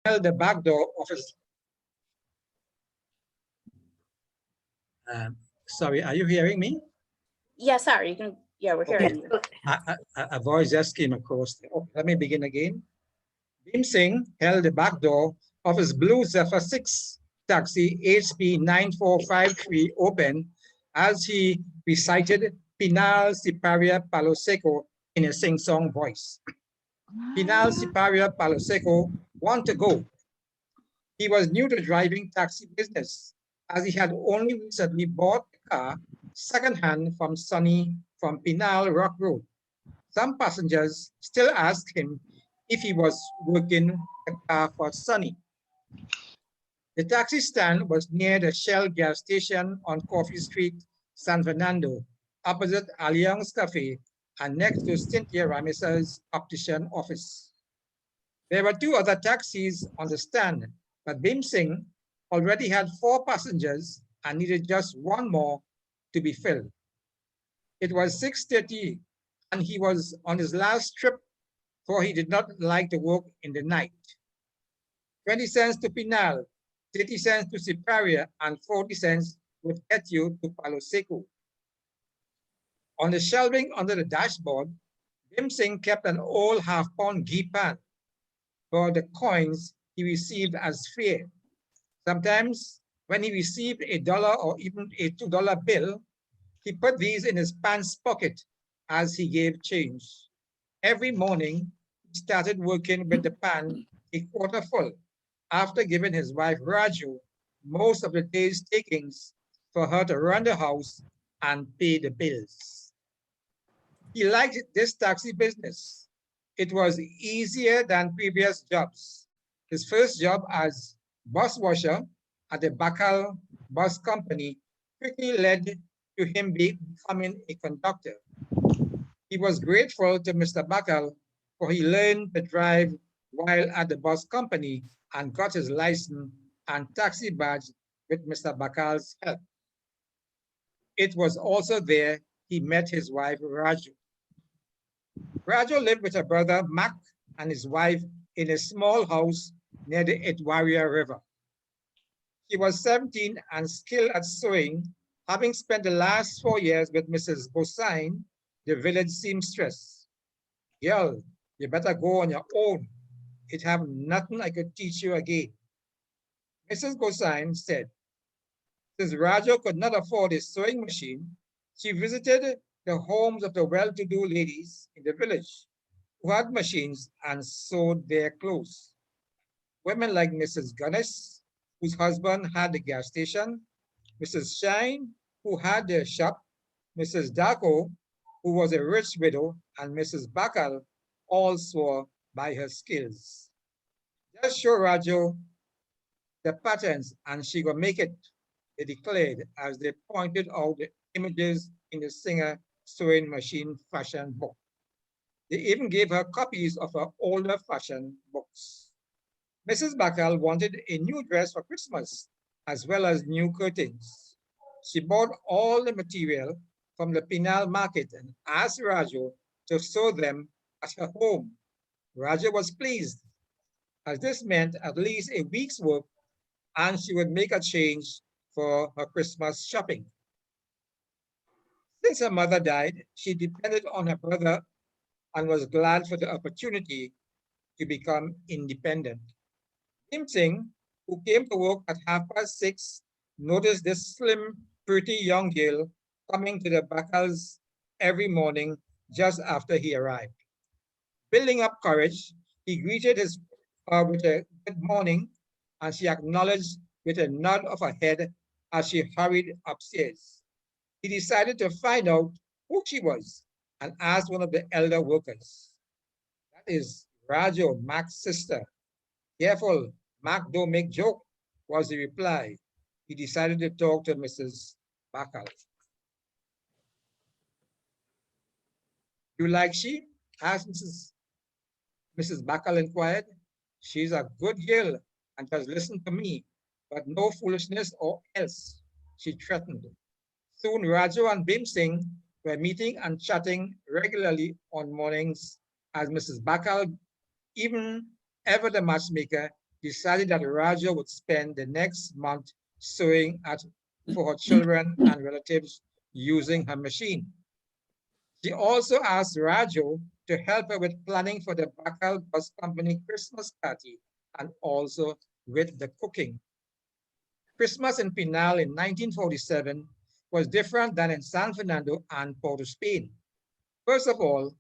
held the back door of his... sorry, are you hearing me? Yeah, sorry. You can, yeah, we're hearing you. A voice just came across. Oh, let me begin again. Bhim Singh held the back door of his blue Zephyr 6 taxi HP 9453 open as he recited Pinal Siparia Palo Seco in a sing-song voice. Pinal Siparia Palo Seco want to go. He was new to driving taxi business as he had only recently bought a car secondhand from Sonny from Pinal Rock Road. Some passengers still asked him if he was working a car for Sonny. The taxi stand was near the Shell gas station on Coffee Street, San Fernando, opposite Allianz Cafe and next to Cynthia Rames's optician office. There were two other taxis on the stand, but Bhim Singh already had 4 passengers and needed just one more to be filled. It was 6:30 and he was on his last trip, for he did not like to work in the night. 20 cents to Pinal, 30 cents to Siparia, and 40 cents would get you to Palo Seco. On the shelving under the dashboard, Bhim Singh kept an old half-pound ghee pan for the coins he received as fare. Sometimes, when he received $1 or even a $2 bill, he put these in his pants pocket as he gave change. Every morning, he started working with the pan a quarter full after giving his wife Raju most of the day's takings for her to run the house and pay the bills. He liked this taxi business. It was easier than previous jobs. His first job as bus washer at the Beckel bus company quickly led to him becoming a conductor. He was grateful to Mr. Beckel for he learned to drive while at the bus company and got his license and taxi badge with Mr. Beckel's help. It was also there he met his wife Raju. Raju lived with her brother Mac and his wife in a small house near the Etwaria River. She was 17 and skilled at sewing, having spent the last 4 years with Mrs. Gosai, the village seamstress. Girl, you better go on your own. It have nothing I could teach you again. Mrs. Gosai said, since Raju could not afford a sewing machine, she visited the homes of the well-to-do ladies in the village who had machines and sewed their clothes. Women like Mrs. Gahanis, whose husband had the gas station, Mrs. Shine, who had the shop, Mrs. Dako, who was a rich widow, and Mrs. Beckel all swore by her skills. Just show Raju the patterns and she will make it, they declared as they pointed out the images in the Singer sewing machine fashion book. They even gave her copies of her older fashion books. Mrs. Beckel wanted a new dress for Christmas, as well as new curtains. She bought all the material from the Pinal market and asked Raju to sew them at her home. Raju was pleased, as this meant at least a week's work, and she would make a change for her Christmas shopping. Since her mother died, she depended on her brother and was glad for the opportunity to become independent. Bhim Singh, who came to work at 6:30, noticed this slim, pretty young girl coming to the Beckels every morning just after he arrived. Building up courage, he greeted her with a good morning, and she acknowledged with a nod of her head as she hurried upstairs. He decided to find out who she was and asked one of the elder workers. That is Raju, Mac's sister. Careful, Mac don't make joke, was the reply. He decided to talk to Mrs. Beckel. You like she? Asked Mrs. Beckel inquired. She's a good girl and just listen to me, but no foolishness or else, she threatened. Soon Raju and Bhim Singh were meeting and chatting regularly on mornings as Mrs. Beckel, even ever the matchmaker, decided that Raja would spend the next month sewing for her children and relatives using her machine. She also asked Raju to help her with planning for the Beckel Bus Company Christmas party and also with the cooking. Christmas in Pinal in 1947 was different than in San Fernando and Port of Spain. First of all,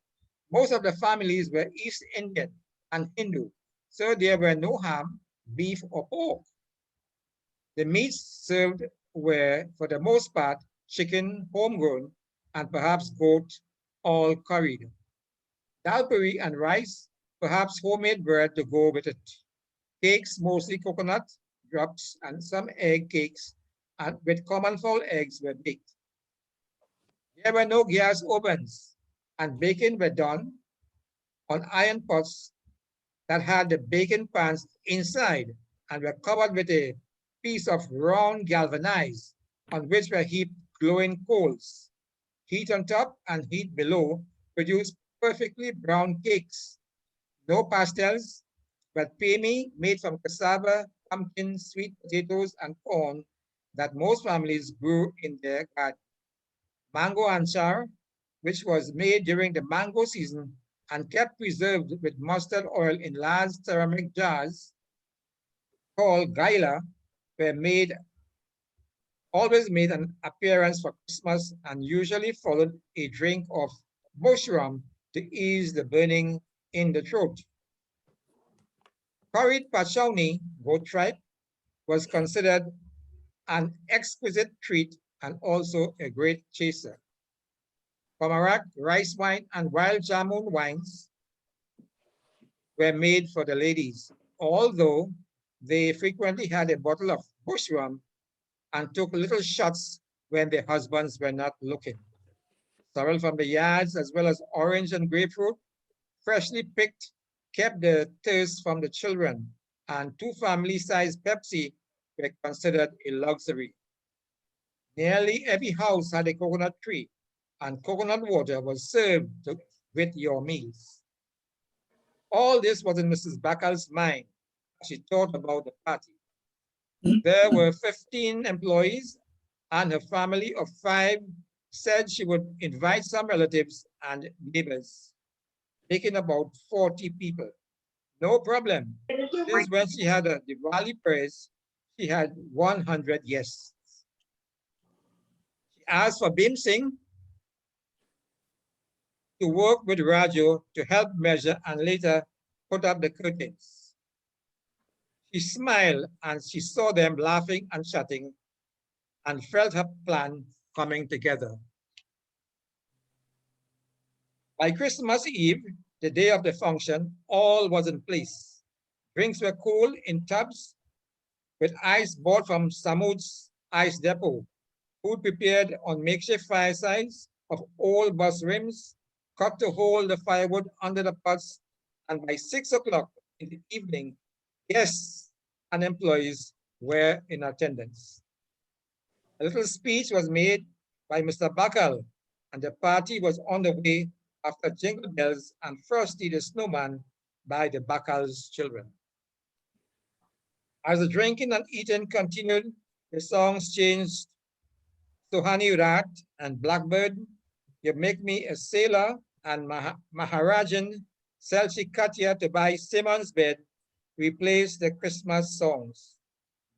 most of the families were East Indian and Hindu, so there were no ham, beef, or pork. The meats served were, for the most part, chicken, homegrown, and perhaps goat, all curried. Dal puri and rice, perhaps homemade bread to go with it. Cakes, mostly coconut drops, and some egg cakes and with common fowl eggs were baked. There were no gas ovens, and bacon were done on iron pots that had the bacon pans inside and were covered with a piece of round galvanized on which were heaped glowing coals. Heat on top and heat below produced perfectly brown cakes. No pastels, but pemi made from cassava, pumpkin, sweet potatoes, and corn that most families grew in their garden. Mango anchar, which was made during the mango season and kept preserved with mustard oil in large ceramic jars called gaila, were always made an appearance for Christmas and usually followed a drink of bush rum to ease the burning in the throat. Curried pachowni, goat tripe, was considered an exquisite treat and also a great chaser. Pomarak, rice wine, and wild jamun wines were made for the ladies, although they frequently had a bottle of bush rum and took little shots when their husbands were not looking. Sorrel from the yards, as well as orange and grapefruit, freshly picked, kept the thirst from the children, and two family-sized Pepsi were considered a luxury. Nearly every house had a coconut tree, and coconut water was served with your meals. All this was in Mrs. Beckel's mind as she thought about the party. There were 15 employees, and her family of 5 said she would invite some relatives and neighbors, making about 40 people. No problem, since when she had a Diwali praise, she had 100 guests. She asked for Bhim Singh to work with Raju to help measure and later put up the curtains. She smiled and she saw them laughing and chatting and felt her plan coming together. By Christmas Eve, the day of the function, all was in place. Drinks were cooled in tubs with ice bought from Samud's ice depot. Food prepared on makeshift firesides of old bus rims, cut to hold the firewood under the pots, and by 6 o'clock in the evening, guests and employees were in attendance. A little speech was made by Mr. Beckel, and the party was on the way after Jingle Bells and Frosty the Snowman by the Beckel's children. As the drinking and eating continued, the songs changed to Honey Rat and Blackbird, You Make Me a Sailor, and Maharajan Selchi Katya to buy Simon's bed replaced the Christmas songs.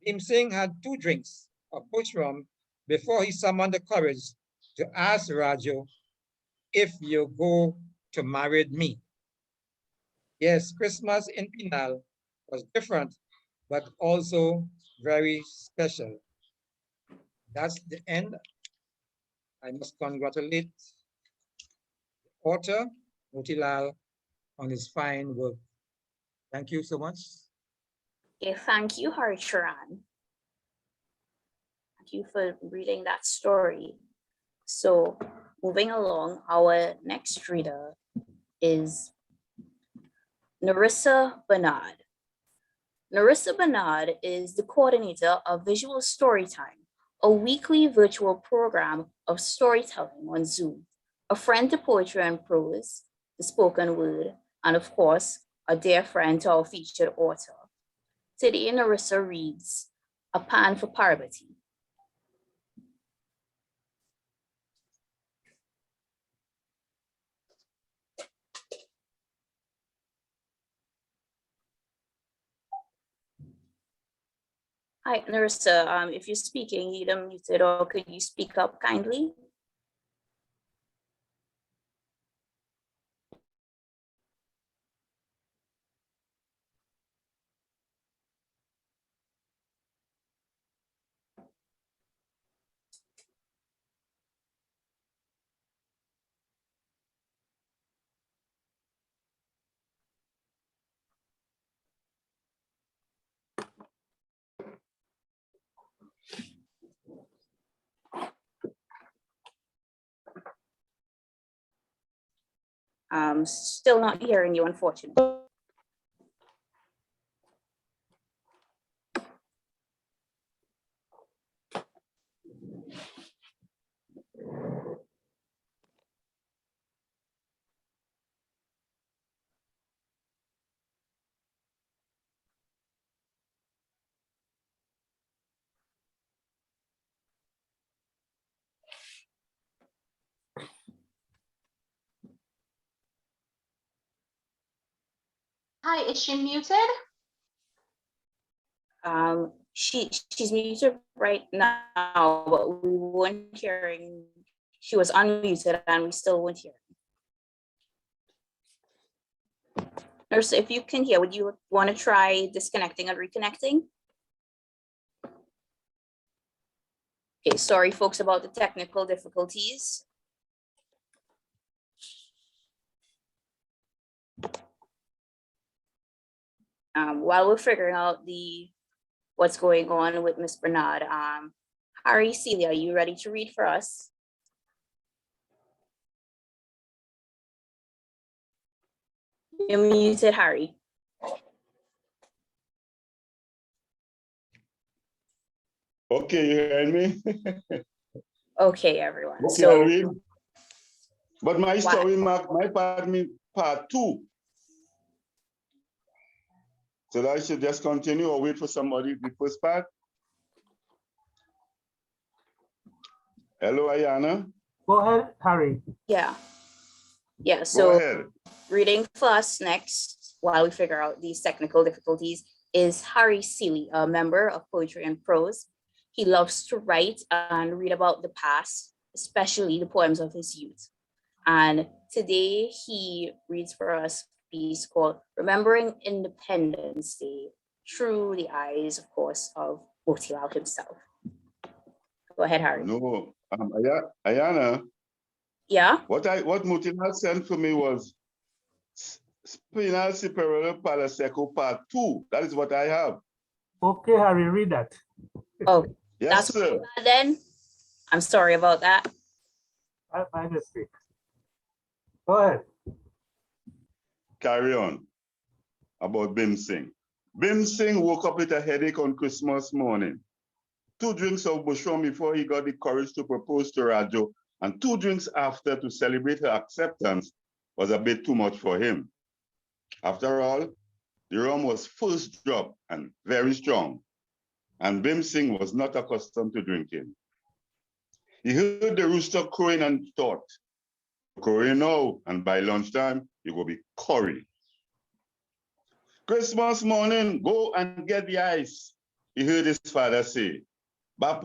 Bhim Singh had 2 drinks of bush rum before he summoned the courage to ask Raju if you go to marry me. Yes, Christmas in Pinal was different, but also very special. That's the end. I must congratulate the author, Motilal, on his fine work. Thank you so much. Okay, thank you, Haricharan. Thank you for reading that story. So moving along, our next reader is Narissa Bernard. Narissa Bernard is the coordinator of Visual Storytime, a weekly virtual program of storytelling on Zoom, a friend to poetry and prose, the spoken word, and of course, a dear friend to our featured author. Today, Narissa reads A Pan for Parvati. Hi, Narissa. If you're speaking, you're muted, or could you speak up kindly? Still not hearing you, unfortunately. Hi, is she muted? She's muted right now, but we weren't hearing. She was unmuted and we still weren't hearing. Nurse, if you can hear, would you want to try disconnecting and reconnecting? Okay, sorry folks about the technical difficulties. While we're figuring out what's going on with Miss Bernard, Harry, Celia, are you ready to read for us? You're muted, Harry. Okay, you hearing me? Okay, everyone. Okay, So, I'll read. But my story, my part mean part 2. So I should just continue or wait for somebody the first part? Hello, Ayana. Go ahead, Harry. yeah. Yeah, Go so ahead. reading for us next, while we figure out these technical difficulties, is Harry Seeley, a member of Poetry and Prose. He loves to write and read about the past, especially the poems of his youth. And today he reads for us a piece called Remembering Independence Day through the eyes, of course, of Motilal himself. Go ahead, Harry. No, Ayana, Yeah? what Motilal sent for me was Spinal Ciperella Palaseco part 2. That is what I have. Okay, Harry, read that. Oh, Yes, that's sir. bad then. I'm sorry about that. My mistake. Go ahead. Carry on about Bim Singh. Bim Singh woke up with a headache on Christmas morning. 2 drinks of Bushon before he got the courage to propose to Rajo, and 2 drinks after to celebrate her acceptance was a bit too much for him. After all, the rum was first drop and very strong, and Bim Singh was not accustomed to drinking. He heard the rooster crowing and thought, crowing now, and by lunchtime, he will be curry. Christmas morning, go and get the ice, he heard his father say. Bap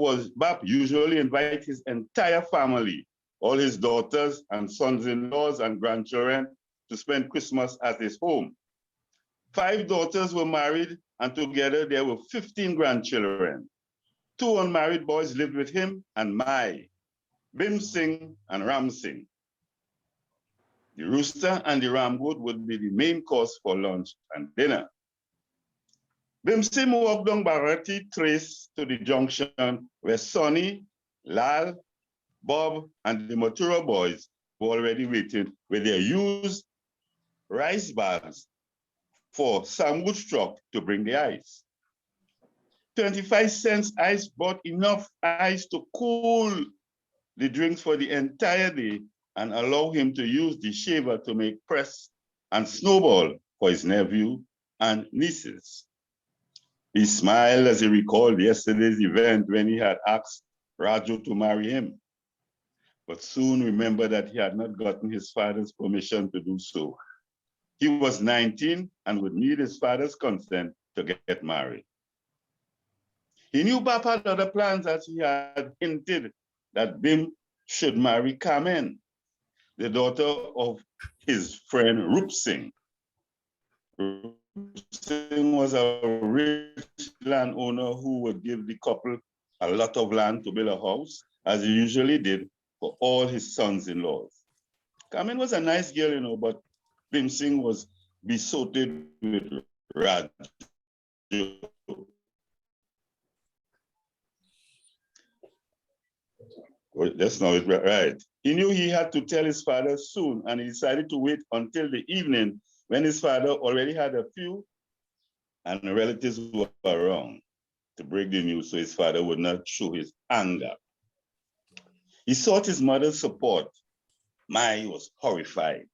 usually invite his entire family, all his daughters and sons-in-laws and grandchildren, to spend Christmas at his home. 5 daughters were married, and together there were 15 grandchildren. 2 unmarried boys lived with him and Mai, Bim Singh and Ram Singh. The rooster and the ram goat would be the main course for lunch and dinner. Bim Singh walked down Bharati Trace to the junction where Sonny, Lal, Bob, and the Matura boys were already waiting with their used rice bags for Samwood's truck to bring the ice. 25 cents ice bought enough ice to cool the drinks for the entire day and allow him to use the shaver to make press and snowball for his nephew and nieces. He smiled as he recalled yesterday's event when he had asked Raju to marry him, but soon remembered that he had not gotten his father's permission to do so. He was 19 and would need his father's consent to get married. He knew Bap had other plans, as he had hinted that Bim should marry Carmen, the daughter of his friend Rup Singh. Rup Singh was a rich landowner who would give the couple a lot of land to build a house, as he usually did for all his sons-in-laws. Carmen was a nice girl, but Bim Singh was besotted with Raju. Well, that's not it, right. He knew he had to tell his father soon, and he decided to wait until the evening when his father already had a few and relatives were around to break the news so his father would not show his anger. He sought his mother's support. Mai was horrified.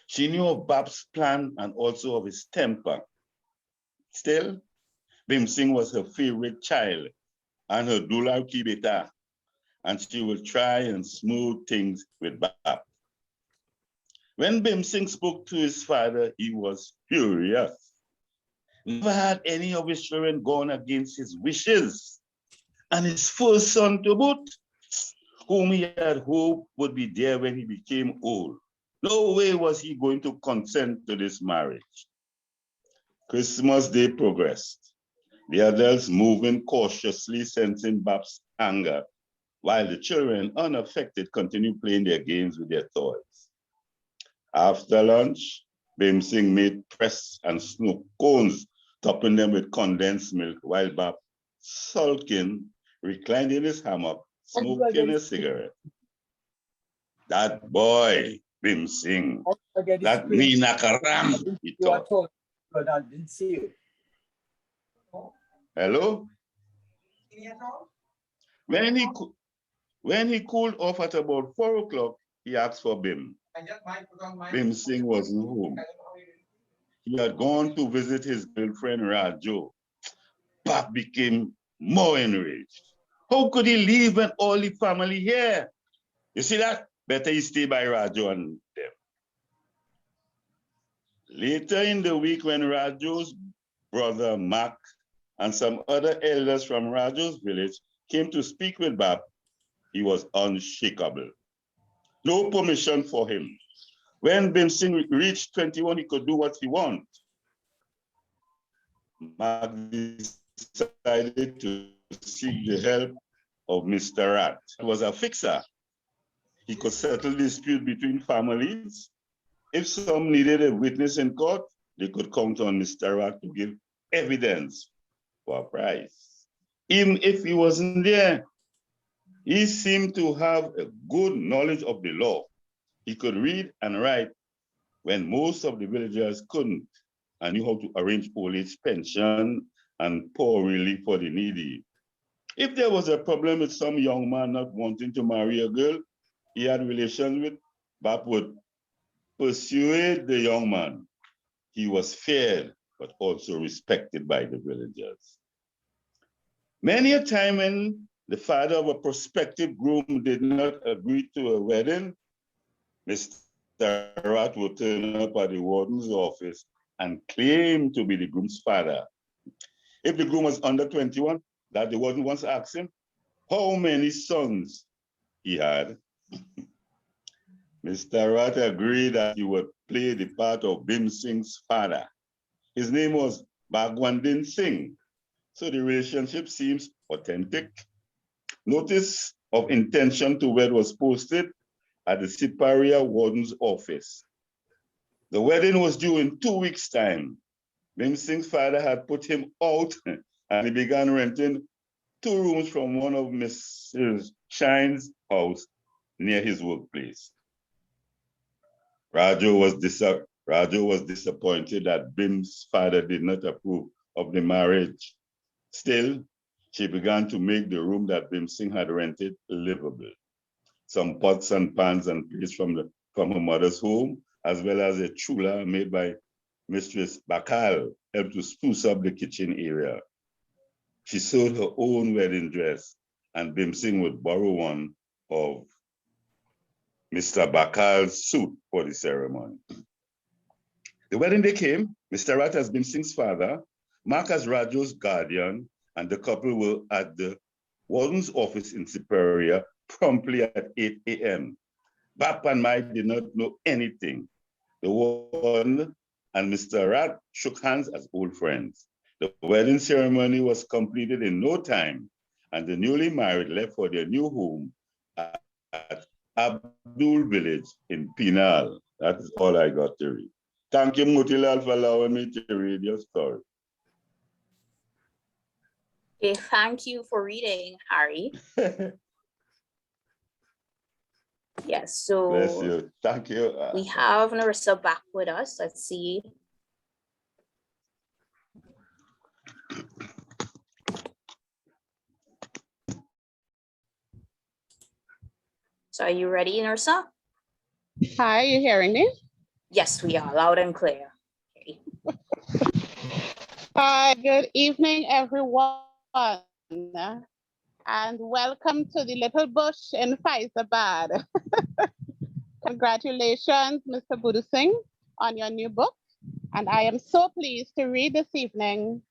She knew of Bap's plan and also of his temper. Still, Bim Singh was her favorite child and her Dular ki beta, and she will try and smooth things with Bap. When Bim Singh spoke to his father, he was furious. Never had any of his children gone against his wishes, and his first son to boot, whom he had hoped would be there when he became old. No way was he going to consent to this marriage. Christmas Day progressed. The adults moving cautiously, sensing Bap's anger, while the children, unaffected, continued playing their games with their toys. After lunch, Bim Singh made press and snow cones, topping them with condensed milk, while Bap, sulking, reclined in his hammock, smoking a cigarette. That boy, Bim Singh, that Nina Karam, he thought. But I didn't see you. Hello? When he cooled off at about 4 o'clock, he asked for Bim. Bim Singh wasn't home. He had gone to visit his girlfriend Raju. Bap became more enraged. How could he leave when all the family here? You see that? Better he stay by Raju and them. Later in the week, when Raju's brother Mac and some other elders from Raju's village came to speak with Bap, he was unshakable. No permission for him. When Bim Singh reached 21, he could do what he wanted. Mac decided to seek the help of Mr. Rat. He was a fixer. He could settle disputes between families. If some needed a witness in court, they could count on Mr. Rat to give evidence for a price. Even if he wasn't there, he seemed to have a good knowledge of the law. He could read and write when most of the villagers couldn't, and knew how to arrange old age pension and poor relief for the needy. If there was a problem with some young man not wanting to marry a girl he had relations with, Bap would persuade the young man. He was feared, but also respected by the villagers. Many a time when the father of a prospective groom did not agree to a wedding, Mr. Rat would turn up at the warden's office and claim to be the groom's father. If the groom was under 21, that the warden once asked him how many sons he had, Mr. Rat agreed that he would play the part of Bim Singh's father. His name was Bhagwandin Singh, so the relationship seems authentic. Notice of intention to wed was posted at the Siparia warden's office. The wedding was due in 2 weeks' time. Bim Singh's father had put him out and he began renting 2 rooms from one of Mrs. Shine's house near his workplace. Raju was disappointed that Bim's father did not approve of the marriage. Still, she began to make the room that Bim Singh had rented livable. Some pots and pans and plates from her mother's home, as well as a chula made by Mistress Beckel helped to spruce up the kitchen area. She sewed her own wedding dress, and Bimsing would borrow one of Mr. Beckel's suit for the ceremony. The wedding day came. Mr. Rat, as Bimsing's father, Mark as Rajo's guardian, and the couple were at the warden's office in Superior promptly at 8 a.m. Bap and Mai did not know anything. The warden and Mr. Rat shook hands as old friends. The wedding ceremony was completed in no time, and the newly married left for their new home at Abdul Village in Penal. That is all I got to read. Thank you, Motilal, for allowing me to read your story. Okay, thank you for reading, Harry. Yes, so Bless you. Thank you. we have Narissa back with us. Let's see. So are you ready, Narissa? Hi, you hearing me? Yes, we are, loud and clear. Okay. Hi, good evening, everyone. And welcome to the Little Bush in Faizabad. Congratulations, Mr. Boodoosingh, on your new book. And I am so pleased to read this evening,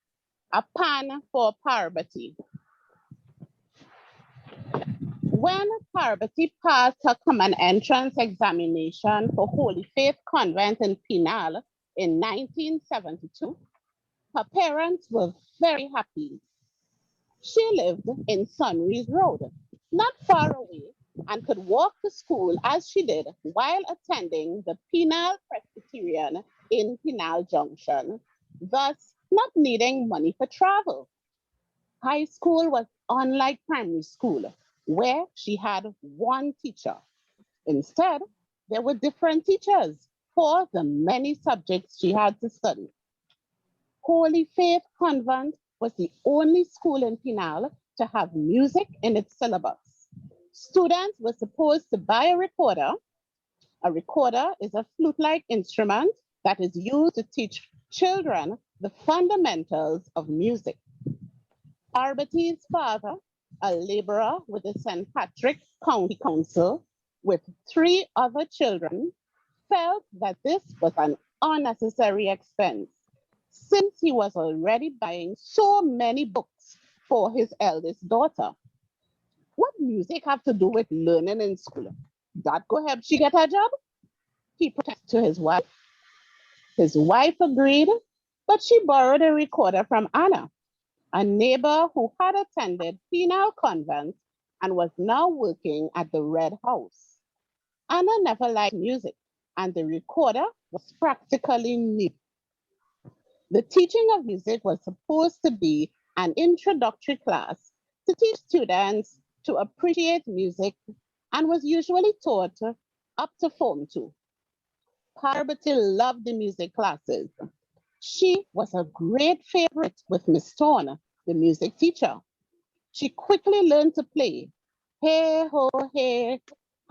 A Pan for Parvati. When Parvati passed her common entrance examination for Holy Faith Convent in Penal in 1972, her parents were very happy. She lived in Sunrise Road, not far away, and could walk to school as she did while attending the Penal Presbyterian in Penal Junction, thus not needing money for travel. High school was unlike primary school, where she had one teacher. Instead, there were different teachers for the many subjects she had to study. Holy Faith Convent was the only school in Penal to have music in its syllabus. Students were supposed to buy a recorder. A recorder is a flute-like instrument that is used to teach children the fundamentals of music. Parvati's father, a laborer with the St. Patrick County Council with 3 other children, felt that this was an unnecessary expense since he was already buying so many books for his eldest daughter. What music have to do with learning in school? That go help she get her job? He protested to his wife. His wife agreed, but she borrowed a recorder from Anna, a neighbor who had attended Penal Convent and was now working at the Red House. Anna never liked music, and the recorder was practically new. The teaching of music was supposed to be an introductory class to teach students to appreciate music and was usually taught up to Form 2. Parvati loved the music classes. She was a great favorite with Miss Thorne, the music teacher. She quickly learned to play Hey Ho Hey,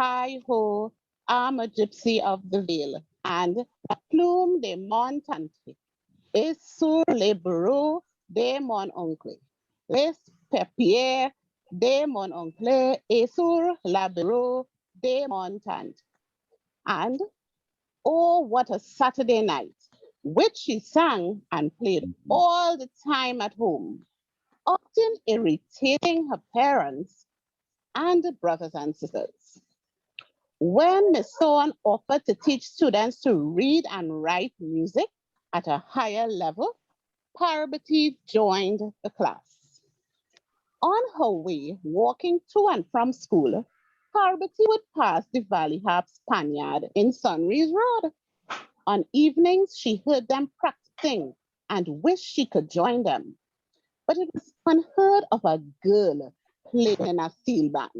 Hi Ho, I'm a Gypsy of the Vale, and La Plume de Montante, Et sur les bureaux de mon oncle, Les papiers de mon oncle, et sur la bureau de mon tante. And Oh, what a Saturday night, which she sang and played all the time at home, often irritating her parents and brothers and sisters. When Miss Thorne offered to teach students to read and write music at a higher level, Parvati joined the class. On her way walking to and from school, Parvati would pass the Valley Harp Spaniard in Sunrise Road. On evenings, she heard them practicing and wished she could join them. But it was unheard of a girl playing in a steel band,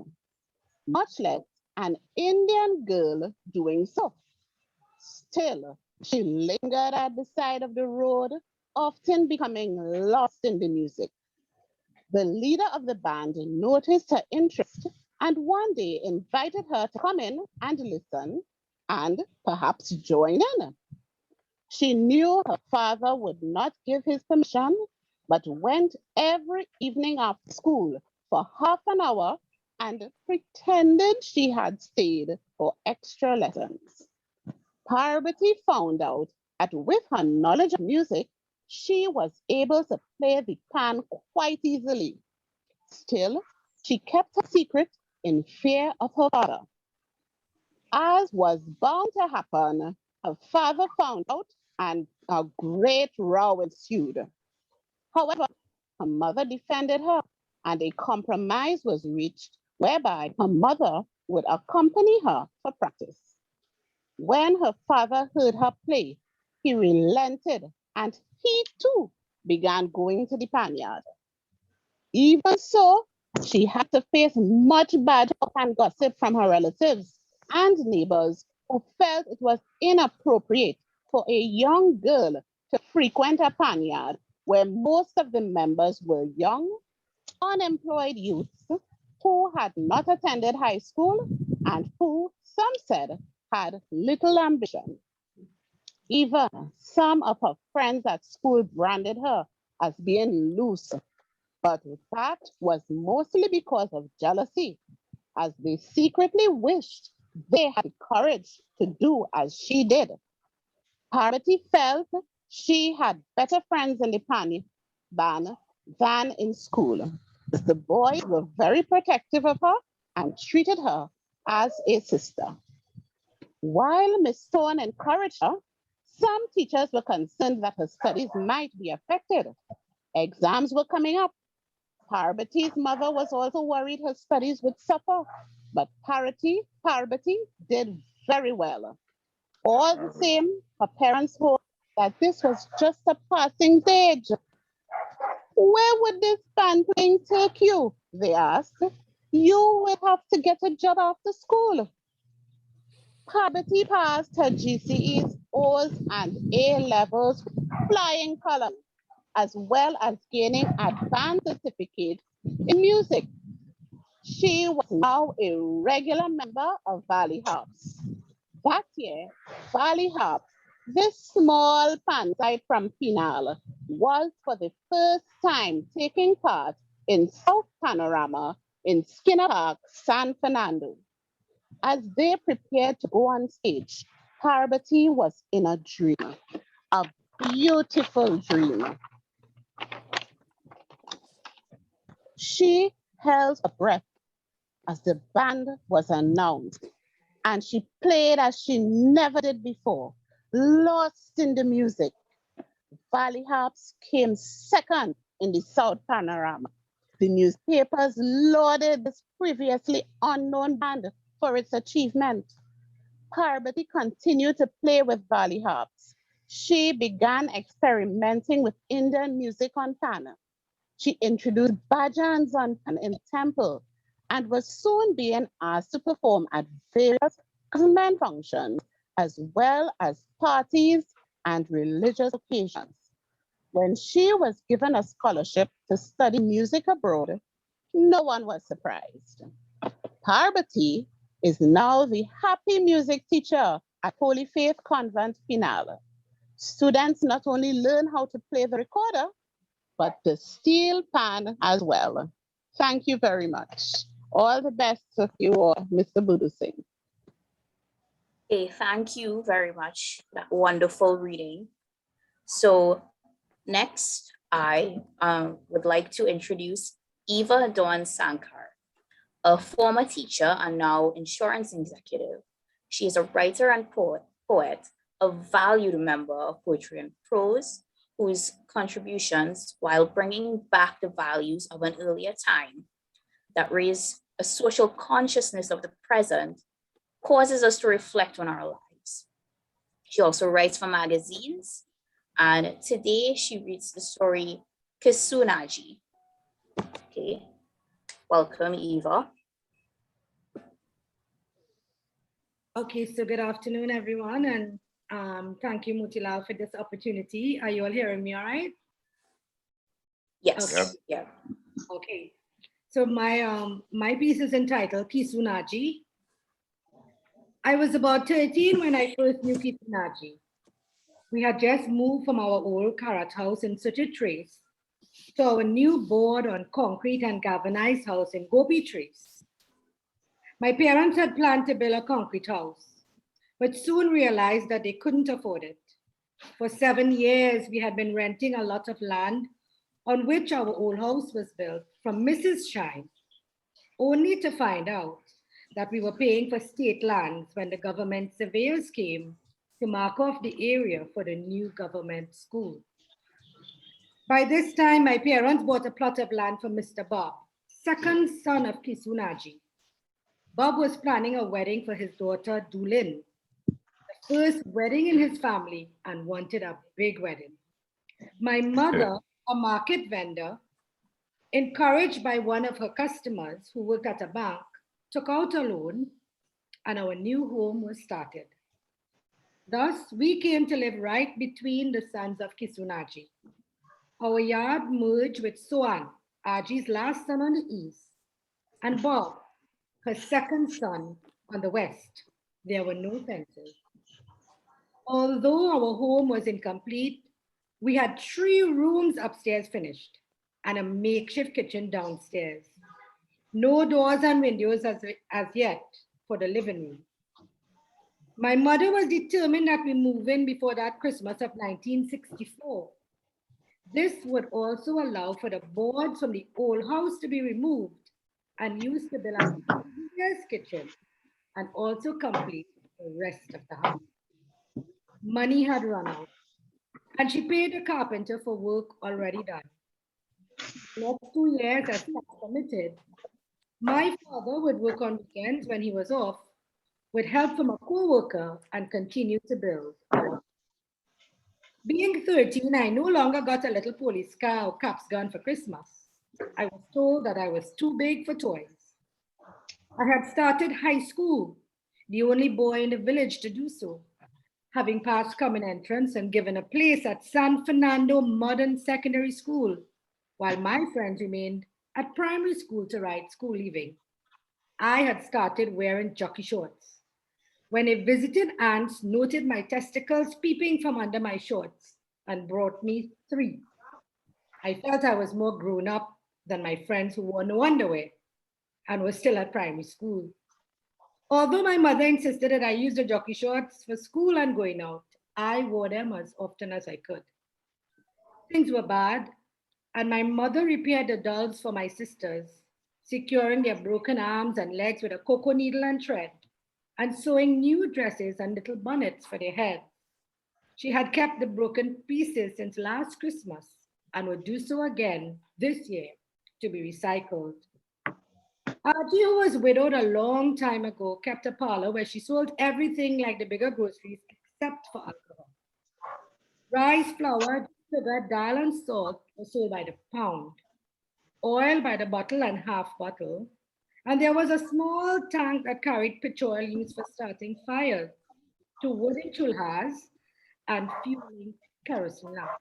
much less an Indian girl doing so. Still, she lingered at the side of the road, often becoming lost in the music. The leader of the band noticed her interest and one day invited her to come in and listen and perhaps join in. She knew her father would not give his permission, but went every evening after school for half an hour and pretended she had stayed for extra lessons. Parvati found out that with her knowledge of music, she was able to play the pan quite easily. Still, she kept her secret in fear of her father. As was bound to happen, her father found out and a great row ensued. However, her mother defended her and a compromise was reached whereby her mother would accompany her for practice. When her father heard her play, he relented and he too began going to the panyard. Even so, she had to face much bad talk and gossip from her relatives and neighbors who felt it was inappropriate for a young girl to frequent a panyard where most of the members were young, unemployed youths who had not attended high school and who, some said, had little ambition. Even some of her friends at school branded her as being loose, but that was mostly because of jealousy, as they secretly wished they had the courage to do as she did. Parvati felt she had better friends in the band than in school. The boys were very protective of her and treated her as a sister. While Miss Stone encouraged her, some teachers were concerned that her studies might be affected. Exams were coming up. Parvati's mother was also worried her studies would suffer, but Parvati did very well. All the same, her parents hoped that this was just a passing stage. Where would this band playing take you? They asked. You would have to get a job after school. Parvati passed her GCEs, O's, and A levels with flying colors, as well as gaining advanced certificates in music. She was now a regular member of Valley Harps. That year, Valley Harps, this small pan site from Pinal, was for the first time taking part in South Panorama in Skinner Park, San Fernando. As they prepared to go on stage, Parvati was in a dream, a beautiful dream. She held her breath as the band was announced, and she played as she never did before, lost in the music. Valley Harps came second in the South Panorama. The newspapers lauded this previously unknown band for its achievement. Parvati continued to play with Valley Harps. She began experimenting with Indian music on pan. She introduced bhajans on pan in the temple and was soon being asked to perform at various government functions as well as parties and religious occasions. When she was given a scholarship to study music abroad, no one was surprised. Parvati is now the happy music teacher at Holy Faith Convent Pinal. Students not only learn how to play the recorder, but the steel pan as well. Thank you very much. All the best of you all, Mr. Boodoosingh. Okay, thank you very much. That wonderful reading. So next, I would like to introduce Eva Don Sanchar, a former teacher and now insurance executive. She is a writer and poet, a valued member of Poetry and Prose, whose contributions, while bringing back the values of an earlier time that raise a social consciousness of the present, causes us to reflect on our lives. She also writes for magazines, and today she reads the story Kisunaji. Okay, welcome, Eva. Okay, so good afternoon, everyone, and thank you, Motilal, for this opportunity. Are you all hearing me all right? Yes, Okay. yeah. Okay, so my piece is entitled Kisunaji. I was about 13 when I first knew Kisunaji. We had just moved from our old carrot house in Such a Trace to our new board on concrete and galvanized house in Gopi Trace. My parents had planned to build a concrete house, but soon realized that they couldn't afford it. For 7 years, we had been renting a lot of land on which our old house was built from Mrs. Shine, only to find out that we were paying for state lands when the government surveyors came to mark off the area for the new government school. By this time, my parents bought a plot of land from Mr. Bob, second son of Kisunaji. Bob was planning a wedding for his daughter, Doolin, the first wedding in his family, and wanted a big wedding. My mother, a market vendor, encouraged by one of her customers who worked at a bank, took out a loan and our new home was started. Thus, we came to live right between the sons of Kisunaji. Our yard merged with Soan, Aji's last son on the east, and Bob, her second son, on the west. There were no fences. Although our home was incomplete, we had 3 rooms upstairs finished and a makeshift kitchen downstairs. No doors and windows as yet for the living room. My mother was determined that we move in before that Christmas of 1964. This would also allow for the boards from the old house to be removed and used to build a kitchen and also complete the rest of the house. Money had run out, and she paid a carpenter for work already done. The next 2 years, as permitted, my father would work on weekends when he was off, with help from a co-worker, and continue to build. Being 13, I no longer got a little police car or cops gun for Christmas. I was told that I was too big for toys. I had started high school, the only boy in the village to do so, having passed common entrance and given a place at San Fernando Modern Secondary School, while my friends remained at primary school to write school leaving. I had started wearing jockey shorts. When a visiting aunt noted my testicles peeping from under my shorts and brought me 3. I felt I was more grown up than my friends who wore no underwear and were still at primary school. Although my mother insisted that I use the jockey shorts for school and going out, I wore them as often as I could. Things were bad, and my mother repaired the dolls for my sisters, securing their broken arms and legs with a cocoa needle and thread, and sewing new dresses and little bonnets for their heads. She had kept the broken pieces since last Christmas and would do so again this year to be recycled. Aji, who was widowed a long time ago, kept a parlor where she sold everything like the bigger groceries except for alcohol. Rice, flour, sugar, dal, and salt were sold by the pound, oil by the bottle and half bottle, and there was a small tank that carried pitch oil used for starting fires, 2 wooden chulhas, and fueling kerosene lamps.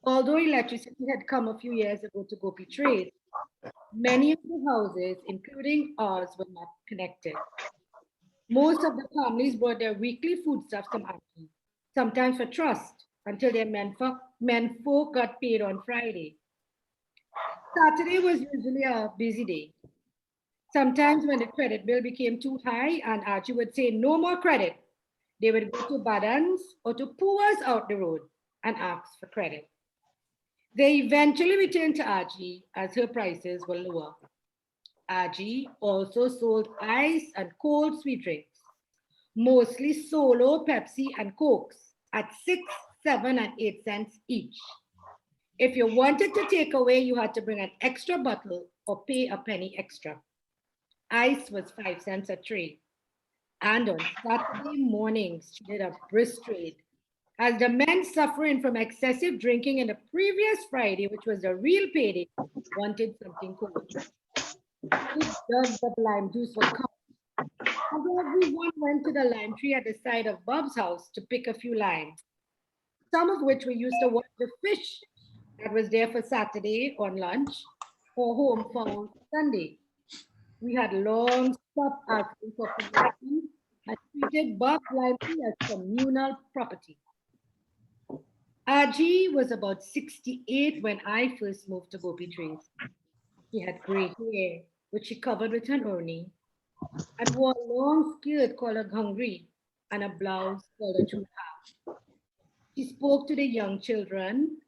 Although electricity had come a few years ago to Gopi Trade, many of the houses, including ours, were not connected. Most of the families brought their weekly foodstuffs from Auntie, sometimes for trust, until their menfolk got paid on Friday. Saturday was usually a busy day. Sometimes when the credit bill became too high and Archie would say no more credit, they would go to Badans or to Puas out the road and ask for credit. They eventually returned to Archie as her prices were lower. Archie also sold ice and cold sweet drinks, mostly Solo, Pepsi, and Cokes at 6, 7, and 8 cents each. If you wanted to take away, you had to bring an extra bottle or pay a penny extra. Ice was 5 cents a tray. And on Saturday mornings, she did a brisk trade, as the men suffering from excessive drinking in the previous Friday, which was the real payday, wanted something cold. Big jugs of lime juice were come. And everyone went to the lime tree at the side of Bob's house to pick a few limes, some of which we used to wash the fish that was there for Saturday on lunch or home for Sunday. We had long stopped asking for permission and treated Bob's lime tree as communal property. Aji was about 68 when I first moved to Gopi Trace. She had gray hair, which she covered with an urni, and wore a long skirt called a ghangri and a blouse called a chudha. She spoke to the young children,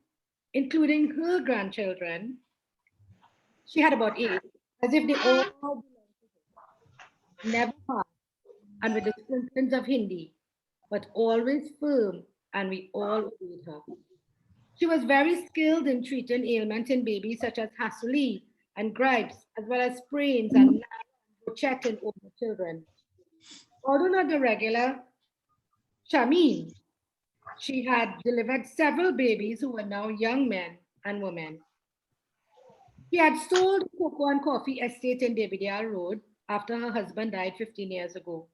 including her grandchildren. She had about 8, as if they all belonged to her. Never harsh, and with the sprinklings of Hindi, but always firm, and we all obeyed her. She was very skilled in treating ailments in babies such as hasuli and gripes, as well as sprains and brochette in older children. Although not the regular Shamin, she had delivered several babies who were now young men and women. She had sold cocoa and coffee estate in Devidale Road after her husband died 15 years ago.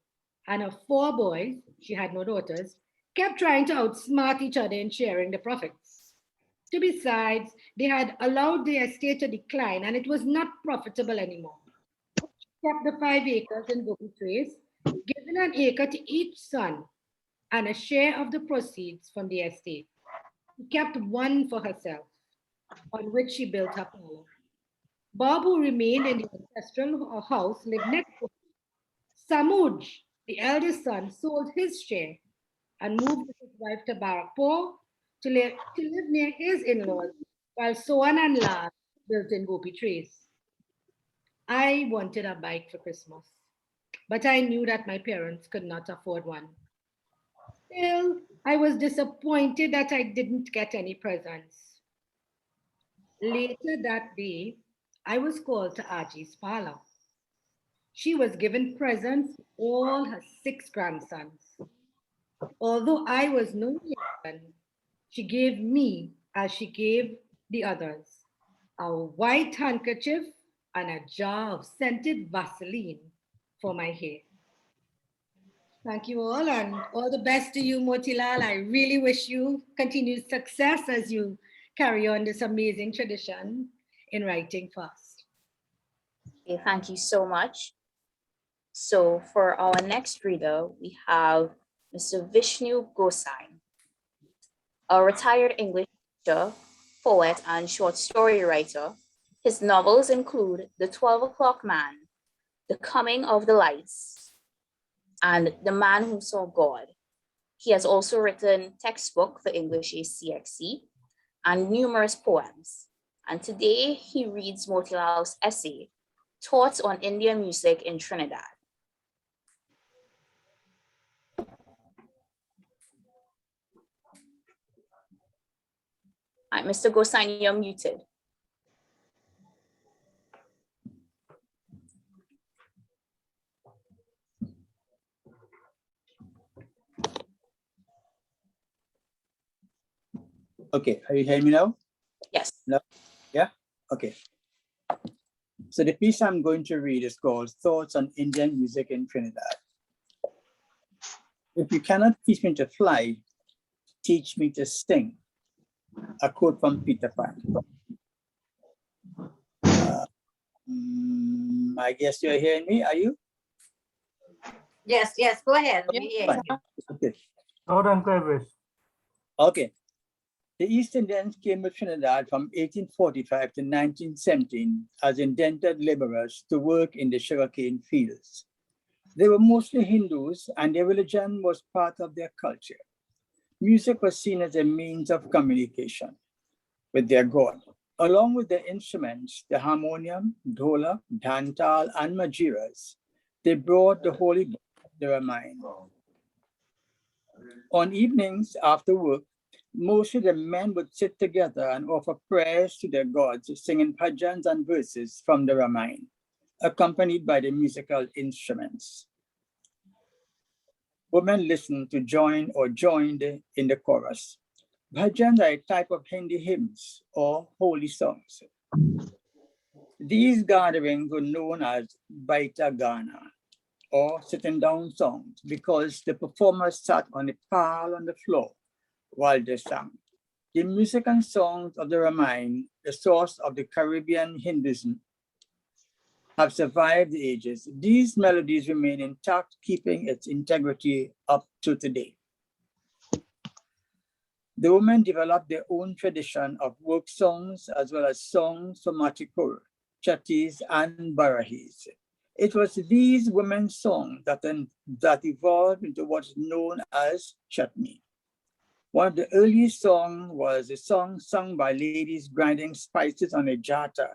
And her 4 boys, she had no daughters, kept trying to outsmart each other in sharing the profits. Besides, they had allowed the estate to decline and it was not profitable anymore. She kept the 5 acres in Gopi Trace, giving an acre to each son and a share of the proceeds from the estate. She kept one for herself, on which she built her parlor. Bob, who remained in the ancestral house, lived next door. Samuj, the eldest son, sold his share and moved with his wife to Barakpur to live near his in-laws, while Sohan and Lal built in Gopi Trace. I wanted a bike for Christmas, but I knew that my parents could not afford one. Still, I was disappointed that I didn't get any presents. Later that day, I was called to Aji's parlor. She was given presents for all her 6 grandsons. Although I was no young, she gave me, as she gave the others, a white handkerchief and a jar of scented Vaseline for my hair. Thank you all, and all the best to you, Motilal. I really wish you continued success as you carry on this amazing tradition in writing fast. Okay, thank you so much. So for our next reader, we have Mr. Vishnu Gosai, a retired English teacher, poet, and short story writer. His novels include The 12 O'Clock Man, The Coming of the Lights, and The Man Who Saw God. He has also written textbook for English ACXC and numerous poems. And today he reads Motilal's essay, Thoughts on Indian Music in Trinidad. All right, Mr. Gosai, you're muted. Okay, are you hearing me now? Yes. No? Yeah? Okay. So the piece I'm going to read is called Thoughts on Indian Music in Trinidad. If you cannot teach me to fly, teach me to sing. A quote from Peter Pan. I guess you're hearing me, are you? Yes, go ahead. Fine. Okay. Loud and clear, Vish. Okay. The East Indians came to Trinidad from 1845 to 1917 as indentured laborers to work in the sugarcane fields. They were mostly Hindus and their religion was part of their culture. Music was seen as a means of communication with their God. Along with their instruments, the harmonium, dhola, dhantal, and majiras, they brought the holy book, the Ramayana. On evenings after work, mostly the men would sit together and offer prayers to their gods, singing bhajans and verses from the Ramayana, accompanied by the musical instruments. Women listened to join or joined in the chorus. Bhajans are a type of Hindi hymns or holy songs. These gatherings were known as Baita Gana or sitting down songs because the performers sat on a pile on the floor while they sang. The music and songs of the Ramayana, the source of the Caribbean Hinduism, have survived the ages. These melodies remain intact, keeping its integrity up to today. The women developed their own tradition of work songs as well as songs for Matikur, Chattis, and Barahis. It was these women's songs that evolved into what is known as chutney. One of the earliest songs was a song sung by ladies grinding spices on a jata.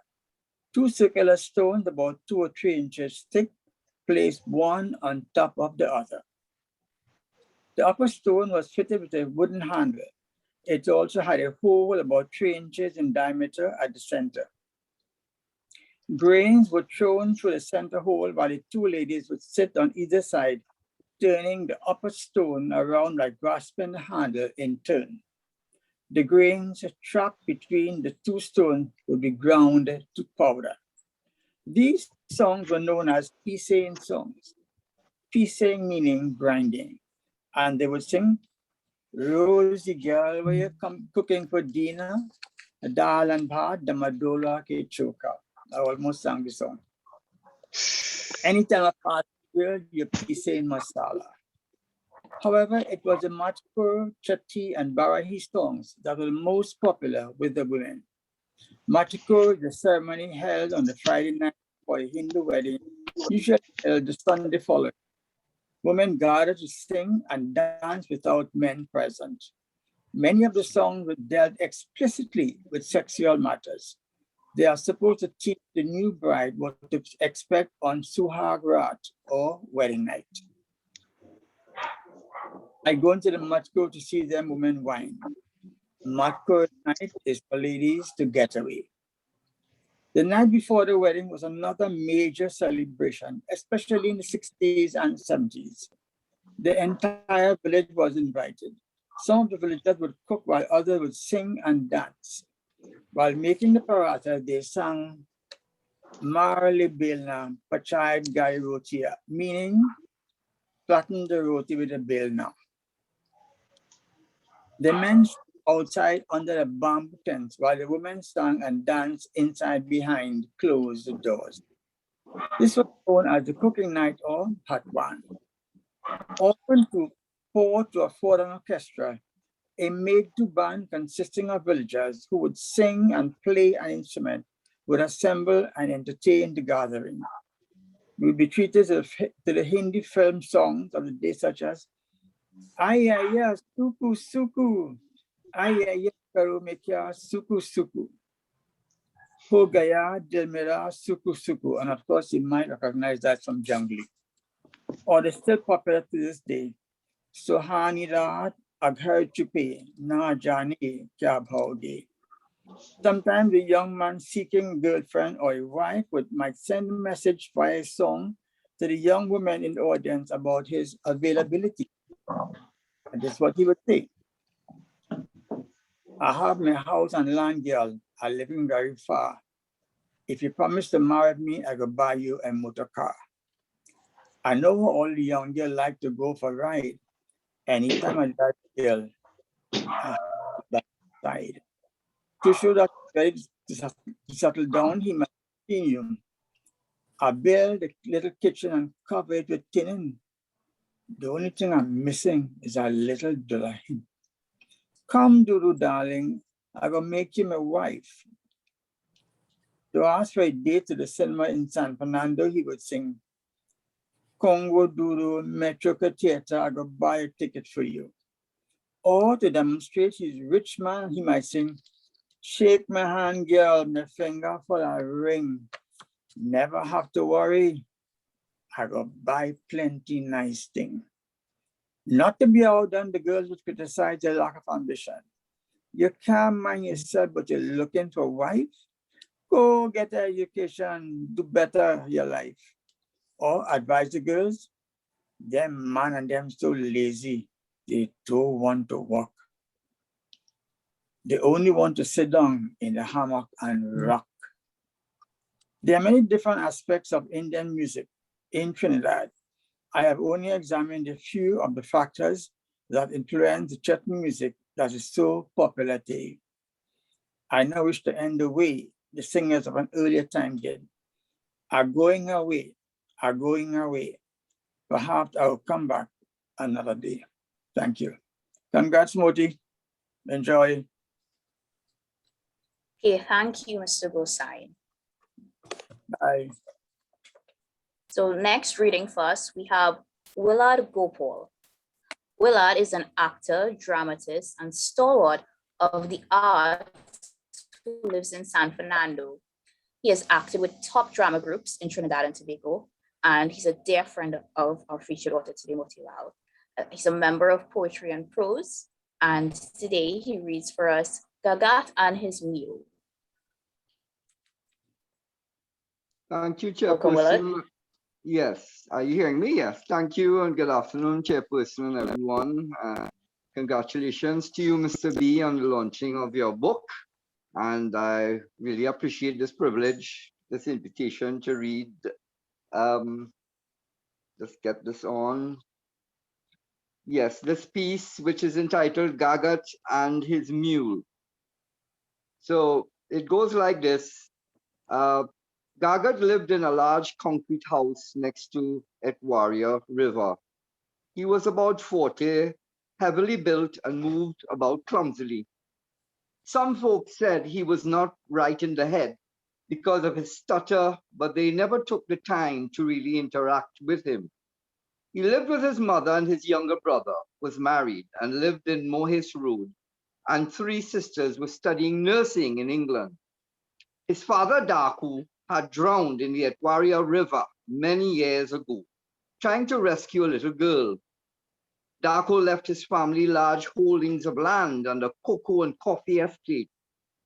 Two circular stones about 2 or 3 inches thick, placed one on top of the other. The upper stone was fitted with a wooden handle. It also had a hole about 3 inches in diameter at the center. Grains were thrown through the center hole while the 2 ladies would sit on either side, turning the upper stone around like grasping the handle in turn. The grains trapped between the 2 stones would be ground to powder. These songs were known as pisane songs. Pisane meaning grinding. And they would sing, Rosie girl, where you come cooking for dinner? Dal and bhat, the madola ke choka. I almost sang the song. Anytime I pass girl, you pisane masala. However, it was the Matikur, Chatti, and Barahi songs that were most popular with the women. Matikur, the ceremony held on the Friday night for a Hindu wedding, usually held the Sunday following. Women gathered to sing and dance without men present. Many of the songs were dealt explicitly with sexual matters. They are supposed to teach the new bride what to expect on Suhag Rat, or wedding night. I go into the Matko to see them women wine. Matko night is for ladies to get away. The night before the wedding was another major celebration, especially in the 60s and 70s. The entire village was invited. Some of the villagers would cook while others would sing and dance. While making the paratha, they sang Marli Belna Pachayat Gai Rotia, meaning flatten the roti with a belna. The men stood outside under the bamboo tents while the women sang and danced inside behind closed doors. This was known as the cooking night or Patwan. Often to 4 to a 4 orchestra, a made-to band consisting of villagers who would sing and play an instrument would assemble and entertain the gathering. We would be treated to the Hindi film songs of the day, such as Aya ya suku suku, Aya ya karo mein kya suku suku, Ho gaya dil mera suku suku, and of course you might recognize that from Jungli. Or they're still popular to this day. Suhani raat aghar chupe, na jane kya bhav de. Sometimes the young man seeking a girlfriend or a wife might send a message via a song to the young woman in the audience about his availability. And that's what he would say. I have my house and land, girl. I live in very far. If you promise to marry me, I will buy you a motor car. I know all the young girls like to go for a ride. Anytime I drive a girl, I have side. To show that he's ready to settle down, he might continue. I build a little kitchen and cover it with tin. The only thing I'm missing is a little dulahin. Come, Duru, darling, I will make you my wife. To ask for a date to the cinema in San Fernando, he would sing, Congo Duru, Metro Theater, I will buy a ticket for you. Or to demonstrate he's a rich man, he might sing, shake my hand, girl, my finger for a ring. Never have to worry. I will buy plenty nice things. Not to be outdone, the girls would criticize their lack of ambition. You can't mind yourself, but you're looking for a wife? Go get an education, do better your life. Or advise the girls, them man and them so lazy, they don't want to work. They only want to sit down in the hammock and rock. There are many different aspects of Indian music in Trinidad. I have only examined a few of the factors that influence the chutney music that is so popular today. I now wish to end the way the singers of an earlier time did. Are going away, are going away. Perhaps I will come back another day. Thank you. Congrats, Moti. Enjoy. Okay, thank you, Mr. Gosai. Bye. So next reading for us, we have Willard Gopal. Willard is an actor, dramatist, and stalwart of the arts who lives in San Fernando. He has acted with top drama groups in Trinidad and Tobago, and he's a dear friend of our featured author today, Motilal. He's a member of Poetry and Prose, and today he reads for us Gaga and His Mule. Thank you, Welcome, Willard. Chairperson. Yes, are you hearing me? Yes, thank you and good afternoon, Chairperson and everyone. Congratulations to you, Mr. B, on the launching of your book. And I really appreciate this privilege, this invitation to read. Let's get this on. Yes, this piece, which is entitled Gaga and His Mule. So it goes like this. Gaga lived in a large concrete house next to Etwaria River. He was about 40, heavily built and moved about clumsily. Some folks said he was not right in the head because of his stutter, but they never took the time to really interact with him. He lived with his mother and his younger brother, was married and lived in Mohis Road, and 3 sisters were studying nursing in England. His father, Daku, had drowned in the Etwaria River many years ago, trying to rescue a little girl. Daku left his family large holdings of land and a cocoa and coffee estate,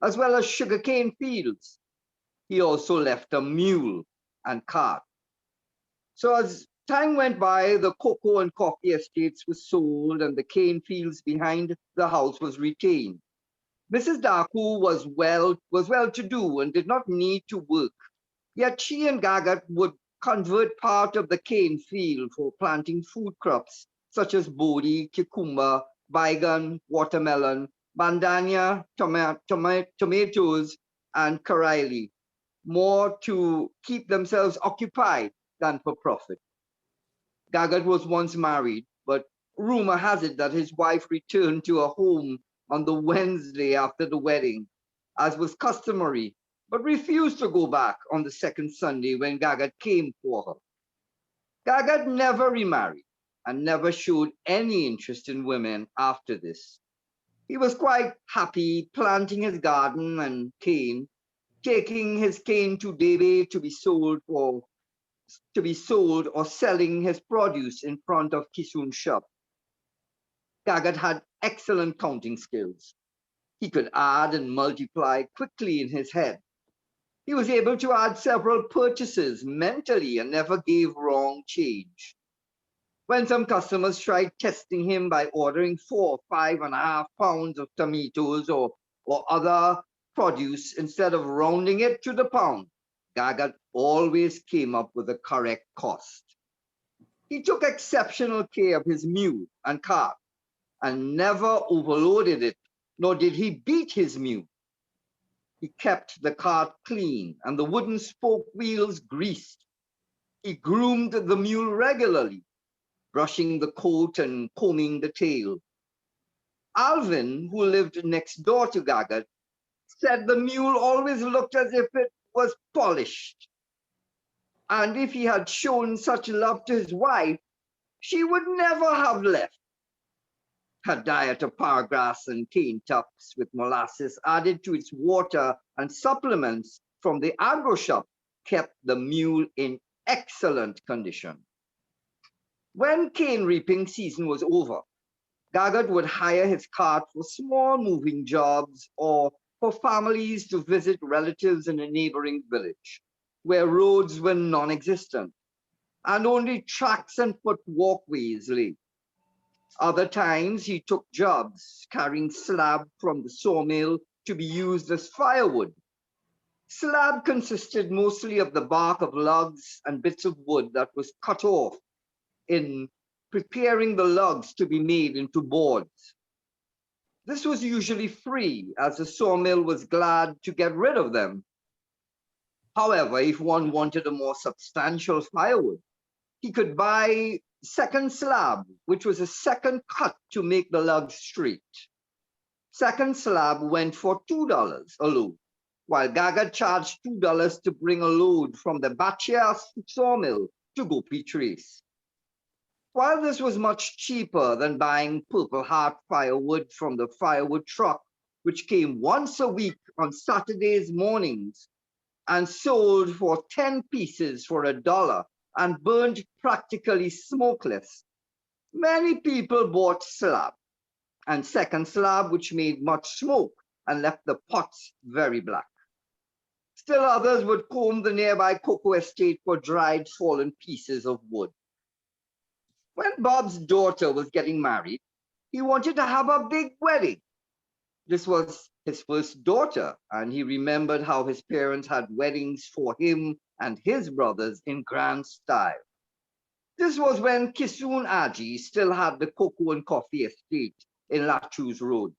as well as sugarcane fields. He also left a mule and cart. So as time went by, the cocoa and coffee estates were sold and the cane fields behind the house was retained. Mrs. Daku was well-to-do and did not need to work. Yet she and Gaga would convert part of the cane field for planting food crops such as bodi, cucumber, baigan, watermelon, bandania, tomatoes, and karaili, more to keep themselves occupied than for profit. Gaga was once married, but rumor has it that his wife returned to her home on the Wednesday after the wedding, as was customary, but refused to go back on the second Sunday when Gaga came for her. Gaga never remarried and never showed any interest in women after this. He was quite happy planting his garden and cane, taking his cane to Debe to be sold or selling his produce in front of Kisun shop. Gaga had excellent counting skills. He could add and multiply quickly in his head. He was able to add several purchases mentally and never gave wrong change. When some customers tried testing him by ordering 4 or 5.5 pounds of tomatoes or other produce instead of rounding it to the pound, Gaga always came up with the correct cost. He took exceptional care of his mule and cart and never overloaded it, nor did he beat his mule. He kept the cart clean and the wooden spoke wheels greased. He groomed the mule regularly, brushing the coat and combing the tail. Alvin, who lived next door to Gaga, said the mule always looked as if it was polished. And if he had shown such love to his wife, she would never have left. Her diet of pargrass and cane tops with molasses added to its water and supplements from the agro shop kept the mule in excellent condition. When cane reaping season was over, Gaga would hire his cart for small moving jobs or for families to visit relatives in a neighboring village where roads were non-existent and only tracks and foot walkways lay. Other times he took jobs carrying slab from the sawmill to be used as firewood. Slab consisted mostly of the bark of logs and bits of wood that was cut off in preparing the logs to be made into boards. This was usually free, as the sawmill was glad to get rid of them. However, if one wanted a more substantial firewood, he could buy second slab, which was a second cut to make the logs straight. Second slab went for $2 a load, while Gaga charged $2 to bring a load from the Bachia sawmill to Gopi Trace. While this was much cheaper than buying Purple Heart firewood from the firewood truck, which came once a week on Saturdays mornings and sold for 10 pieces for $1 and burned practically smokeless, many people bought slab and second slab, which made much smoke and left the pots very black. Still others would comb the nearby cocoa estate for dried fallen pieces of wood. When Bob's daughter was getting married, he wanted to have a big wedding. This was his first daughter, and he remembered how his parents had weddings for him and his brothers in grand style. This was when Kisoon Aji still had the cocoa and coffee estate in Lachus Road.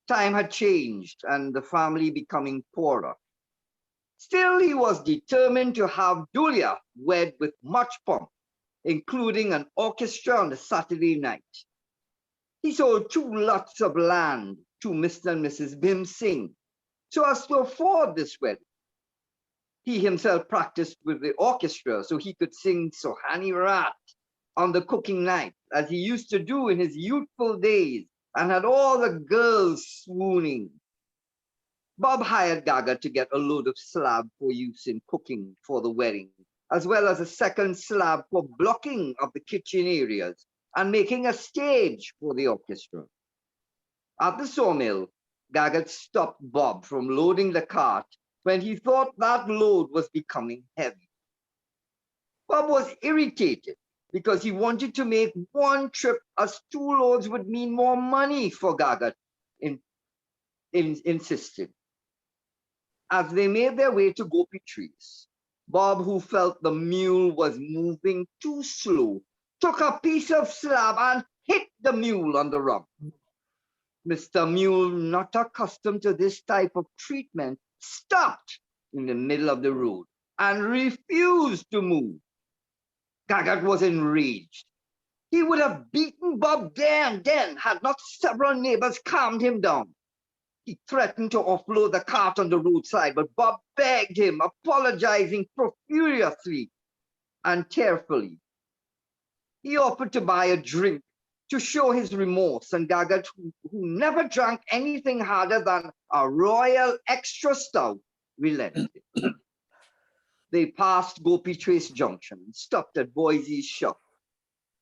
Time had changed and the family becoming poorer. Still, he was determined to have Dulia wed with much pomp, including an orchestra on the Saturday night. He sold 2 lots of land to Mr. and Mrs. Bhim Singh so as to afford this wedding. He himself practiced with the orchestra so he could sing Sohani Rat on the cooking night, as he used to do in his youthful days, and had all the girls swooning. Bob hired Gaga to get a load of slab for use in cooking for the wedding, as well as a second slab for blocking of the kitchen areas and making a stage for the orchestra. At the sawmill, Gaga stopped Bob from loading the cart when he thought that load was becoming heavy. Bob was irritated because he wanted to make one trip, as 2 loads would mean more money for Gaga, insisted. As they made their way to Gopi Trace, Bob, who felt the mule was moving too slow, took a piece of slab and hit the mule on the rump. Mr. Mule, not accustomed to this type of treatment, stopped in the middle of the road and refused to move. Gaga was enraged. He would have beaten Bob there and then had not several neighbors calmed him down. He threatened to offload the cart on the roadside, but Bob begged him, apologizing profusely and tearfully. He offered to buy a drink to show his remorse, and Gaga, who never drank anything harder than a Royal Extra Stout, relented. They passed Gopi Trace Junction and stopped at Boise's shop.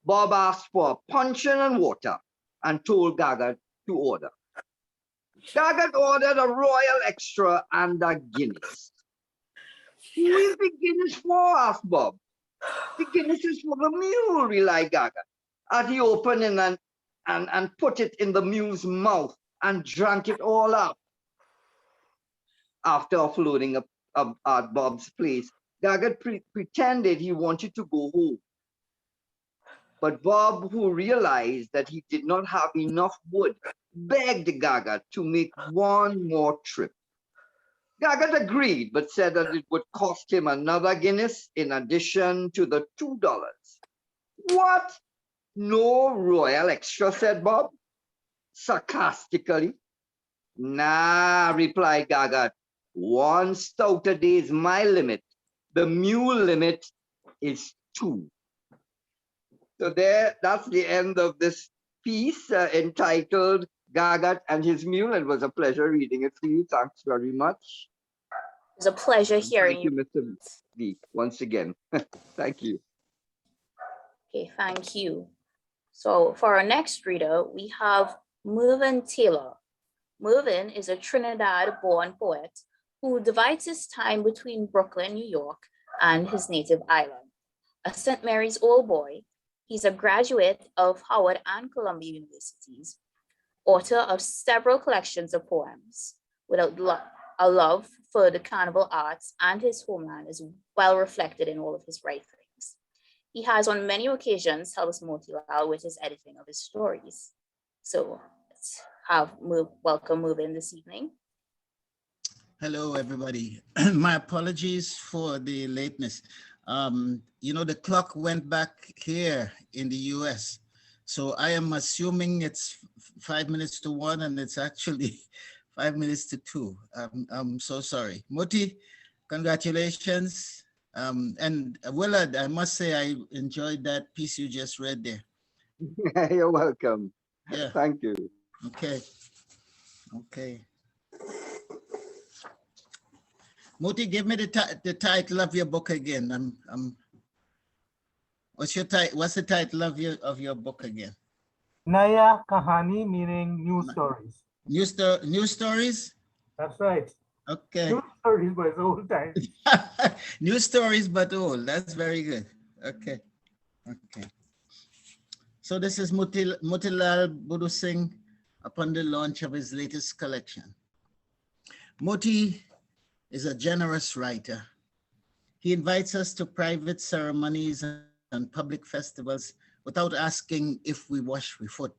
Bob asked for a puncheon and water and told Gaga to order. Gaga ordered a Royal Extra and a Guinness. Who is the Guinness for? Asked Bob. The Guinness is for the mule, relied Gaga, as he opened it and put it in the mule's mouth and drank it all up. After offloading at Bob's place, Gaga pretended he wanted to go home. But Bob, who realized that he did not have enough wood, begged Gaga to make one more trip. Gaga agreed, but said that it would cost him another Guinness in addition to the $2. What? No Royal Extra, said Bob, sarcastically. Nah, replied Gaga. 1 stout a day is my limit. The mule limit is 2. So that's the end of this piece entitled Gaga and His Mule. It was a pleasure reading it for you. Thanks very much. It was a pleasure hearing you. Thank you, Mr. B, once again. Thank you. Okay, thank you. So for our next reader, we have Moovin Taylor. Moovin is a Trinidad-born poet who divides his time between Brooklyn, New York, and his native island. A St. Mary's old boy, he's a graduate of Howard and Columbia Universities, author of several collections of poems, with a love for the carnival arts and his homeland is well reflected in all of his writings. He has on many occasions helped us Motilal with his editing of his stories. So let's welcome Moovin this evening. Hello, everybody. My apologies for the lateness. The clock went back here in the US. So I am assuming it's 5 minutes to 1 and it's actually 5 minutes to 2. I'm so sorry. Moti, congratulations. And Willard, I must say I enjoyed that piece you just read there. You're welcome. Yeah. Thank you. Okay. Okay. Moti, give me the title of your book again. What's the title of your book again? Naya Kahani, meaning new stories. New stories? That's right. Okay. New stories, but it's old time. New stories, but old. That's very good. Okay. Okay. So this is Motilal Boodoosingh upon the launch of his latest collection. Moti is a generous writer. He invites us to private ceremonies and public festivals without asking if we wash we foot.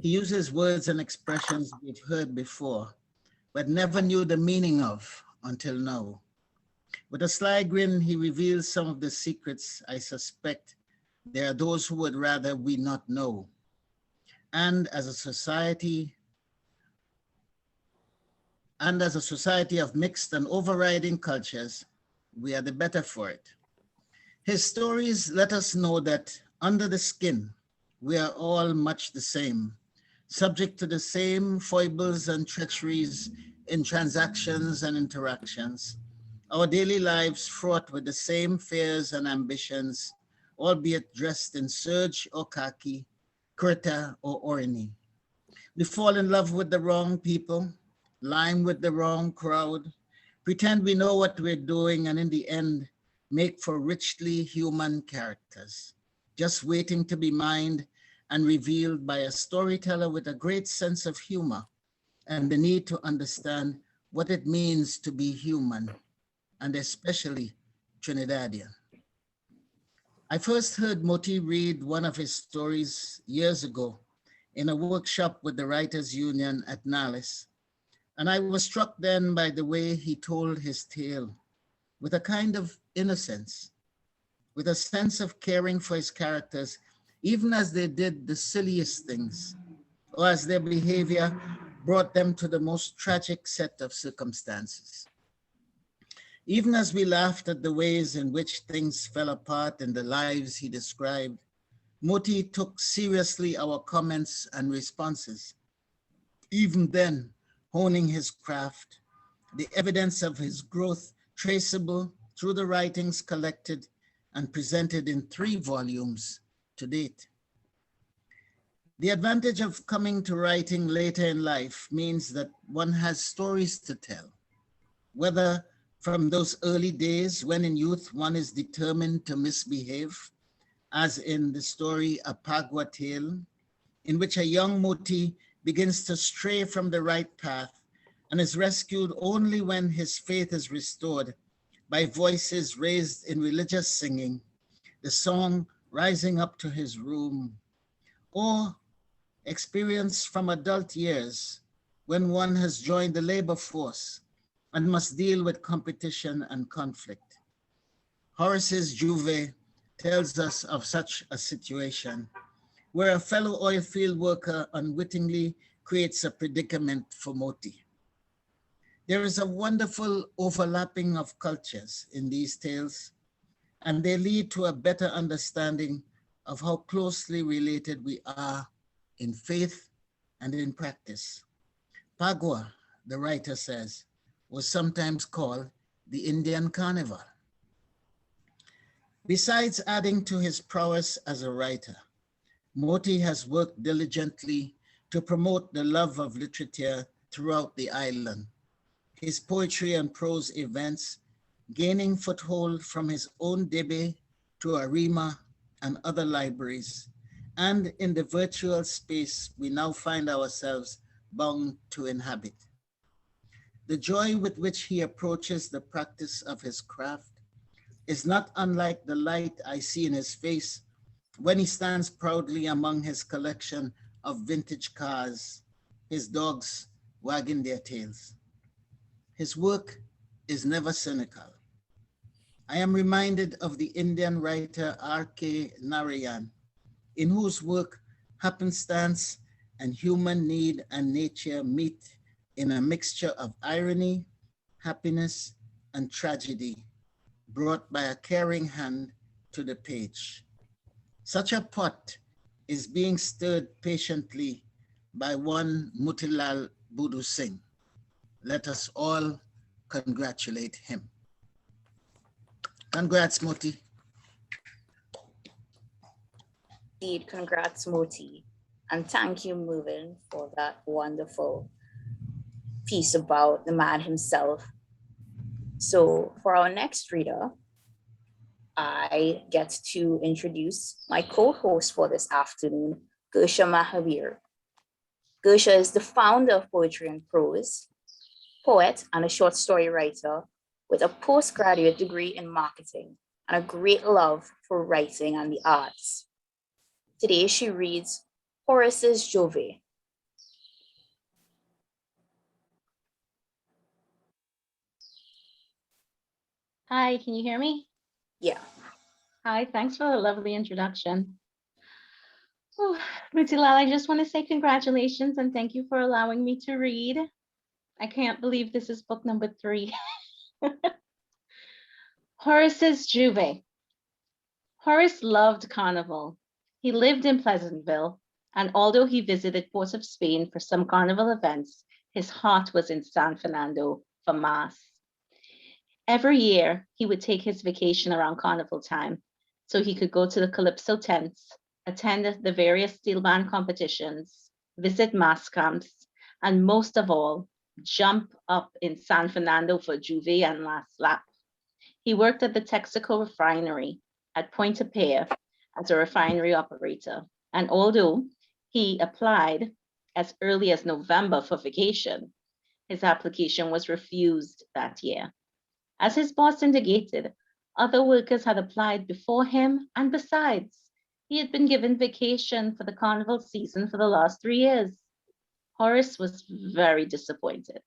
He uses words and expressions we've heard before, but never knew the meaning of until now. With a sly grin, he reveals some of the secrets I suspect there are those who would rather we not know. And as a society of mixed and overriding cultures, we are the better for it. His stories let us know that under the skin, we are all much the same, subject to the same foibles and treacheries in transactions and interactions, our daily lives fraught with the same fears and ambitions, albeit dressed in serge or khaki, kurta or orni. We fall in love with the wrong people, line with the wrong crowd, pretend we know what we're doing, and in the end, make for richly human characters, just waiting to be mined and revealed by a storyteller with a great sense of humor and the need to understand what it means to be human, and especially Trinidadian. I first heard Moti read one of his stories years ago in a workshop with the Writers Union at Nalis, and I was struck then by the way he told his tale with a kind of innocence, with a sense of caring for his characters, even as they did the silliest things, or as their behavior brought them to the most tragic set of circumstances. Even as we laughed at the ways in which things fell apart in the lives he described, Moti took seriously our comments and responses. Even then, honing his craft, the evidence of his growth traceable through the writings collected and presented in 3 volumes to date. The advantage of coming to writing later in life means that one has stories to tell, whether from those early days when in youth one is determined to misbehave, as in the story A Pagwa Tale, in which a young Moti begins to stray from the right path and is rescued only when his faith is restored by voices raised in religious singing, the song rising up to his room, or experience from adult years when one has joined the labor force and must deal with competition and conflict. Horace's Juve tells us of such a situation where a fellow oil field worker unwittingly creates a predicament for Moti. There is a wonderful overlapping of cultures in these tales, and they lead to a better understanding of how closely related we are in faith and in practice. Pagwa, the writer says, was sometimes called the Indian Carnival. Besides adding to his prowess as a writer, Moti has worked diligently to promote the love of literature throughout the island. His poetry and prose events gaining foothold from his own debe to Arima and other libraries, and in the virtual space we now find ourselves bound to inhabit. The joy with which he approaches the practice of his craft is not unlike the light I see in his face when he stands proudly among his collection of vintage cars, his dogs wagging their tails. His work is never cynical. I am reminded of the Indian writer R.K. Narayan, in whose work happenstance, and human need and nature meet in a mixture of irony, happiness, and tragedy, brought by a caring hand to the page. Such a pot is being stirred patiently by one Motilal Boodoosingh. Let us all congratulate him. Congrats, Moti. Indeed, congrats, Moti. And thank you, Moovin, for that wonderful piece about the man himself. So for our next reader, I get to introduce my co-host for this afternoon, Gersha Mahavir. Gersha is the founder of Poetry and Prose, poet and a short story writer with a postgraduate degree in marketing and a great love for writing and the arts. Today she reads Horace's Jove. Hi, can you hear me? Yeah. Hi, thanks for the lovely introduction. Oh, Motilal, I just want to say congratulations and thank you for allowing me to read. I can't believe this is book number 3. Horace's Juve. Horace loved carnival. He lived in Pleasantville, and although he visited Port of Spain for some carnival events, his heart was in San Fernando for Mass. Every year, he would take his vacation around carnival time so he could go to the Calypso tents, attend the various steel band competitions, visit mass camps, and most of all, jump up in San Fernando for Juve and last lap. He worked at the Texaco refinery at Pointe-a-Pierre as a refinery operator. And although he applied as early as November for vacation, his application was refused that year. As his boss indicated, other workers had applied before him, and besides, he had been given vacation for the carnival season for the last 3 years. Horace was very disappointed.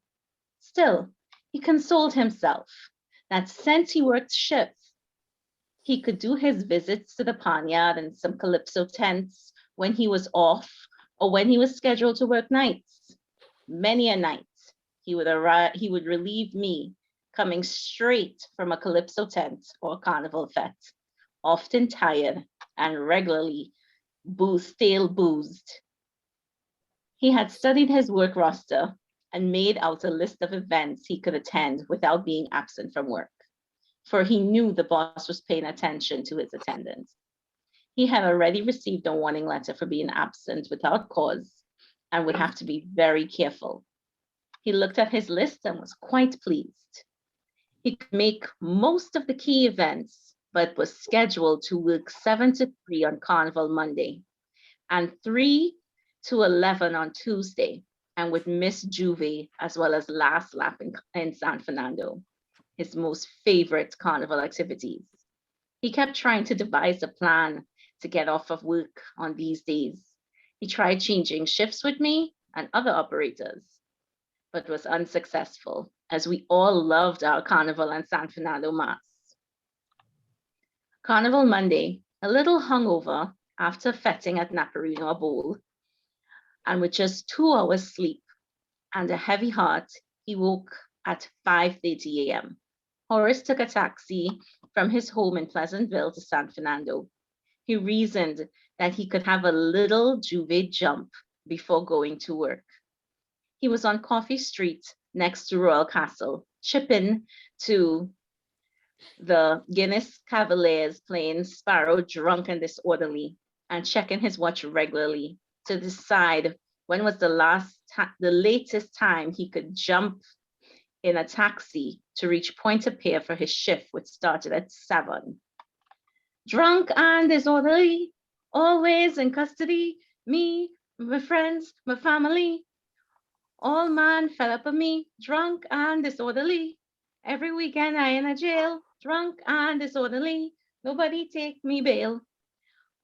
Still, he consoled himself that since he worked shifts, he could do his visits to the Panyard and some Calypso tents when he was off or when he was scheduled to work nights. Many a night, he would relieve me coming straight from a Calypso tent or carnival fete, often tired and regularly stale boozed. He had studied his work roster and made out a list of events he could attend without being absent from work, for he knew the boss was paying attention to his attendance. He had already received a warning letter for being absent without cause and would have to be very careful. He looked at his list and was quite pleased. He could make most of the key events, but was scheduled to work 7 to 3 on Carnival Monday and 3 to 11 on Tuesday, and would miss Juve as well as last lap in San Fernando, his most favorite carnival activities. He kept trying to devise a plan to get off of work on these days. He tried changing shifts with me and other operators, but was unsuccessful, as we all loved our Carnival and San Fernando Mass. Carnival Monday, a little hungover after fetting at Naparino Bowl, and with just 2 hours sleep and a heavy heart, he woke at 5:30 a.m. Horace took a taxi from his home in Pleasantville to San Fernando. He reasoned that he could have a little Juve jump before going to work. He was on Coffee Street next to Royal Castle, chipping to the Guinness Cavaliers playing Sparrow Drunk and Disorderly and checking his watch regularly to decide when was the latest time he could jump in a taxi to reach Pointe-a-Pierre for his shift, which started at 7. Drunk and disorderly, always in custody, me, my friends, my family. All man fell up on me, drunk and disorderly. Every weekend I in a jail, drunk and disorderly. Nobody take me bail.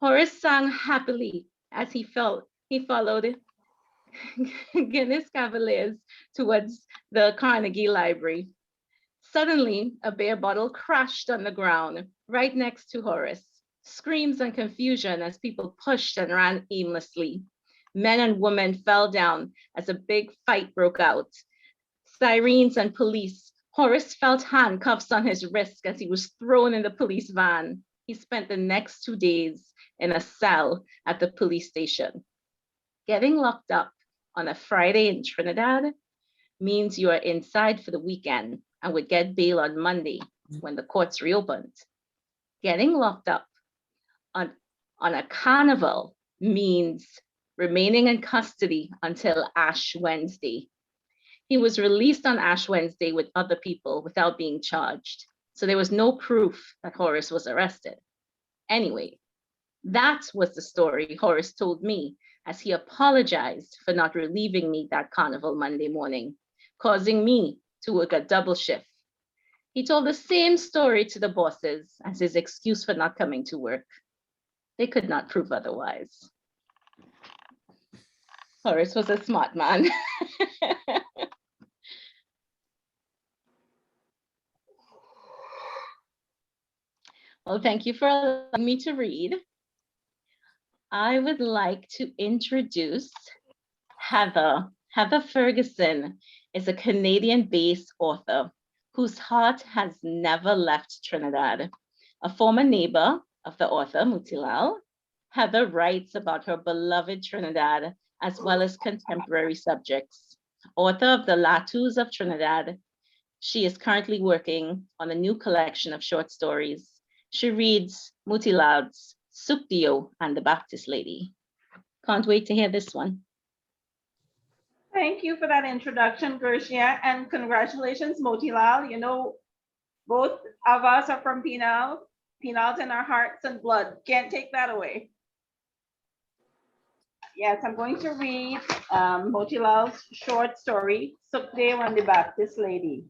Horace sang happily as he followed Guinness Cavaliers towards the Carnegie Library. Suddenly, a beer bottle crashed on the ground right next to Horace. Screams and confusion as people pushed and ran aimlessly. Men and women fell down as a big fight broke out. Sirens and police. Horace felt handcuffs on his wrist as he was thrown in the police van. He spent the next 2 days in a cell at the police station. Getting locked up on a Friday in Trinidad means you are inside for the weekend and would get bail on Monday when the courts reopened. Getting locked up on a carnival means remaining in custody until Ash Wednesday. He was released on Ash Wednesday with other people without being charged. So there was no proof that Horace was arrested. Anyway, that was the story Horace told me as he apologized for not relieving me that carnival Monday morning, causing me to work a double shift. He told the same story to the bosses as his excuse for not coming to work. They could not prove otherwise. Horace was a smart man. Well, thank you for allowing me to read. I would like to introduce Heather. Heather Ferguson is a Canadian-based author whose heart has never left Trinidad. A former neighbor of the author, Motilal, Heather writes about her beloved Trinidad as well as contemporary subjects. Author of The Latus of Trinidad, she is currently working on a new collection of short stories. She reads Motilal's Sukdio and the Baptist Lady. Can't wait to hear this one. Thank you for that introduction, Gershia, and congratulations, Motilal. You know, both of us are from Penal. Penal's in our hearts and blood. Can't take that away. Yes, I'm going to read Motilal's short story, Sukdio and the Baptist Lady.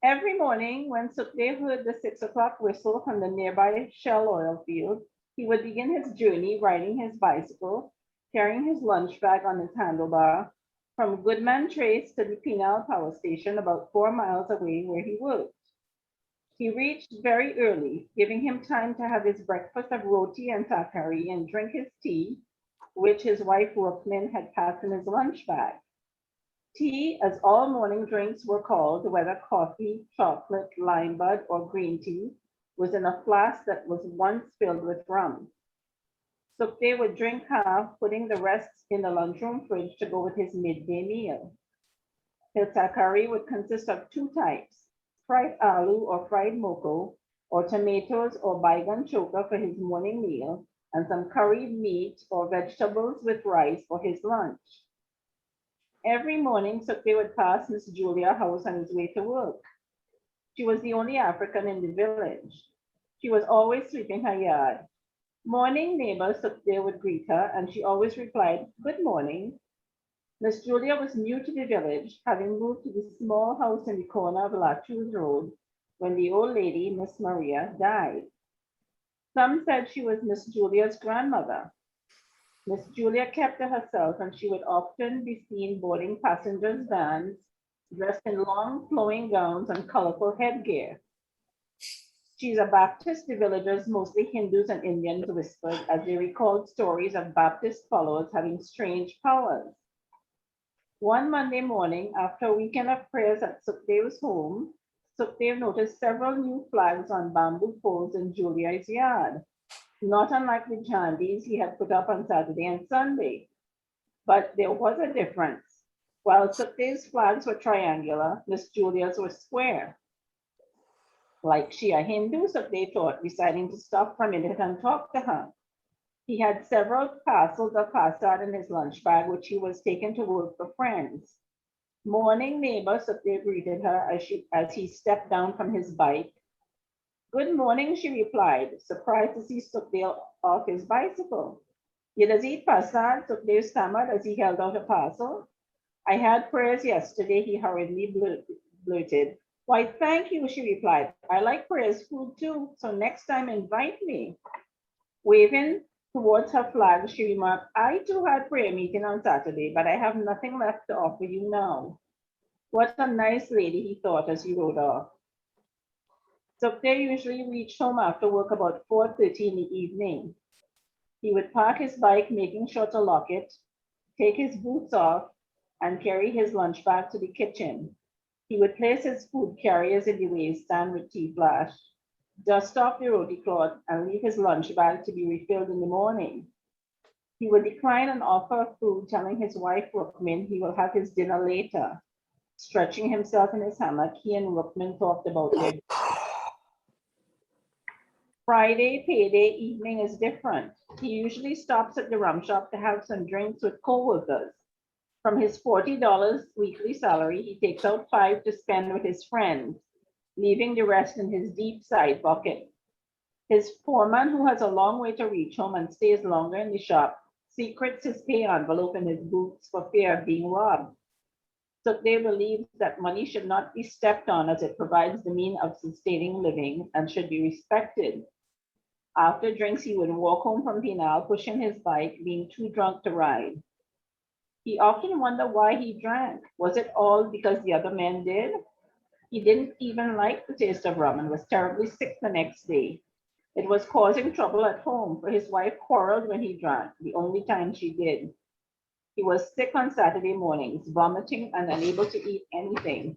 Every morning, when Sukde heard the 6 o'clock whistle from the nearby Shell oil field, he would begin his journey riding his bicycle, carrying his lunch bag on his handlebar, from Goodman Trace to the Penal Power Station about 4 miles away where he worked. He reached very early, giving him time to have his breakfast of roti and takari and drink his tea, which his wife Workman had packed in his lunch bag. Tea, as all morning drinks were called, whether coffee, chocolate, lime bud, or green tea, was in a flask that was once filled with rum. Sukde would drink half, putting the rest in the lunchroom fridge to go with his midday meal. His takari would consist of 2 types, fried aloo or fried moko, or tomatoes or baigan choka for his morning meal, and some curried meat or vegetables with rice for his lunch. Every morning, Sukde would pass Miss Julia's house on his way to work. She was the only African in the village. She was always sweeping her yard. Morning neighbor Sukde would greet her, and she always replied, "Good morning." Miss Julia was new to the village, having moved to the small house in the corner of Lachus Road when the old lady, Miss Maria, died. Some said she was Miss Julia's grandmother. Miss Julia kept to herself, and she would often be seen boarding passengers' vans, dressed in long flowing gowns and colorful headgear. She's a Baptist, the villagers, mostly Hindus and Indians, whispered as they recalled stories of Baptist followers having strange powers. One Monday morning, after a weekend of prayers at Sukde's home, Sukdev noticed several new flags on bamboo poles in Julia's yard, not unlike the jandis he had put up on Saturday and Sunday. But there was a difference. While Sukde's flags were triangular, Miss Julia's were square. Like she a Hindu, Sukde thought, deciding to stop for a minute and talk to her. He had several parcels of pasta in his lunch bag, which he was taking to work for friends. Morning neighbor Sukde greeted her as he stepped down from his bike. "Good morning," she replied, surprised to see Sukde off his bicycle. "You does eat pasta?" Sukde stammered as he held out a parcel. "I had prayers yesterday," he hurriedly blurted. "Why, thank you," she replied. "I like prayers food too, so next time invite me." Waving towards her flag, she remarked, "I too had prayer meeting on Saturday, but I have nothing left to offer you now." What a nice lady, he thought as he rode off. Sukde usually reached home after work about 4:30 in the evening. He would park his bike, making sure to lock it, take his boots off, and carry his lunch bag to the kitchen. He would place his food carriers in the waiststand with tea flash, dust off the roti cloth, and leave his lunch bag to be refilled in the morning. He would decline an offer of food, telling his wife, Rookman, he will have his dinner later. Stretching himself in his hammock, he and Rookman talked about their Friday payday evening is different. He usually stops at the rum shop to have some drinks with co-workers. From his $40 weekly salary, he takes out $5 to spend with his friends, leaving the rest in his deep side pocket. His foreman, who has a long way to reach home and stays longer in the shop, secrets his pay envelope in his boots for fear of being robbed. Sukde believes that money should not be stepped on as it provides the means of sustaining living and should be respected. After drinks, he would walk home from Pinal, pushing his bike, being too drunk to ride. He often wondered why he drank. Was it all because the other men did? He didn't even like the taste of rum and was terribly sick the next day. It was causing trouble at home, for his wife quarreled when he drank, the only time she did. He was sick on Saturday mornings, vomiting and unable to eat anything.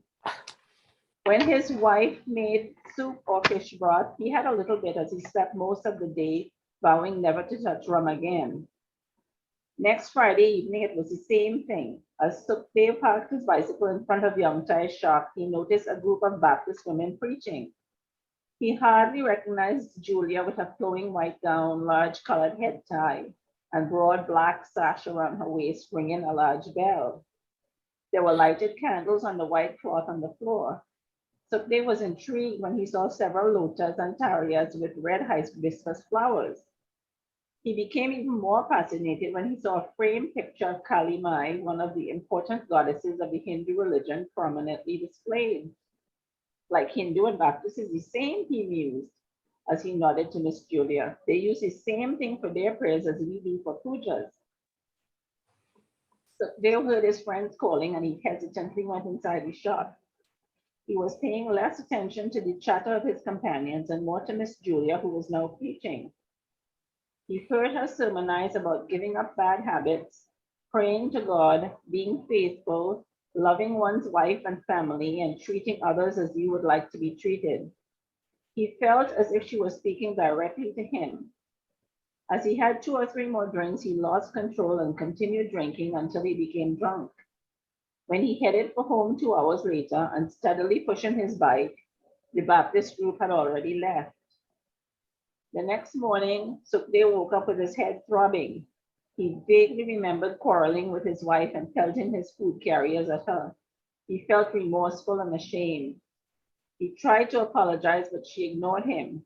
When his wife made soup or fish broth, he had a little bit as he slept most of the day, vowing never to touch rum again. Next Friday evening, it was the same thing. As Sukde parked his bicycle in front of Young Thai's shop, he noticed a group of Baptist women preaching. He hardly recognized Julia with her flowing white gown, large colored head tie, and broad black sash around her waist, ringing a large bell. There were lighted candles on the white cloth on the floor. Sukde was intrigued when he saw several lotas and tarias with red hibiscus flowers. He became even more fascinated when he saw a framed picture of Kali Mai, one of the important goddesses of the Hindu religion, prominently displayed. Like Hindu and Baptist is the same, he mused, as he nodded to Miss Julia. They use the same thing for their prayers as we do for pujas. Sukde heard his friends calling and he hesitantly went inside the shop. He was paying less attention to the chatter of his companions and more to Miss Julia, who was now preaching. He heard her sermonize about giving up bad habits, praying to God, being faithful, loving one's wife and family, and treating others as you would like to be treated. He felt as if she was speaking directly to him. As he had 2 or 3 more drinks, he lost control and continued drinking until he became drunk. When he headed for home 2 hours later, unsteadily pushing his bike, the Baptist group had already left. The next morning, Sukde woke up with his head throbbing. He vaguely remembered quarreling with his wife and pelting his food carriers at her. He felt remorseful and ashamed. He tried to apologize, but she ignored him.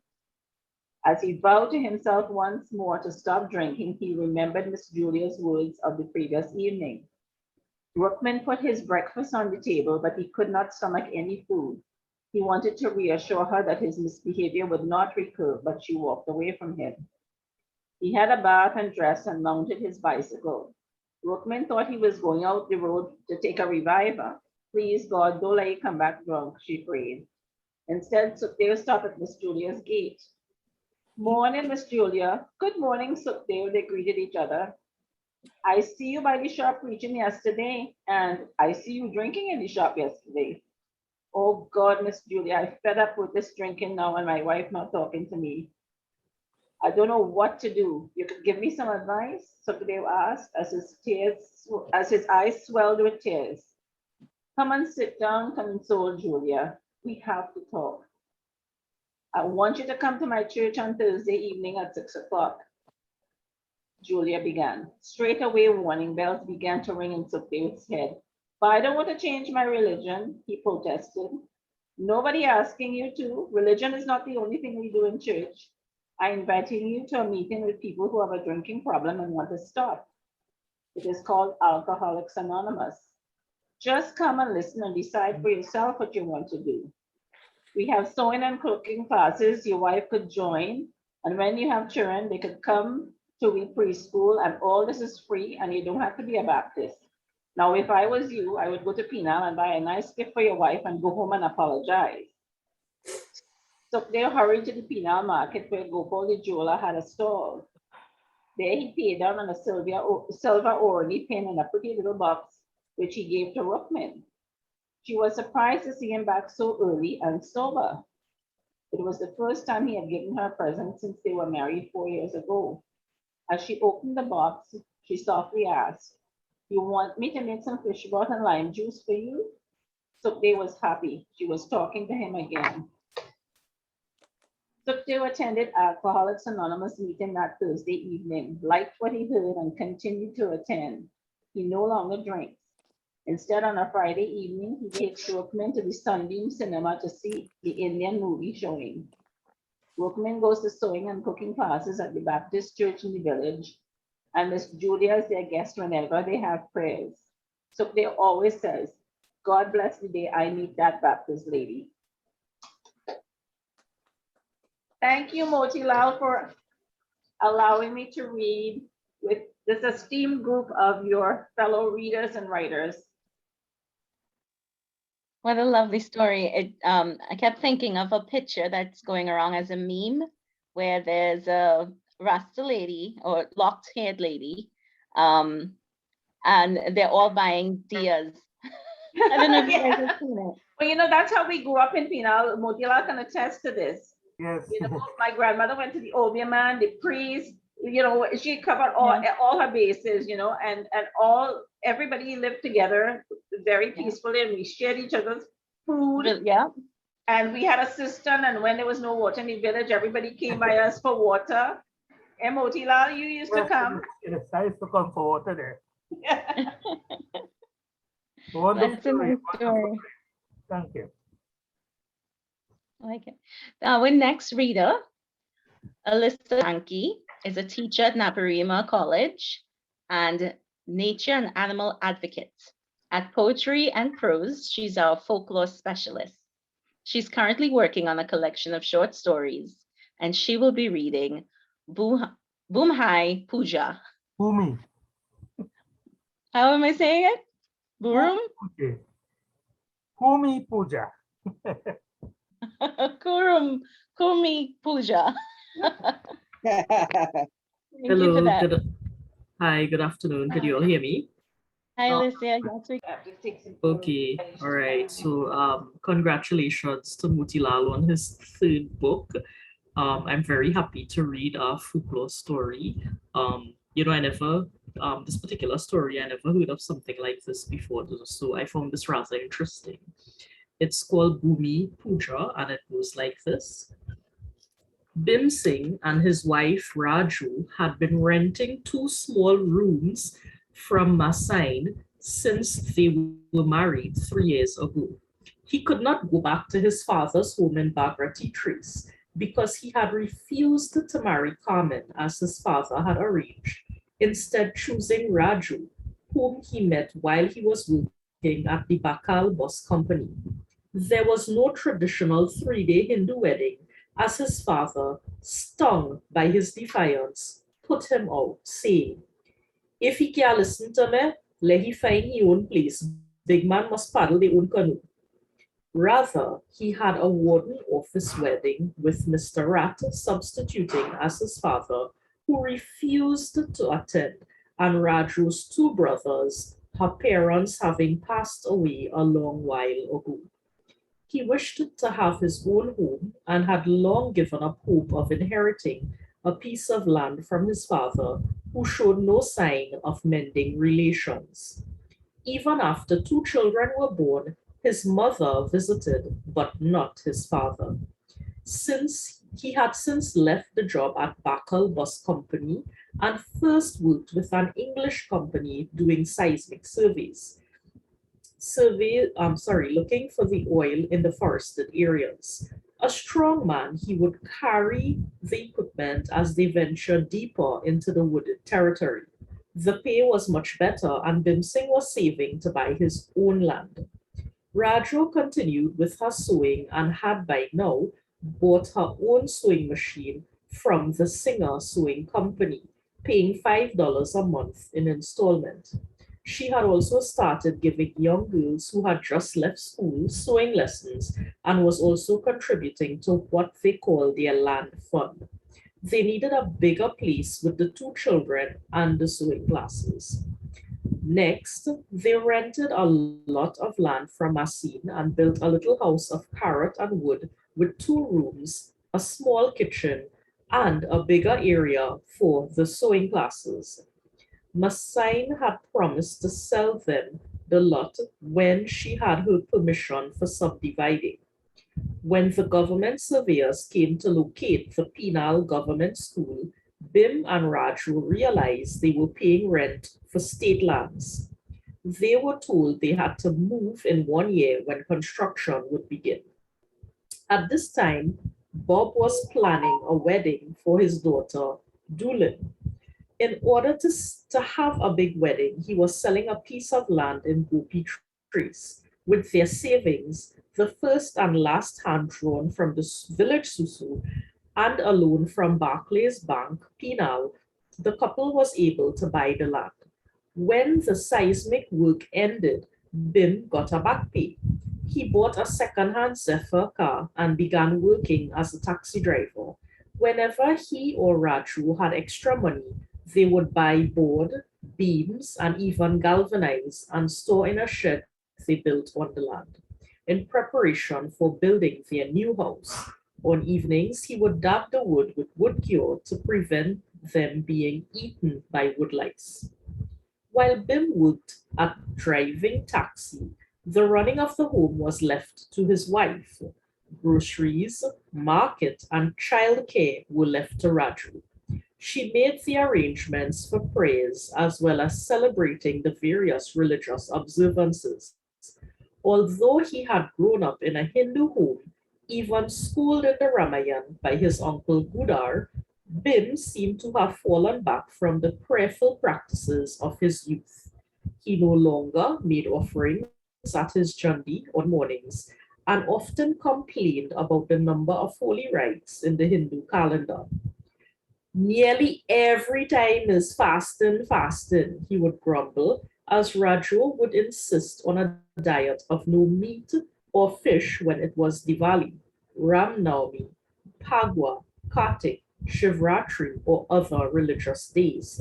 As he vowed to himself once more to stop drinking, he remembered Miss Julia's words of the previous evening. Rookman put his breakfast on the table, but he could not stomach any food. He wanted to reassure her that his misbehavior would not recur, but she walked away from him. He had a bath and dressed and mounted his bicycle. Rookman thought he was going out the road to take a reviver. Please, God, don't let you come back drunk, she prayed. Instead, Sukde stopped at Miss Julia's gate. Morning, Miss Julia. Good morning, Sukde. They greeted each other. I see you by the shop preaching yesterday, and I see you drinking in the shop yesterday. Oh God, Miss Julia, I'm fed up with this drinking now and my wife not talking to me. I don't know what to do. You could give me some advice? Sukdev asked as his eyes swelled with tears. Come and sit down, consoled Julia. We have to talk. I want you to come to my church on Thursday evening at 6 o'clock. Julia began. Straight away, warning bells began to ring in Sukdev's head. But I don't want to change my religion, he protested. Nobody asking you to. Religion is not the only thing we do in church. I'm inviting you to a meeting with people who have a drinking problem and want to stop. It is called Alcoholics Anonymous. Just come and listen and decide for yourself what you want to do. We have sewing and cooking classes your wife could join. And when you have children, they could come to the preschool, and all this is free and you don't have to be a Baptist. Now, if I was you, I would go to Pinal and buy a nice gift for your wife and go home and apologize. Sukhdeo hurried to the Penal market where Gopal the jeweler had a stall. There he paid down on a silver orney pin in a pretty little box, which he gave to Rookman. She was surprised to see him back so early and sober. It was the first time he had given her a present since they were married 4 years ago. As she opened the box, she softly asked, "You want me to make some fish broth and lime juice for you?" Sukhdeo was happy. She was talking to him again. Sukhdeo attended Alcoholics Anonymous meeting that Thursday evening, liked what he heard, and continued to attend. He no longer drinks. Instead, on a Friday evening, he takes Rookman to the Sunbeam Cinema to see the Indian movie showing. Rookman goes to sewing and cooking classes at the Baptist church in the village, and Miss Julia is their guest whenever they have prayers. Sukhdeo always says, "God bless the day I meet that Baptist lady." Thank you, Motilal, for allowing me to read with this esteemed group of your fellow readers and writers. What a lovely story. I kept thinking of a picture that's going around as a meme where there's a Rasta lady or locked-haired lady, and they're all buying diyas. I don't know if you guys have seen it. Well, you know, that's how we grew up in Penal. Motilal can attest to this. Yes. You know, my grandmother went to the obeah man, the priest, you know, she covered all her bases, you know, and everybody lived together very peacefully, and we shared each other's food. Yeah. And we had a cistern, and when there was no water in the village, everybody came by us for water. And Motilal, you used to come. Yes, I used to come for water there. That's a nice story. Thank you. I like it. Our next reader, Alyssa Sankey, is a teacher at Naparima College and nature and animal advocate. At Poetry and Prose, she's our folklore specialist. She's currently working on a collection of short stories, and she will be reading Bhumi Puja. Bhumi. How am I saying it? Burum? Bhumi Puja. Bhumi Puja. Hello. Hi, good afternoon. Can you all hear me? Hi, Alicia. Okay. All right. So congratulations to Motilal on his third book. I'm very happy to read a folklore story. You know, I never, this particular story, I never heard of something like this before. So I found this rather interesting. It's called Bhumi Puja, and it goes like this. Bhim Singh and his wife Raju had been renting 2 small rooms from Masain since they were married 3 years ago. He could not go back to his father's home in Bhagirathi Trace because he had refused to marry Carmen as his father had arranged, instead choosing Raju, whom he met while he was working at the Beckel bus company. There was no traditional 3-day Hindu wedding, as his father, stung by his defiance, put him out, saying, "If he can't listen to me, let he find his own place. Big man must paddle their own canoe." Rather, he had a warden office wedding with Mr. Rat substituting as his father, who refused to attend, and Raju's 2 brothers, her parents having passed away a long while ago. He wished to have his own home and had long given up hope of inheriting a piece of land from his father, who showed no sign of mending relations. Even after 2 children were born, his mother visited, but not his father. Since he had since left the job at Beckel Bus Company and first worked with an English company doing seismic surveys. Looking for the oil in the forested areas. A strong man, he would carry the equipment as they ventured deeper into the wooded territory. The pay was much better, and Bhim Singh was saving to buy his own land. Raju continued with her sewing and had by now bought her own sewing machine from the Singer Sewing Company, paying $5 a month in installment. She had also started giving young girls who had just left school sewing lessons and was also contributing to what they call their land fund. They needed a bigger place with the 2 children and the sewing classes. Next, they rented a lot of land from Massine and built a little house of carrot and wood with 2 rooms, a small kitchen, and a bigger area for the sewing classes. Massine had promised to sell them the lot when she had her permission for subdividing. When the government surveyors came to locate the penal government school, Bim and Raju realized they were paying rent for state lands. They were told they had to move in 1 year when construction would begin. At this time, Bob was planning a wedding for his daughter, Doolin. In order to have a big wedding, he was selling a piece of land in Gopi Trace. With their savings, the first and last hand drawn from the village Susu, and a loan from Barclays Bank, Penal, the couple was able to buy the land. When the seismic work ended, Bim got a back pay. He bought a second-hand Zephyr car and began working as a taxi driver. Whenever he or Raju had extra money, they would buy board, beams, and even galvanize and store in a shed they built on the land. In preparation for building their new house, on evenings he would dab the wood with wood cure to prevent them being eaten by woodlice. While Bim worked at driving taxi, the running of the home was left to his wife. Groceries, market, and childcare were left to Raju. She made the arrangements for prayers as well as celebrating the various religious observances. Although he had grown up in a Hindu home, even schooled in the Ramayan by his uncle Gudar, Bim seemed to have fallen back from the prayerful practices of his youth. He no longer made offerings at his jandi on mornings and often complained about the number of holy rites in the Hindu calendar. Nearly every time is fasting, fasting, he would grumble, as Raju would insist on a diet of no meat or fish when it was Diwali, Ram Navami, Phagwa, Kartik, Shivratri, or other religious days.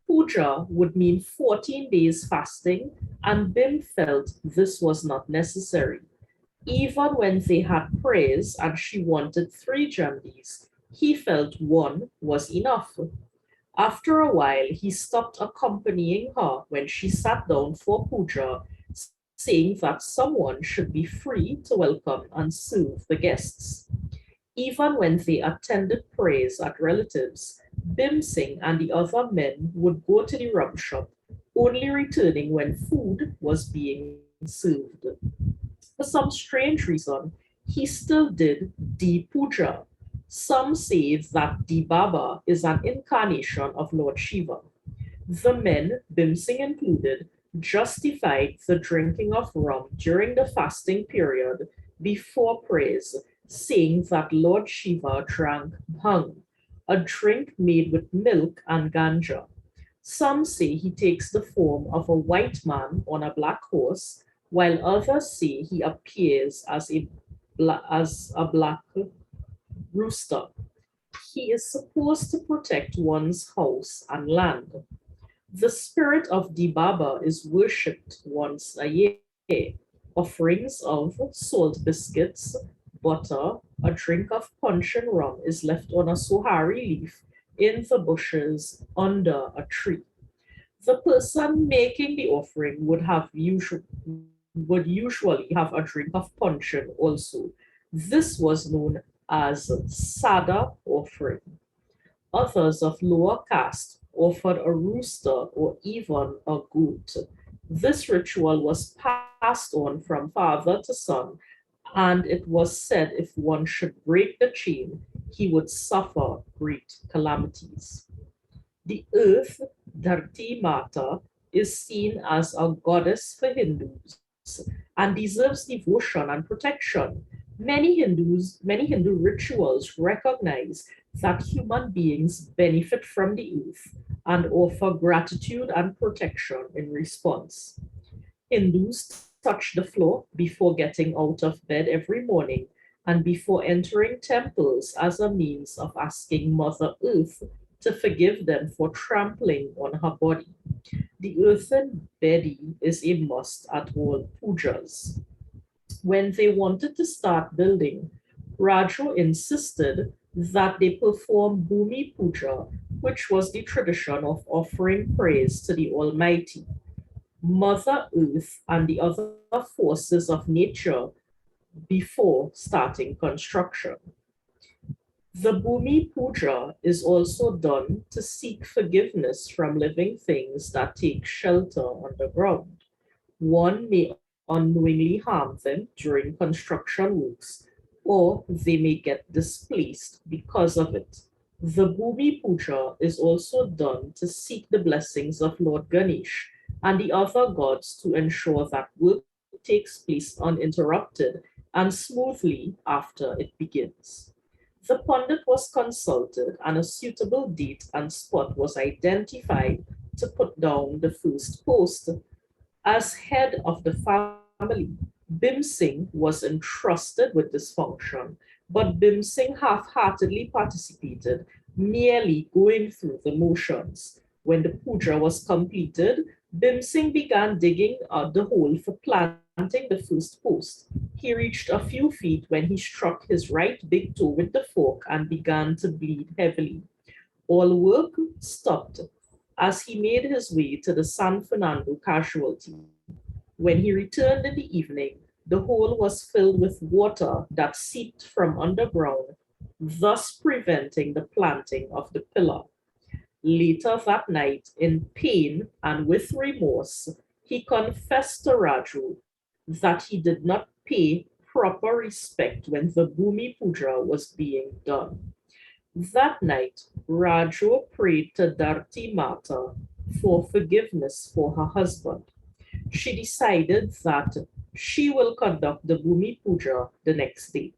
Puja would mean 14 days fasting, and Bim felt this was not necessary. Even when they had prayers and she wanted 3 jandis, he felt 1 was enough. After a while, he stopped accompanying her when she sat down for puja, saying that someone should be free to welcome and serve the guests. Even when they attended prayers at relatives, Bim Singh and the other men would go to the rum shop, only returning when food was being served. For some strange reason, he still did Di Puja. Some say that Di Baba is an incarnation of Lord Shiva. The men, Bim Singh included, justified the drinking of rum during the fasting period before prayers, saying that Lord Shiva drank bhang, a drink made with milk and ganja. Some say he takes the form of a white man on a black horse, while others say he appears as a black rooster. He is supposed to protect one's house and land. The spirit of Di Baba is worshipped once a year. Offerings of salt biscuits, butter, a drink of punch and rum is left on a sohari leaf in the bushes under a tree. The person making the offering would usually have a drink of puncheon also. This was known as sada offering. Others of lower caste offered a rooster or even a goat. This ritual was passed on from father to son, and it was said if one should break the chain, he would suffer great calamities. The earth, Dharti Mata, is seen as a goddess for Hindus and deserves devotion and protection. Many Hindu rituals recognize that human beings benefit from the earth and offer gratitude and protection in response. Hindus touch the floor before getting out of bed every morning and before entering temples as a means of asking Mother Earth to forgive them for trampling on her body. The earthen bedi is a must at all pujas. When they wanted to start building, Raju insisted that they perform Bhumi Puja, which was the tradition of offering praise to the Almighty, Mother Earth, and the other forces of nature before starting construction. The Bhumi Puja is also done to seek forgiveness from living things that take shelter underground. One may unknowingly harm them during construction works, or they may get displaced because of it. The Bhumi Puja is also done to seek the blessings of Lord Ganesh and the other gods to ensure that work takes place uninterrupted and smoothly after it begins. The Pandit was consulted and a suitable date and spot was identified to put down the first post. As head of the family, Bhim Singh was entrusted with this function, but Bhim Singh half-heartedly participated, merely going through the motions. When the puja was completed, Bhim Singh began digging the hole for planting the first post. He reached a few feet when he struck his right big toe with the fork and began to bleed heavily. All work stopped as he made his way to the San Fernando casualty. When he returned in the evening, the hole was filled with water that seeped from underground, thus preventing the planting of the pillar. Later that night, in pain and with remorse, he confessed to Raju that he did not pay proper respect when the Bhumi Puja was being done. That night, Raju prayed to Dharti Mata for forgiveness for her husband. She decided that she will conduct the Bhumi Puja the next day.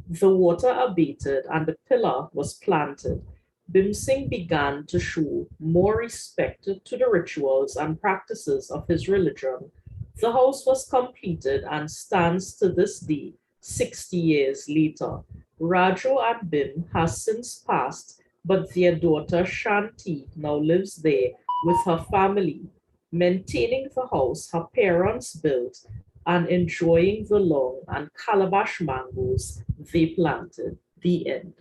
The water abated and the pillar was planted. Bhim Singh began to show more respect to the rituals and practices of his religion. The house was completed and stands to this day, 60 years later. Raju and Bhim has since passed, but their daughter Shanti now lives there with her family, maintaining the house her parents built and enjoying the long and calabash mangoes they planted. The end.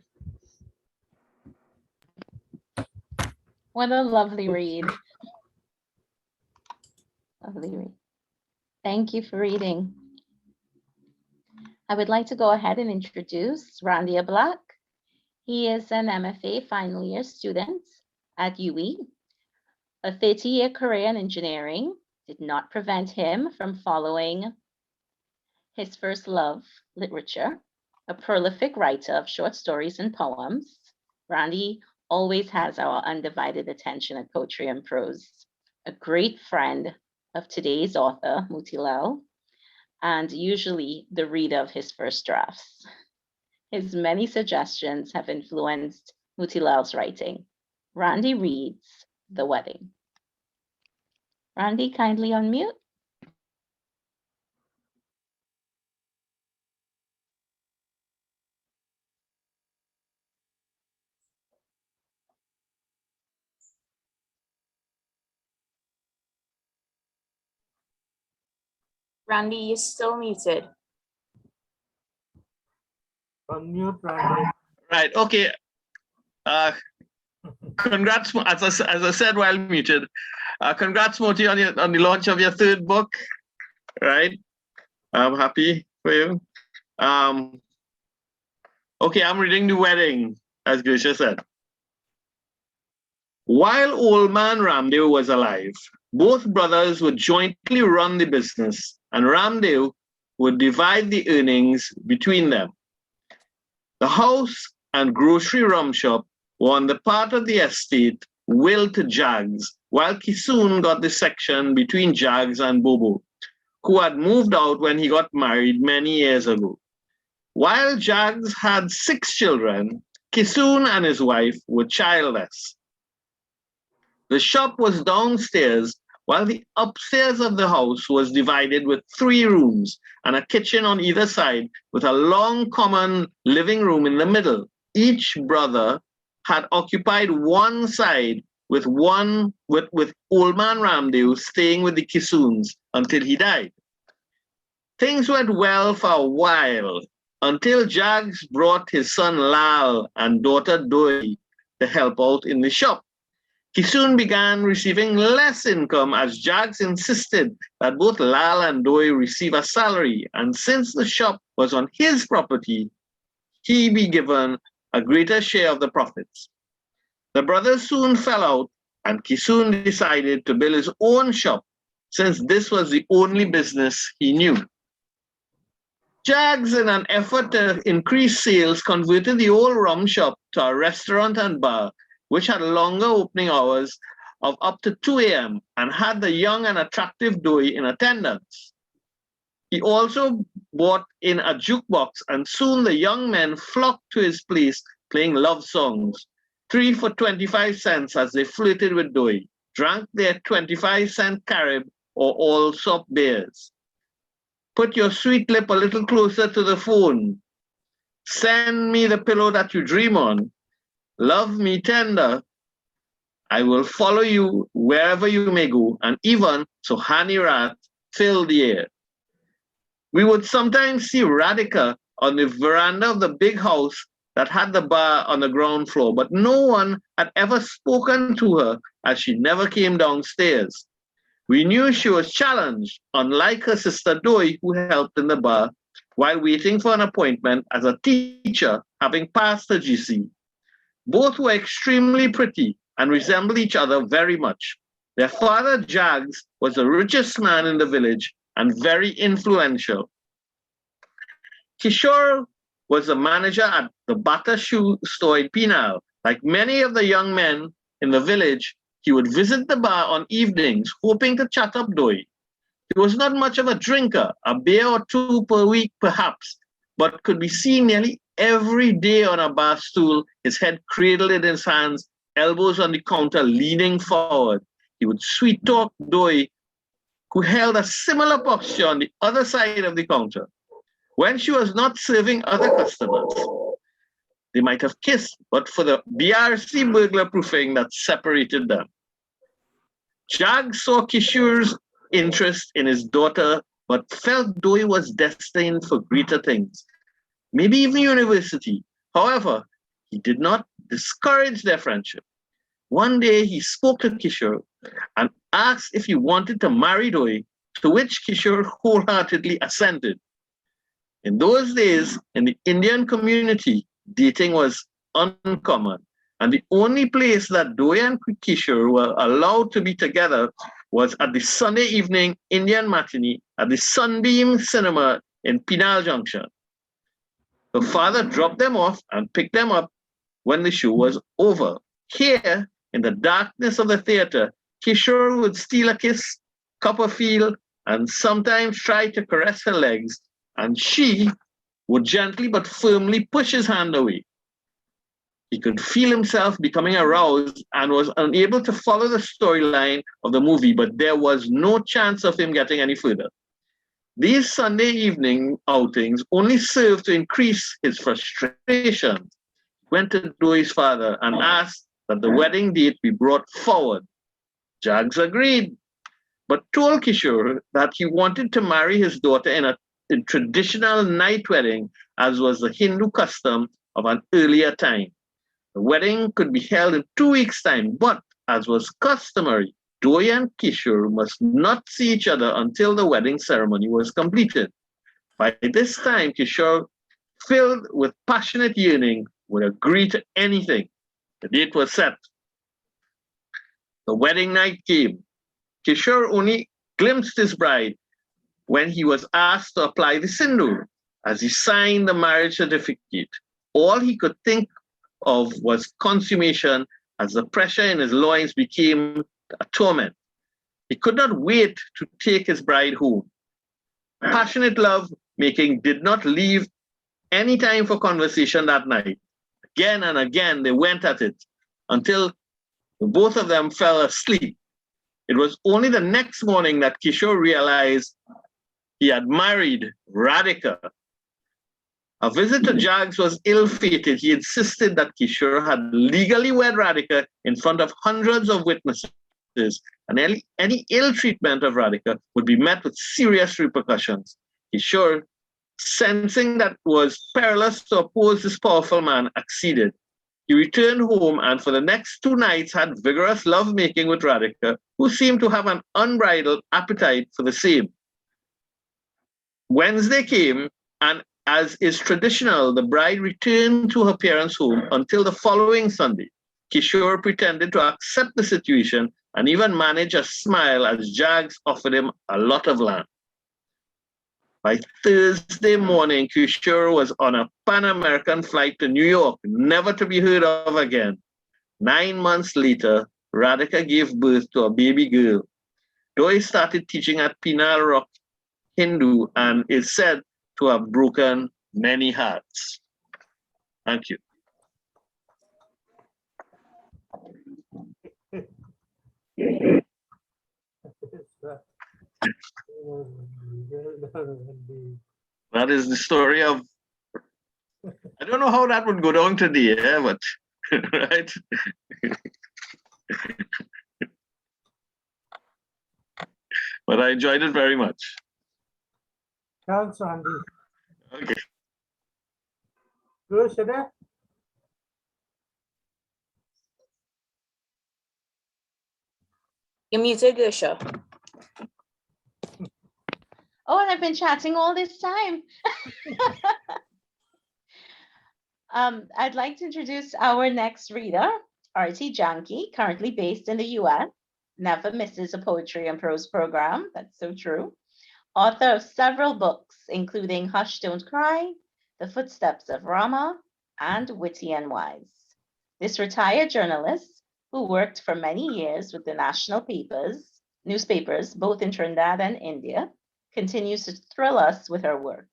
What a lovely read. Lovely read. Thank you for reading. I would like to go ahead and introduce Randia Black. He is an MFA final year student at UE. A 30-year career in engineering did not prevent him from following his first love, literature. A prolific writer of short stories and poems, Randy always has our undivided attention at Poetry and Prose. A great friend of today's author, Motilal, and usually the reader of his first drafts. His many suggestions have influenced Motilal's writing. Randy reads The Wedding. Randy, kindly unmute. Randy, you're still muted. Unmute, Randy. Right. Okay. Congrats, as I said while muted. Congrats, Moti, on the launch of your third book. Right. I'm happy for you. Okay, I'm reading The Wedding, as Grisha said. While old man Ramdev was alive, both brothers would jointly run the business, and Ramdev would divide the earnings between them. The house and grocery rum shop were on the part of the estate willed to Jags, while Kisoon got the section between Jags and Bobo, who had moved out when he got married many years ago. While Jags had 6 children, Kisoon and his wife were childless. The shop was downstairs, while the upstairs of the house was divided with 3 rooms and a kitchen on either side with a long common living room in the middle. Each brother had occupied one side with old man Ramdev staying with the Kisoons until he died. Things went well for a while until Jags brought his son Lal and daughter Doi to help out in the shop. He soon began receiving less income as Jags insisted that both Lal and Doi receive a salary, and since the shop was on his property, he be given a greater share of the profits. The brothers soon fell out, and Kisoon decided to build his own shop, since this was the only business he knew. Jags, in an effort to increase sales, converted the old rum shop to a restaurant and bar, which had longer opening hours of up to 2 a.m. and had the young and attractive Doi in attendance. He also bought in a jukebox, and soon the young men flocked to his place playing love songs, 3 for 25 cents as they flirted with Doi, drank their 25-cent Carib or all sop beers. Put your sweet lip a little closer to the phone. Send me the pillow that you dream on. Love me tender. I will follow you wherever you may go, and even Sohani Rat fill the air. We would sometimes see Radhika on the veranda of the big house that had the bar on the ground floor, but no one had ever spoken to her as she never came downstairs. We knew she was challenged, unlike her sister Doi, who helped in the bar while waiting for an appointment as a teacher, having passed her GC. Both were extremely pretty and resembled each other very much. Their father, Jags, was the richest man in the village and very influential. Kishore was the manager at the Bata shoe store in Penal. Like many of the young men in the village, he would visit the bar on evenings, hoping to chat up Doi. He was not much of a drinker, a beer or 2 per week perhaps, but could be seen nearly every day on a bar stool, his head cradled in his hands, elbows on the counter, leaning forward. He would sweet talk Doi, who held a similar posture on the other side of the counter. When she was not serving other customers, they might have kissed, but for the BRC burglar proofing that separated them. Jags saw Kishore's interest in his daughter, but felt Doi was destined for greater things, maybe even university. However, he did not discourage their friendship. One day he spoke to Kishore and asked if he wanted to marry Doi, to which Kishore wholeheartedly assented. In those days, in the Indian community, dating was uncommon, and the only place that Doi and Kishore were allowed to be together was at the Sunday evening Indian matinee at the Sunbeam Cinema in Penal Junction. The father dropped them off and picked them up when the show was over. Here, in the darkness of the theater, Kishore would steal a kiss, cup a feel, and sometimes try to caress her legs, and she would gently but firmly push his hand away. He could feel himself becoming aroused and was unable to follow the storyline of the movie, but there was no chance of him getting any further. These Sunday evening outings only served to increase his frustration. He went to Doi's father and asked that the wedding date be brought forward. Jags agreed, but told Kishore that he wanted to marry his daughter in a traditional night wedding, as was the Hindu custom of an earlier time. The wedding could be held in 2 weeks' time, but as was customary, Doi and Kishore must not see each other until the wedding ceremony was completed. By this time, Kishore, filled with passionate yearning, would agree to anything. The date was set. The wedding night came. Kishore only glimpsed his bride when he was asked to apply the sindoor as he signed the marriage certificate. All he could think of was consummation, as the pressure in his loins became a torment. He could not wait to take his bride home. Passionate love making did not leave any time for conversation that night. Again and again, they went at it until both of them fell asleep. It was only the next morning that Kishore realized he had married Radhika. A visit to Jags was ill-fated. He insisted that Kishore had legally wed Radhika in front of hundreds of witnesses, and any ill treatment of Radhika would be met with serious repercussions. Kishore, sensing that it was perilous to oppose this powerful man, acceded. He returned home and for the next 2 nights had vigorous lovemaking with Radhika, who seemed to have an unbridled appetite for the same. Wednesday came, and as is traditional, the bride returned to her parents' home until the following Sunday. Kishore pretended to accept the situation and even managed a smile as Jags offered him a lot of land. By Thursday morning, Kishore was on a Pan-American flight to New York, never to be heard of again. 9 months later, Radhika gave birth to a baby girl. Doi started teaching at Penal Rock Hindu and is said to have broken many hearts. Thank you. That is the story of, I don't know how that would go down today, but right? But I enjoyed it very much. Thanks, Andy. Okay. Good, Shada? You're muted, Gersha. Oh, and I've been chatting all this time. I'd like to introduce our next reader, R.T. Janke, currently based in the U.S., never misses a poetry and prose program. That's so true. Author of several books, including Hush, Don't Cry, The Footsteps of Rama, and Witty and Wise. This retired journalist, who worked for many years with the national newspapers, both in Trinidad and India, continues to thrill us with her work.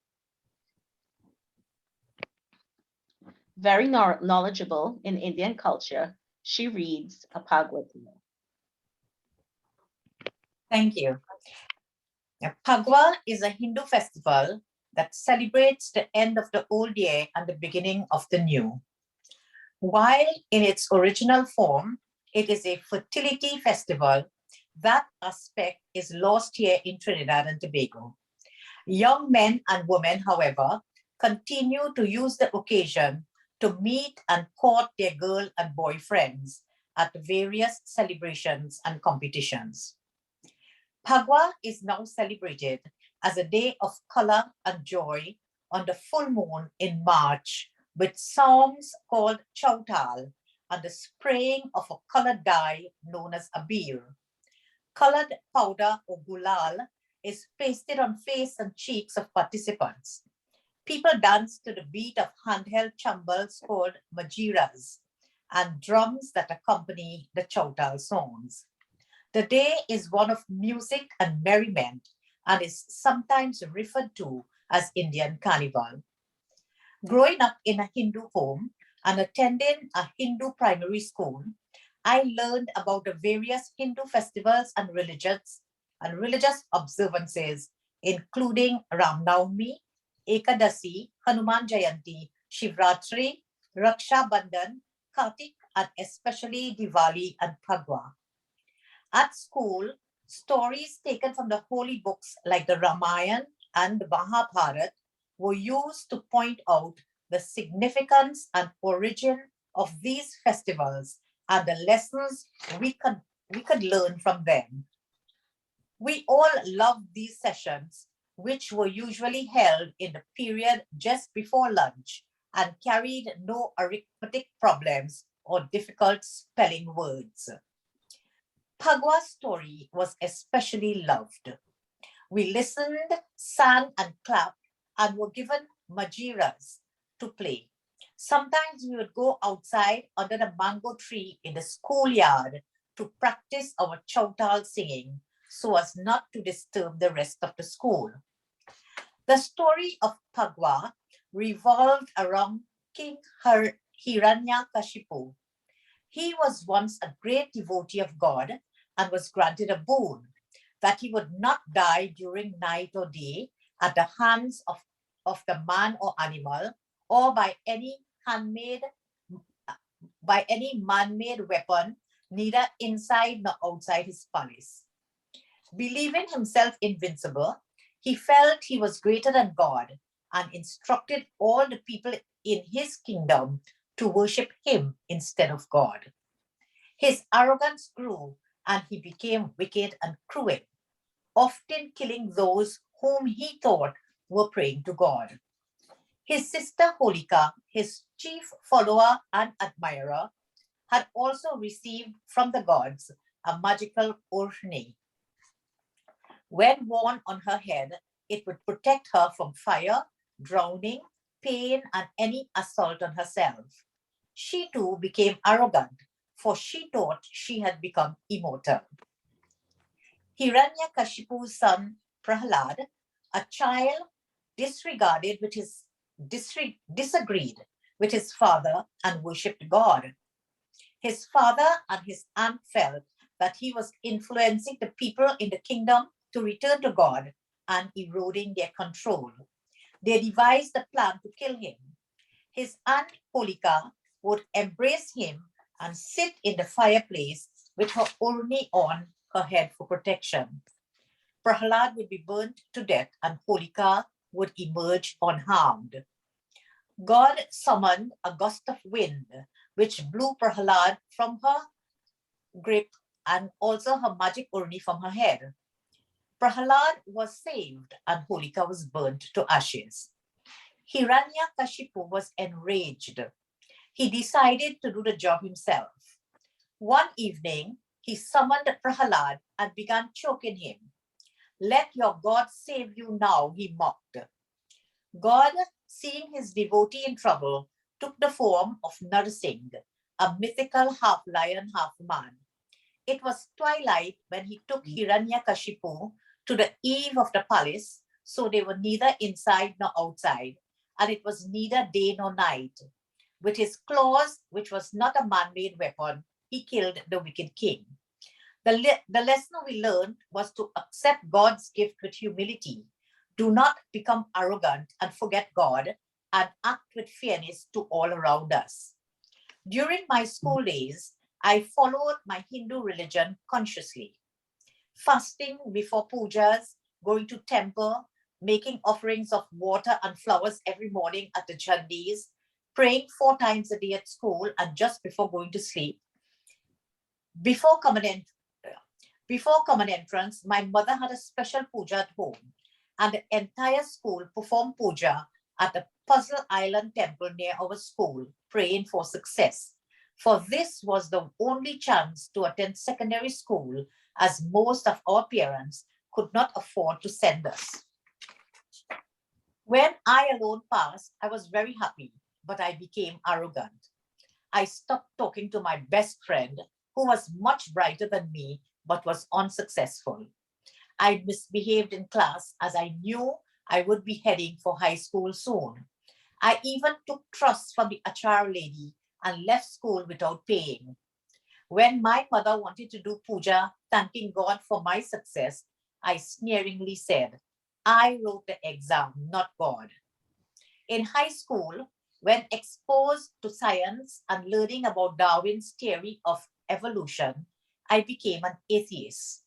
Very knowledgeable in Indian culture, she reads a Phagwat. Thank you. Now, Phagwa is a Hindu festival that celebrates the end of the old year and the beginning of the new. While in its original form, it is a fertility festival, that aspect is lost here in Trinidad and Tobago. Young men and women, however, continue to use the occasion to meet and court their girl and boyfriends at various celebrations and competitions. Phagwa is now celebrated as a day of color and joy on the full moon in March with songs called chautal and the spraying of a colored dye known as abir. Colored powder or gulal is pasted on face and cheeks of participants. People dance to the beat of handheld chambals called majiras and drums that accompany the chautal songs. The day is one of music and merriment and is sometimes referred to as Indian Carnival. Growing up in a Hindu home and attending a Hindu primary school, I learned about the various Hindu festivals and religious observances, including Ram Navami, Ekadasi, Hanuman Jayanti, Shivratri, Raksha Bandhan, Kartik, and especially Diwali and Phagwa. At school, stories taken from the holy books like the Ramayana and the Mahabharata were used to point out the significance and origin of these festivals and the lessons we could learn from them. We all loved these sessions, which were usually held in the period just before lunch and carried no arithmetic problems or difficult spelling words. Phagwa's story was especially loved. We listened, sang, and clapped, and were given majiras to play. Sometimes we would go outside under the mango tree in the schoolyard to practice our chautal singing so as not to disturb the rest of the school. The story of Phagwa revolved around King Hiranyakashipu. He was once a great devotee of God and was granted a boon that he would not die during night or day at the hands of the man or animal, or by any man-made weapon, neither inside nor outside his palace. Believing himself invincible, he felt he was greater than God and instructed all the people in his kingdom to worship him instead of God. His arrogance grew and he became wicked and cruel, often killing those whom he thought were praying to God. His sister Holika, his chief follower and admirer, had also received from the gods a magical urni. When worn on her head, it would protect her from fire, drowning, pain, and any assault on herself. She too became arrogant, for she thought she had become immortal. Hiranyakashipu's son Prahlad, a child disagreed with his father and worshipped God. His father and his aunt felt that he was influencing the people in the kingdom to return to God and eroding their control. They devised a plan to kill him. His aunt Holika would embrace him and sit in the fireplace with her urni on her head for protection. Prahlad would be burnt to death and Holika would emerge unharmed. God summoned a gust of wind, which blew Prahlad from her grip and also her magic urni from her head. Prahlad was saved and Holika was burnt to ashes. Hiranyakashipu was enraged. He decided to do the job himself. One evening, he summoned Prahlad and began choking him. "Let your God save you now," he mocked. God, seeing his devotee in trouble, took the form of Narsingh, a mythical half-lion, half-man. It was twilight when he took Hiranyakashipu to the eave of the palace, so they were neither inside nor outside, and it was neither day nor night. With his claws, which was not a man-made weapon, he killed the wicked king. The lesson we learned was to accept God's gift with humility. Do not become arrogant and forget God, and act with fairness to all around us. During my school days, I followed my Hindu religion consciously. Fasting before pujas, going to temple, making offerings of water and flowers every morning at the chandis, praying 4 times a day at school and just before going to sleep. Before common entrance, my mother had a special puja at home, and the entire school performed puja at the Puzzle Island temple near our school, praying for success. For this was the only chance to attend secondary school, as most of our parents could not afford to send us. When I alone passed, I was very happy, but I became arrogant. I stopped talking to my best friend, who was much brighter than me, but was unsuccessful. I misbehaved in class as I knew I would be heading for high school soon. I even took trust from the HR lady and left school without paying. When my mother wanted to do puja, thanking God for my success, I sneeringly said, "I wrote the exam, not God." In high school, when exposed to science and learning about Darwin's theory of evolution, I became an atheist.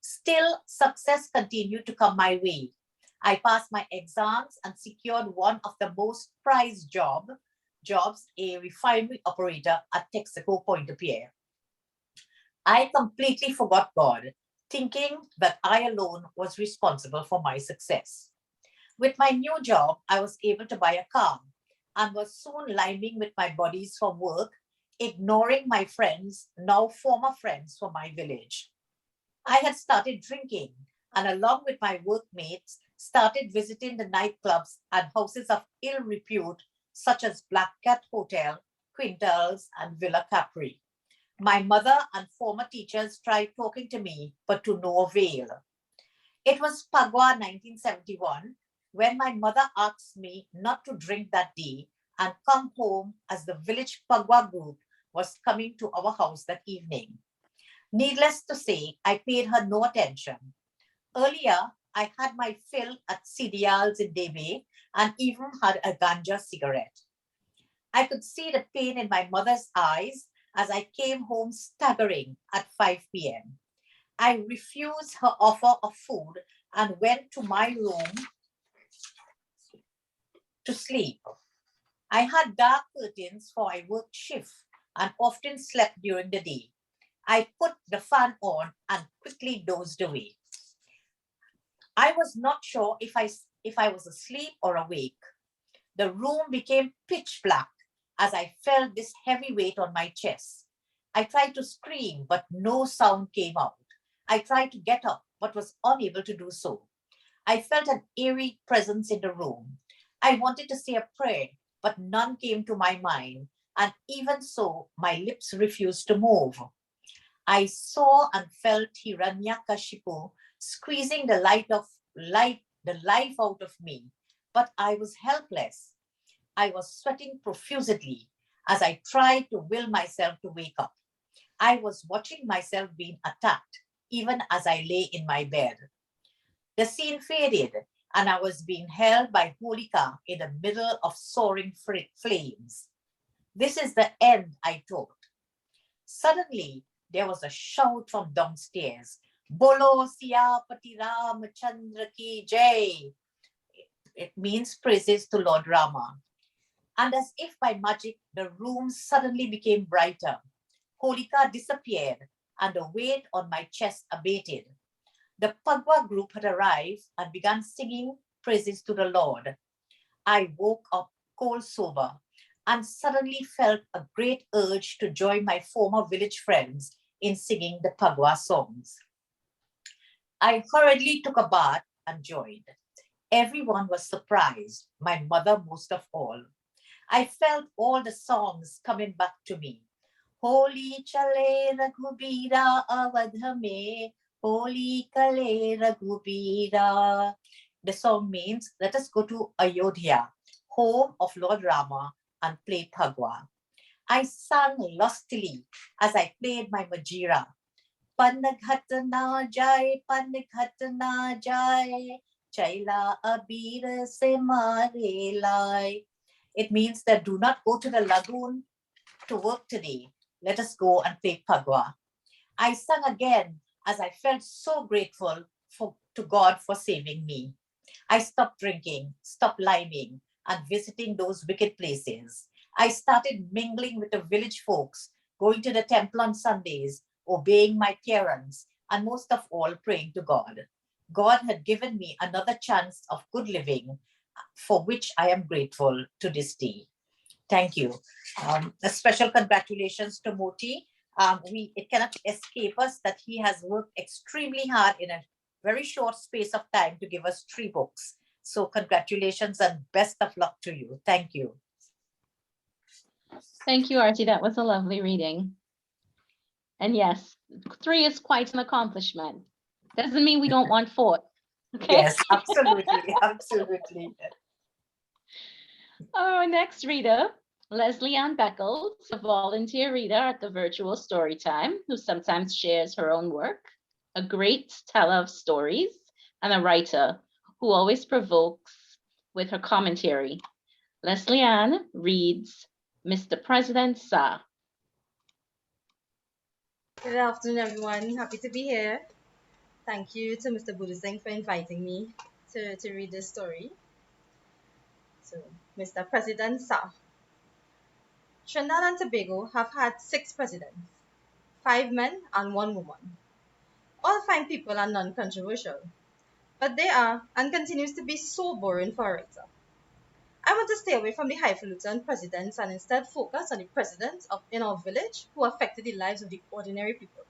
Still, success continued to come my way. I passed my exams and secured one of the most prized jobs, a refinery operator at Texaco Pointe-a-Pierre. I completely forgot God, thinking that I alone was responsible for my success. With my new job, I was able to buy a car and was soon liming with my buddies from work, ignoring my friends, now former friends from my village. I had started drinking and along with my workmates, started visiting the nightclubs and houses of ill repute, such as Black Cat Hotel, Quintals, and Villa Capri. My mother and former teachers tried talking to me, but to no avail. It was Pagwa 1971, when my mother asked me not to drink that day and come home as the village Pagwa group was coming to our house that evening. Needless to say, I paid her no attention. Earlier, I had my fill at Sidial's in Debe and even had a ganja cigarette. I could see the pain in my mother's eyes as I came home staggering at 5 p.m. I refused her offer of food and went to my room to sleep. I had dark curtains for I worked shift and often slept during the day. I put the fan on and quickly dozed away. I was not sure if I was asleep or awake. The room became pitch black as I felt this heavy weight on my chest. I tried to scream, but no sound came out. I tried to get up, but was unable to do so. I felt an eerie presence in the room. I wanted to say a prayer, but none came to my mind, and even so, my lips refused to move. I saw and felt Hiranyakashipu squeezing the life out of me, but I was helpless. I was sweating profusely as I tried to will myself to wake up. I was watching myself being attacked, even as I lay in my bed. The scene faded, and I was being held by Holika in the middle of soaring flames. This is the end, I thought. Suddenly, there was a shout from downstairs. Bolo Siyapati Ramachandra ki jai. It means praises to Lord Rama. And as if by magic, the room suddenly became brighter. Holika disappeared, and the weight on my chest abated. The Pagwa group had arrived and began singing praises to the Lord. I woke up cold sober and suddenly felt a great urge to join my former village friends in singing the Pagwa songs. I hurriedly took a bath and joined. Everyone was surprised, my mother most of all. I felt all the songs coming back to me. Holi chale raghubira avadhame, Holi kale raghubira. The song means, let us go to Ayodhya, home of Lord Rama, and play Pagwa. I sang lustily as I played my majira. Panaghatana jai, panaghatana jai, chaila abir se mare lai. It means that do not go to the lagoon to work today. Let us go and play Pagwa. I sang again as I felt so grateful to God for saving me. I stopped drinking, stopped liming, and visiting those wicked places. I started mingling with the village folks, going to the temple on Sundays, obeying my parents, and most of all, praying to God. God had given me another chance of good living, for which I am grateful to this day. Thank you. A special congratulations to Moti. It cannot escape us that he has worked extremely hard in a very short space of time to give us 3 books. So congratulations and best of luck to you. Thank you. Thank you, Archie. That was a lovely reading. And yes, 3 is quite an accomplishment. Doesn't mean we don't want 4. Okay? Yes, absolutely, absolutely. Our next reader, Leslie Ann Beckel, a volunteer reader at the virtual Storytime, who sometimes shares her own work, a great teller of stories, and a writer who always provokes with her commentary. Leslie Ann reads Mr. President, Sir. Good afternoon, everyone. Happy to be here. Thank you to Mr. Boodoosingh for inviting me to read this story. So, Mr. President, Sir. Trinidad and Tobago have had 6 presidents, 5 men and 1 woman. All fine people and non-controversial, but they are and continues to be so boring for a writer. I want to stay away from the highfalutin presidents and instead focus on the presidents in our village who affected the lives of the ordinary people.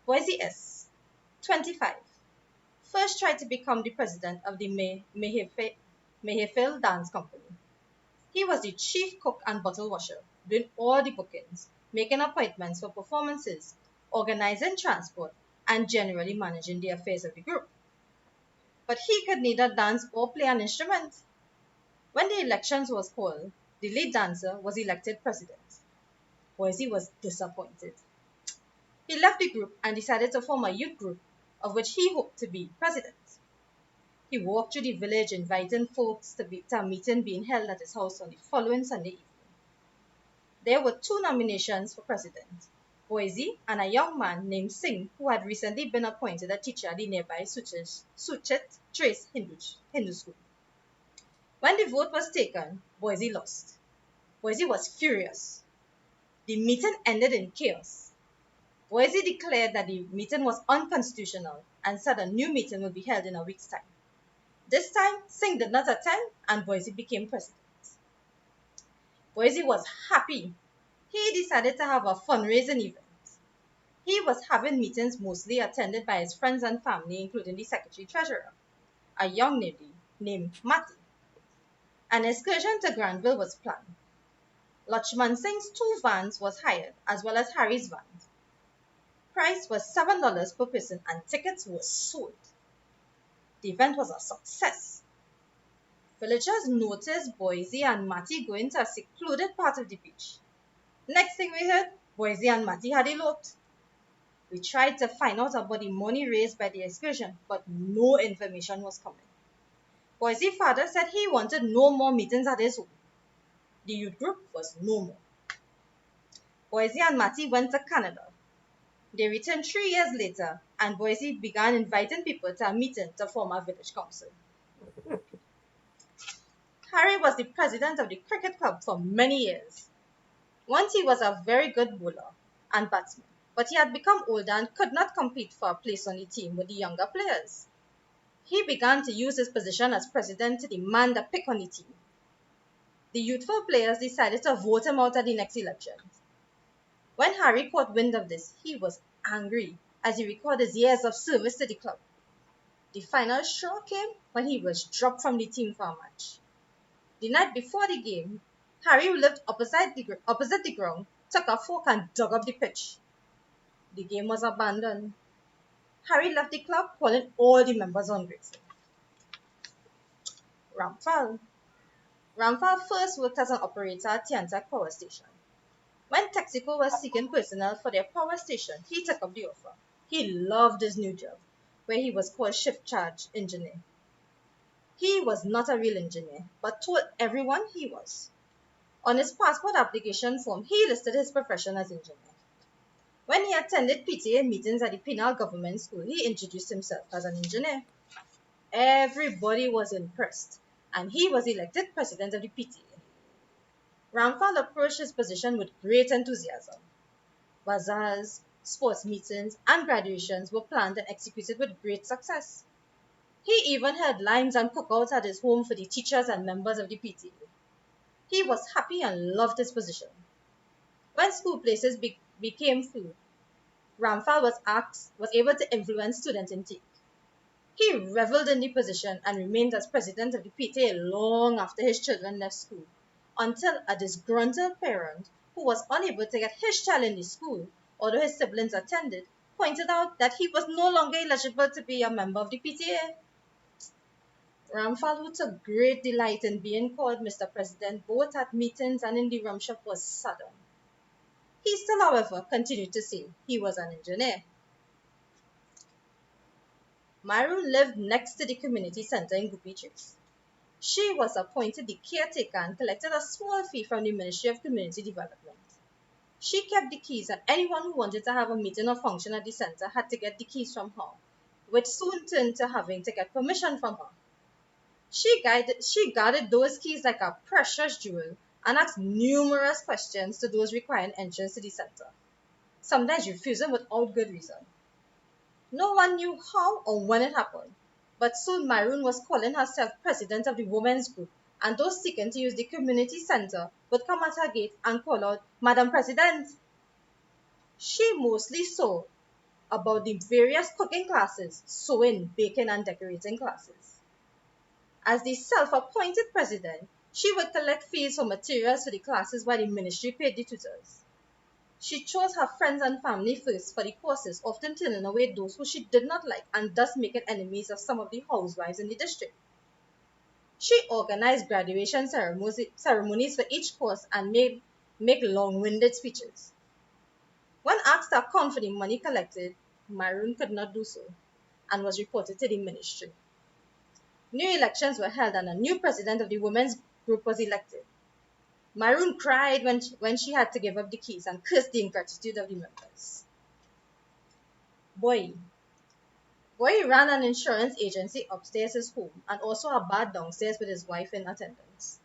Boise S., 25. First tried to become the president of the Mehefil Dance Company. He was the chief cook and bottle washer, doing all the bookings, making appointments for performances, organizing transport, and generally managing the affairs of the group. but he could neither dance or play an instrument. When the elections was called, the lead dancer was elected president. Boise was disappointed. He left the group and decided to form a youth group of which he hoped to be president. He walked through the village inviting folks to a meeting being held at his house on the following Sunday evening. There were 2 nominations for president, Boise and a young man named Singh who had recently been appointed a teacher at the nearby Suchet Trace Hindu School. When the vote was taken, Boise lost. Boise was furious. The meeting ended in chaos. Boise declared that the meeting was unconstitutional and said a new meeting would be held in a week's time. This time, Singh did not attend and Boise became president. Boise was happy. He decided to have a fundraising event. He was having meetings mostly attended by his friends and family, including the secretary-treasurer, a young lady named Mati. An excursion to Granville was planned. Lachman Singh's 2 vans was hired, as well as Harry's van. Price was $7 per person and tickets were sold. The event was a success. Villagers noticed Boise and Mati going to a secluded part of the beach. Next thing we heard, Boise and Mati had eloped. We tried to find out about the money raised by the excursion, but no information was coming. Boise's father said he wanted no more meetings at his home. The youth group was no more. Boise and Mati went to Canada. They returned 3 years later, and Boise began inviting people to a meeting to form a village council. Harry was the president of the cricket club for many years. Once he was a very good bowler and batsman, but he had become older and could not compete for a place on the team with the younger players. He began to use his position as president to demand a pick on the team. The youthful players decided to vote him out at the next elections. When Harry caught wind of this, he was angry as he recalled his years of service to the club. The final straw came when he was dropped from the team for a match. The night before the game, Harry, who lived opposite the ground, took a fork and dug up the pitch. The game was abandoned. Harry left the club, calling all the members ungrateful. Ramphal. Ramphal first worked as an operator at Tiantek Power Station. When Texaco was seeking personnel for their power station, he took up the offer. He loved his new job, where he was called shift charge engineer. He was not a real engineer, but told everyone he was. On his passport application form, he listed his profession as engineer. When he attended PTA meetings at the Penal Government School, he introduced himself as an engineer. Everybody was impressed, and he was elected president of the PTA. Ramphal approached his position with great enthusiasm. Bazaars, sports meetings, and graduations were planned and executed with great success. He even held lines and cookouts at his home for the teachers and members of the PTA. He was happy and loved his position. When school places became full, Ramphal was able to influence student intake. He reveled in the position and remained as president of the PTA long after his children left school, until a disgruntled parent who was unable to get his child in the school, although his siblings attended, pointed out that he was no longer eligible to be a member of the PTA. Ramphal, who took great delight in being called Mr. President both at meetings and in the rum shop, was saddened. He still, however, continued to say he was an engineer. Myru lived next to the community center in Guppy Trace. She was appointed the caretaker and collected a small fee from the Ministry of Community Development. She kept the keys, and anyone who wanted to have a meeting or function at the center had to get the keys from her, which soon turned to having to get permission from her. She guarded those keys like a precious jewel and asked numerous questions to those requiring entrance to the center, sometimes refusing without good reason. No one knew how or when it happened, but soon Myron was calling herself president of the women's group, and those seeking to use the community center would come at her gate and call out, "Madam President." She mostly saw about the various cooking classes, sewing, baking, and decorating classes. As the self-appointed president, she would collect fees for materials for the classes while the ministry paid the tutors. She chose her friends and family first for the courses, often turning away those who she did not like and thus making enemies of some of the housewives in the district. She organized graduation ceremonies for each course and make long-winded speeches. When asked to account for the money collected, Marvin could not do so and was reported to the ministry. New elections were held and a new president of the women's group was elected. Marvin cried when she had to give up the keys and cursed the ingratitude of the members. Boy ran an insurance agency upstairs his home and also a bar downstairs with his wife in attendance.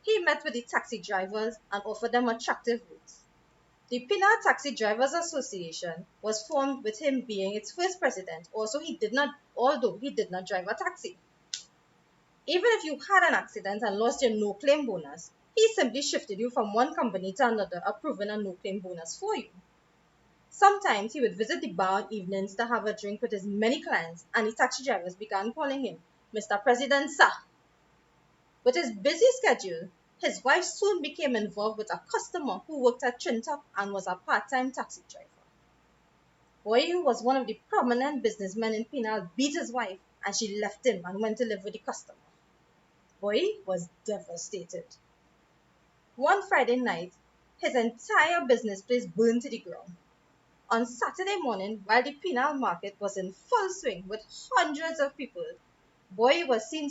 He met with the taxi drivers and offered them attractive rates. The Pinal Taxi Drivers Association was formed with him being its first president, although he did not drive a taxi. Even if you had an accident and lost your no-claim bonus, he simply shifted you from one company to another, approving a no-claim bonus for you. Sometimes he would visit the bar on evenings to have a drink with his many clients, and the taxi drivers began calling him Mr. President Sir. With his busy schedule, his wife soon became involved with a customer who worked at Trinidad and was a part-time taxi driver. Boy, who was one of the prominent businessmen in Pinal, beat his wife and she left him and went to live with the customer. Boy was devastated. One Friday night, his entire business place burned to the ground. On Saturday morning, while the Pinal market was in full swing with hundreds of people, Boy was seen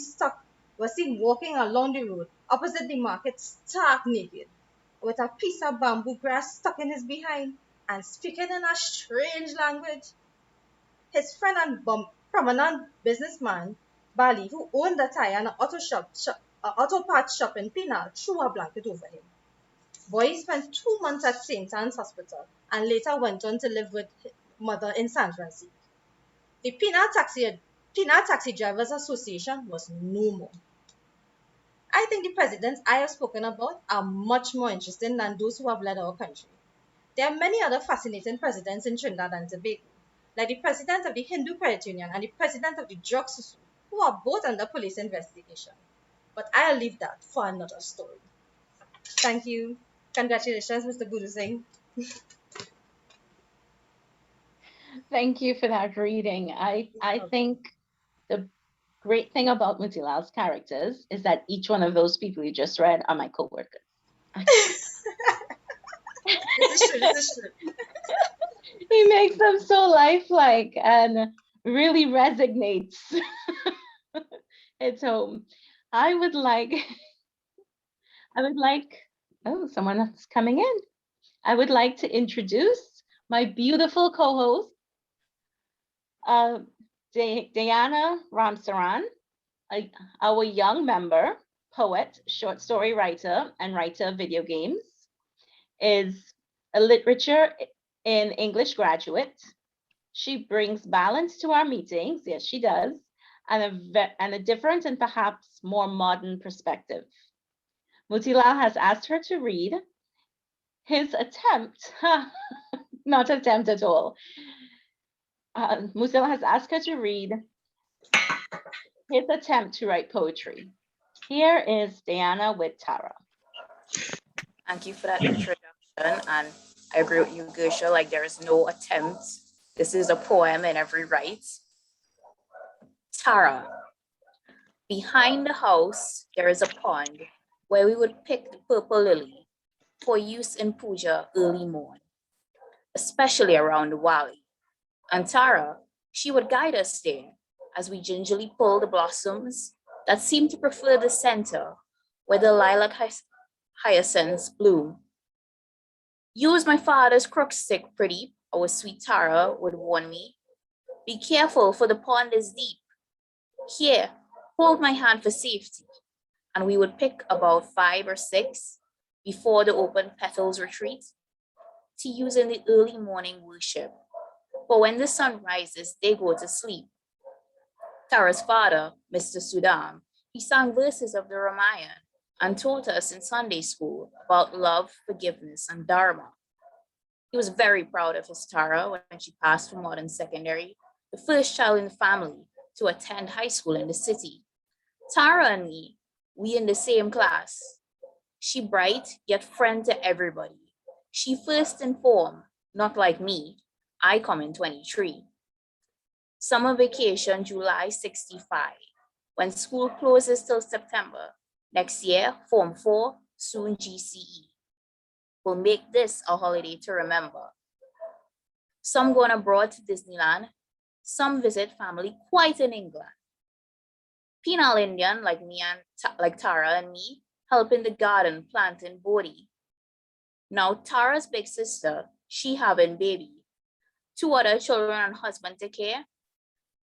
walking along the road opposite the market stark naked, with a piece of bamboo grass stuck in his behind and speaking in a strange language. His friend and prominent businessman, Bali, who owned a tire and an auto parts shop in Pinal, threw a blanket over him. Boy spent 2 months at St. Anne's Hospital and later went on to live with his mother in San Francisco. The Pinal Taxi Drivers Association was no more. I think the presidents I have spoken about are much more interesting than those who have led our country. There are many other fascinating presidents in Trinidad and Tobago, like the president of the Hindu Credit Union and the president of the Drug Susu, who are both under police investigation. But I'll leave that for another story. Thank you. Congratulations, Mr. Boodoosingh. Thank you for that reading. I think the great thing about Motilal's characters is that each one of those people you just read are my co-workers. This is true. He makes them so lifelike and really resonates. It's home. I would like, oh, someone else is coming in. I would like to introduce my beautiful co-host, Diana Ramsaran, our young member, poet, short story writer, and writer of video games, is a literature in English graduate. She brings balance to our meetings, yes, she does, and a different and perhaps more modern perspective. Motilal has asked her to read his attempt, not attempt at all. Motilal has asked her to read his attempt to write poetry. Here is Diana with Tara. Thank you for that introduction. And I agree with you, Gersha, like there is no attempt. This is a poem in every right. Tara. Behind the house, there is a pond where we would pick the purple lily for use in puja early morn, especially around Diwali. And Tara, she would guide us there as we gingerly pull the blossoms that seem to prefer the center where the lilac hyacinths bloom. Use my father's crook stick, pretty, our sweet Tara would warn me. Be careful, for the pond is deep. Here, hold my hand for safety. And we would pick about 5 or 6 before the open petals retreat to use in the early morning worship. For when the sun rises, they go to sleep. Tara's father, Mr. Sudam, he sang verses of the Ramayana and taught us in Sunday school about love, forgiveness, and dharma. He was very proud of his Tara when she passed from modern secondary, the first child in the family to attend high school in the city. Tara and me, we in the same class. She bright, yet friend to everybody. She first informed, not like me, I come in 23. Summer vacation, July 65. When school closes till September. Next year, Form 4, soon GCE. We'll make this a holiday to remember. Some going abroad to Disneyland. Some visit family quite in England. Penal Indian like me and like Tara and me, help in the garden planting Bodhi. Now Tara's big sister, she having baby. 2 other children and husband to care.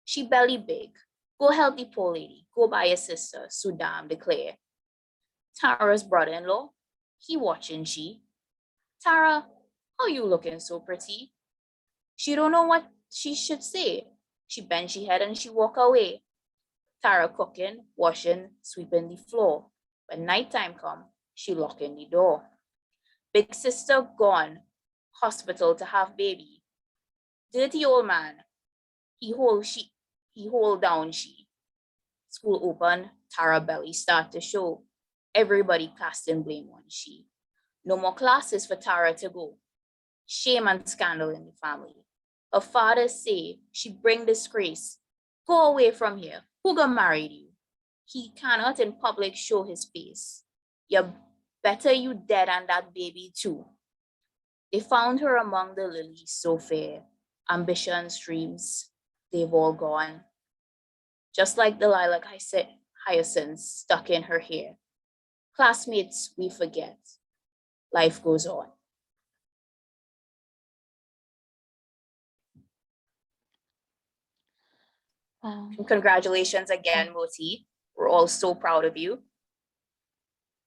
She belly big. Go help the poor lady. Go buy your sister, Sudam declare. Tara's brother-in-law, he watching she. Tara, how you looking so pretty? She don't know what she should say. She bend she head and she walk away. Tara cooking, washing, sweeping the floor. When nighttime come, she locking the door. Big sister gone, hospital to have baby. Dirty old man, he hold down she. School open, Tara belly start to show. Everybody casting blame on she. No more classes for Tara to go. Shame and scandal in the family. Her father say she bring disgrace. Go away from here. Who got married you? He cannot in public show his face. You better you dead and that baby too. They found her among the lilies so fair. Ambitions, dreams, they've all gone. Just like the lilac hyacinths stuck in her hair. Classmates, we forget. Life goes on. Congratulations again, Moti. We're all so proud of you.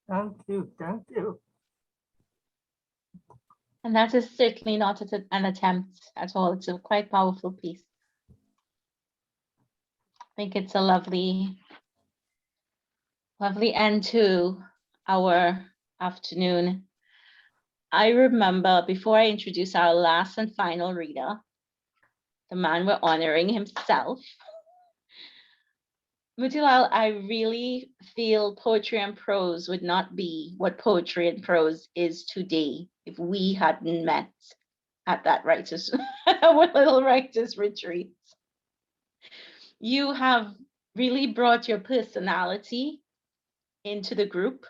Thank you, thank you. And that is certainly not an attempt at all. It's a quite powerful piece. I think it's a lovely end to our afternoon. I remember before I introduce our last and final reader, the man we're honoring himself, Motilal, I really feel poetry and prose would not be what poetry and prose is today if we hadn't met at that writers, our little writers retreat. You have really brought your personality into the group,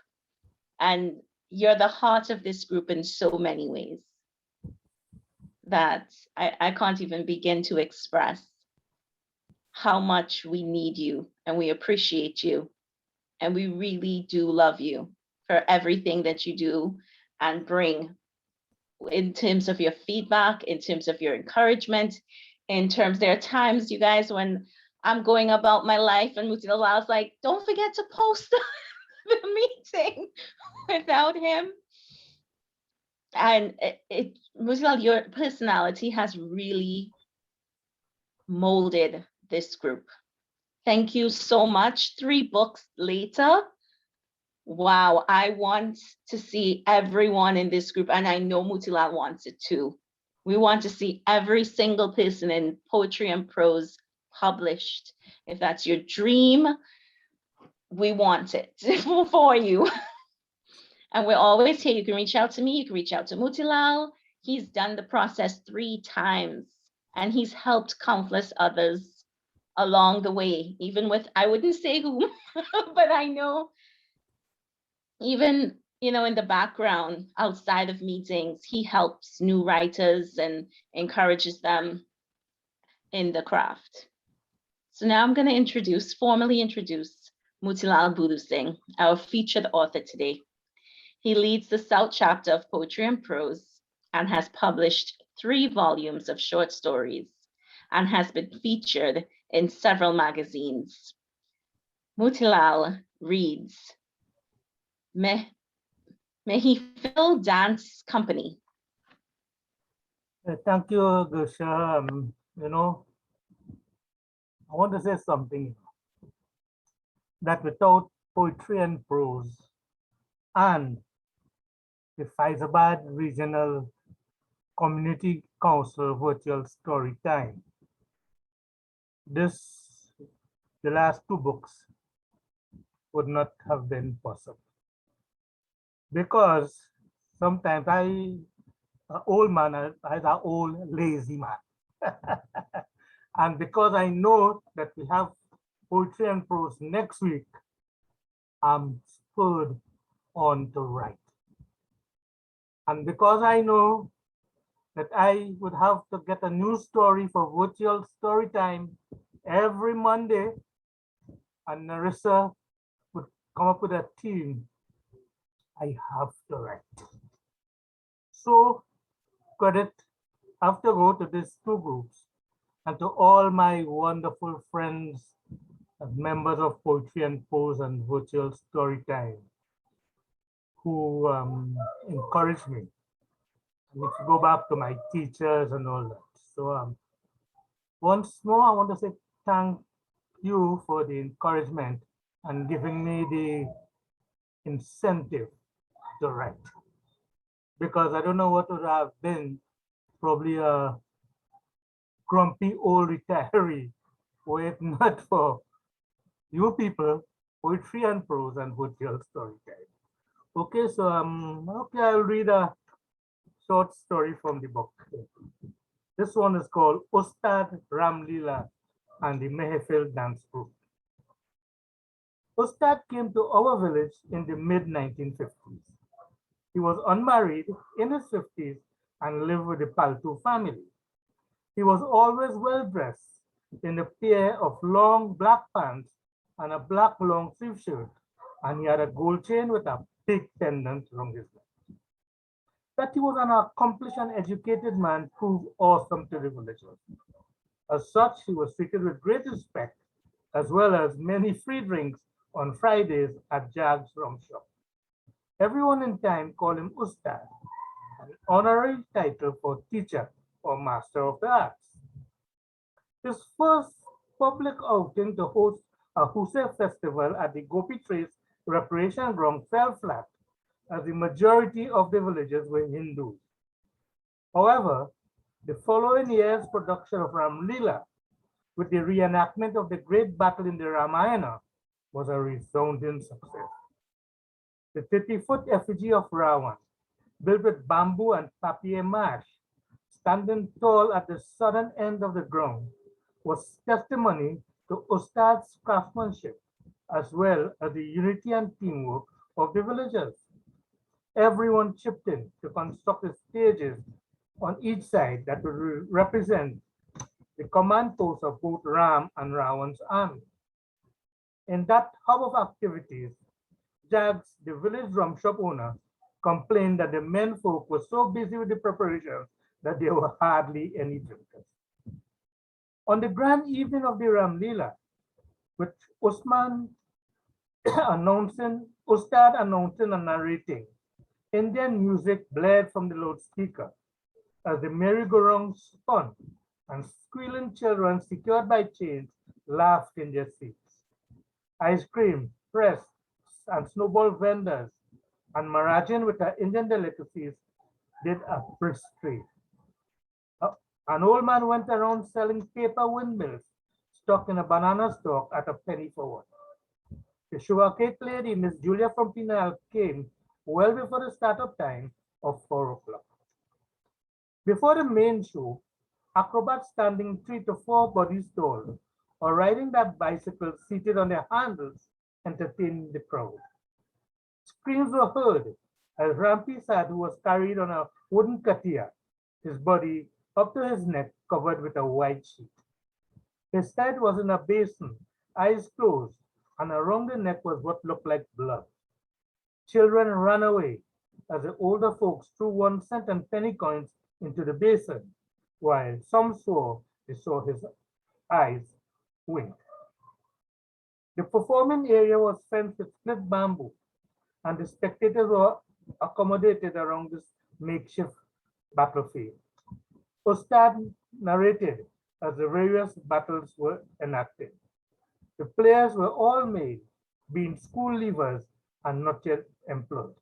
and you're the heart of this group in so many ways that I can't even begin to express how much we need you and we appreciate you. And we really do love you for everything that you do and bring in terms of your feedback, in terms of your encouragement, in terms, there are times, you guys, when I'm going about my life and Motilal was like, don't forget to post the meeting without him. And Motilal, your personality has really molded this group. Thank you so much. 3 books later, wow, I want to see everyone in this group, and I know Motilal wants it too. We want to see every single person in poetry and prose published. If that's your dream, we want it for you. And we're always here. You can reach out to me, you can reach out to Motilal. He's done the process 3 times, and he's helped countless others along the way, even with, I wouldn't say who, but I know even, in the background, outside of meetings, he helps new writers and encourages them in the craft. So now I'm going to formally introduce Motilal Boodoosingh, our featured author today. He leads the South chapter of Poetry and Prose and has published 3 volumes of short stories and has been featured in several magazines. Motilal reads Mehifil Dance Company. Thank you, Gusha. I want to say something that without poetry and prose and the Faizabad Regional Community Council virtual story time, the last 2 books would not have been possible. Because sometimes I an old man as an old lazy man. And because I know that we have poetry and prose next week, I'm spurred on to write. And because I know that I would have to get a new story for virtual story time every Monday, and Narissa would come up with a theme, I have to write. So credit have to go to these two groups and to all my wonderful friends and members of Poetry and Prose and Virtual Storytime who encouraged me. And if you go back to my teachers and all that. So once more, I want to say thank you for the encouragement and giving me the incentive to write. Because I don't know what would have been, probably a grumpy old retiree, were it not for you people, Poetry and Prose and Virtual Storytime. Okay, so okay, I'll read a short story from the book. This one is called Ustad Ramlila and the Mehfil Dance Group. Ustad came to our village in the mid-1950s. He was unmarried, in his 50s, and lived with the Paltu family. He was always well-dressed in a pair of long black pants and a black long sleeve shirt, and he had a gold chain with a big pendant around his neck. That he was an accomplished and educated man proved awesome to the villagers. As such, he was treated with great respect, as well as many free drinks on Fridays at Jag's rum shop. Everyone in time called him Ustad, an honorary title for teacher or master of the arts. His first public outing to host a Hussain festival at the Gopi Trace Recreation Ground fell flat, as the majority of the villagers were Hindus. However, the following year's production of Ramlila, with the reenactment of the great battle in the Ramayana, was a resounding success. The 30-foot effigy of Ravan, built with bamboo and papier mâche, standing tall at the southern end of the ground, was testimony to Ustad's craftsmanship, as well as the unity and teamwork of the villagers. Everyone chipped in to construct the stages on each side that would represent the command posts of both Ram and Ravan's army. In that hub of activities, Jags, the village drum shop owner, complained that the men folk were so busy with the preparations that there were hardly any drinkers. On the grand evening of the Ramlila, with Ustad announcing and narrating, Indian music blared from the loudspeaker as the merry-go-round spun and squealing children secured by chains laughed in their seats. Ice cream, press, and snowball vendors and Marajan with her Indian delicacies did a brisk trade. An old man went around selling paper windmills stuck in a banana stalk at a penny for one. The sugarcake lady, Miss Julia from Pinal, came well before the start-up time of 4 o'clock. Before the main show, acrobats standing 3 to 4 bodies tall or riding their bicycles seated on their handles entertained the crowd. Screams were heard as Rampi Sadhu was carried on a wooden katia, his body up to his neck covered with a white sheet. His head was in a basin, eyes closed, and around the neck was what looked like blood. Children ran away as the older folks threw 1 cent and penny coins into the basin, while some swore they saw his eyes wink. The performing area was fenced with split bamboo, and the spectators were accommodated around this makeshift battlefield. Ustad narrated as the various battles were enacted. The players were all made, being school leavers and not yet employed.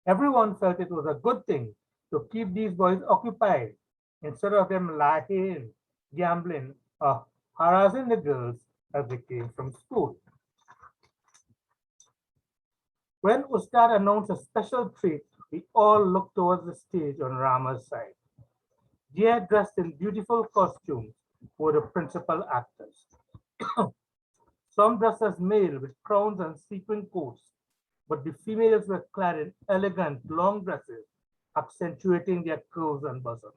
Everyone felt it was a good thing to keep these boys occupied instead of them lying, gambling, or harassing the girls as they came from school. When Ustad announced a special treat We all looked towards the stage on Rama's side. They dressed in beautiful costumes were the principal actors. Some dressed as male with crowns and sequin coats, but the females were clad in elegant long dresses, accentuating their curves and bosoms.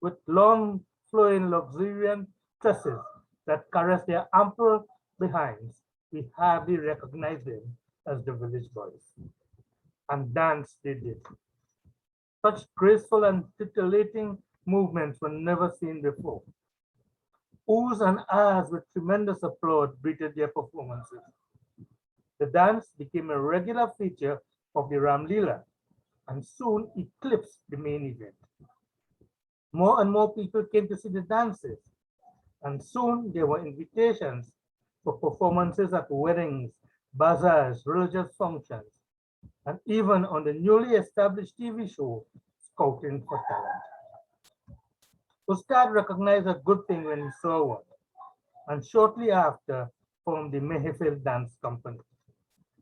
With long, flowing, luxuriant tresses that caressed their ample behinds, we hardly recognized them as the village boys. And dance they did. Such graceful and titillating movements were never seen before. Oohs and ahs with tremendous applause greeted their performances. The dance became a regular feature of the Ramlila and soon eclipsed the main event. More and more people came to see the dances, and soon there were invitations for performances at weddings, bazaars, religious functions, and even on the newly established TV show, Scouting for Talent. Ustad recognized a good thing when he saw one, and shortly after formed the Mehfil Dance Company.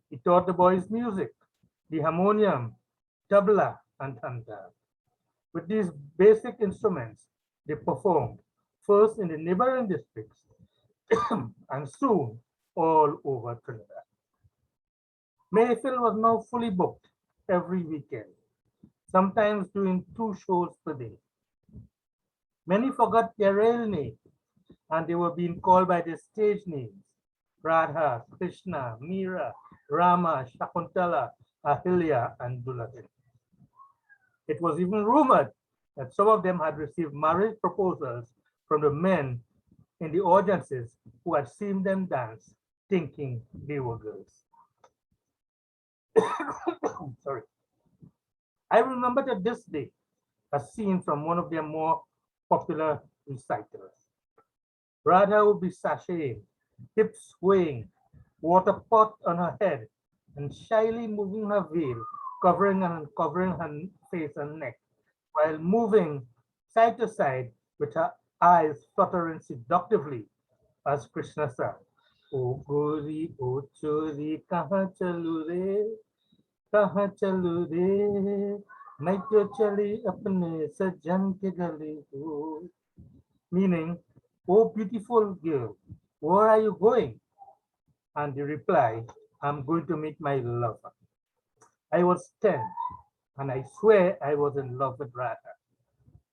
He taught the boys music, the harmonium, tabla, and tantar. With these basic instruments, they performed first in the neighboring districts and soon all over Trinidad. Mayfield was now fully booked every weekend, sometimes doing 2 shows per day. Many forgot their real names and they were being called by their stage names: Radha, Krishna, Meera, Rama, Shakuntala, Ahilya, and Dulatin. It was even rumored that some of them had received marriage proposals from the men in the audiences who had seen them dance, thinking they were girls. Sorry. I remember to this day a scene from one of their more popular recitals. Radha would be sashaying, hips swaying, water pot on her head, and shyly moving her veil, covering and uncovering her face and neck, while moving side to side with her eyes fluttering seductively as Krishna sang, O Gori, O Chori, kahan chalu re, main kyo chali apne sajan ke gale ho. Meaning, oh beautiful girl, where are you going? And the reply, I'm going to meet my lover. I was 10 and I swear I was in love with Radha.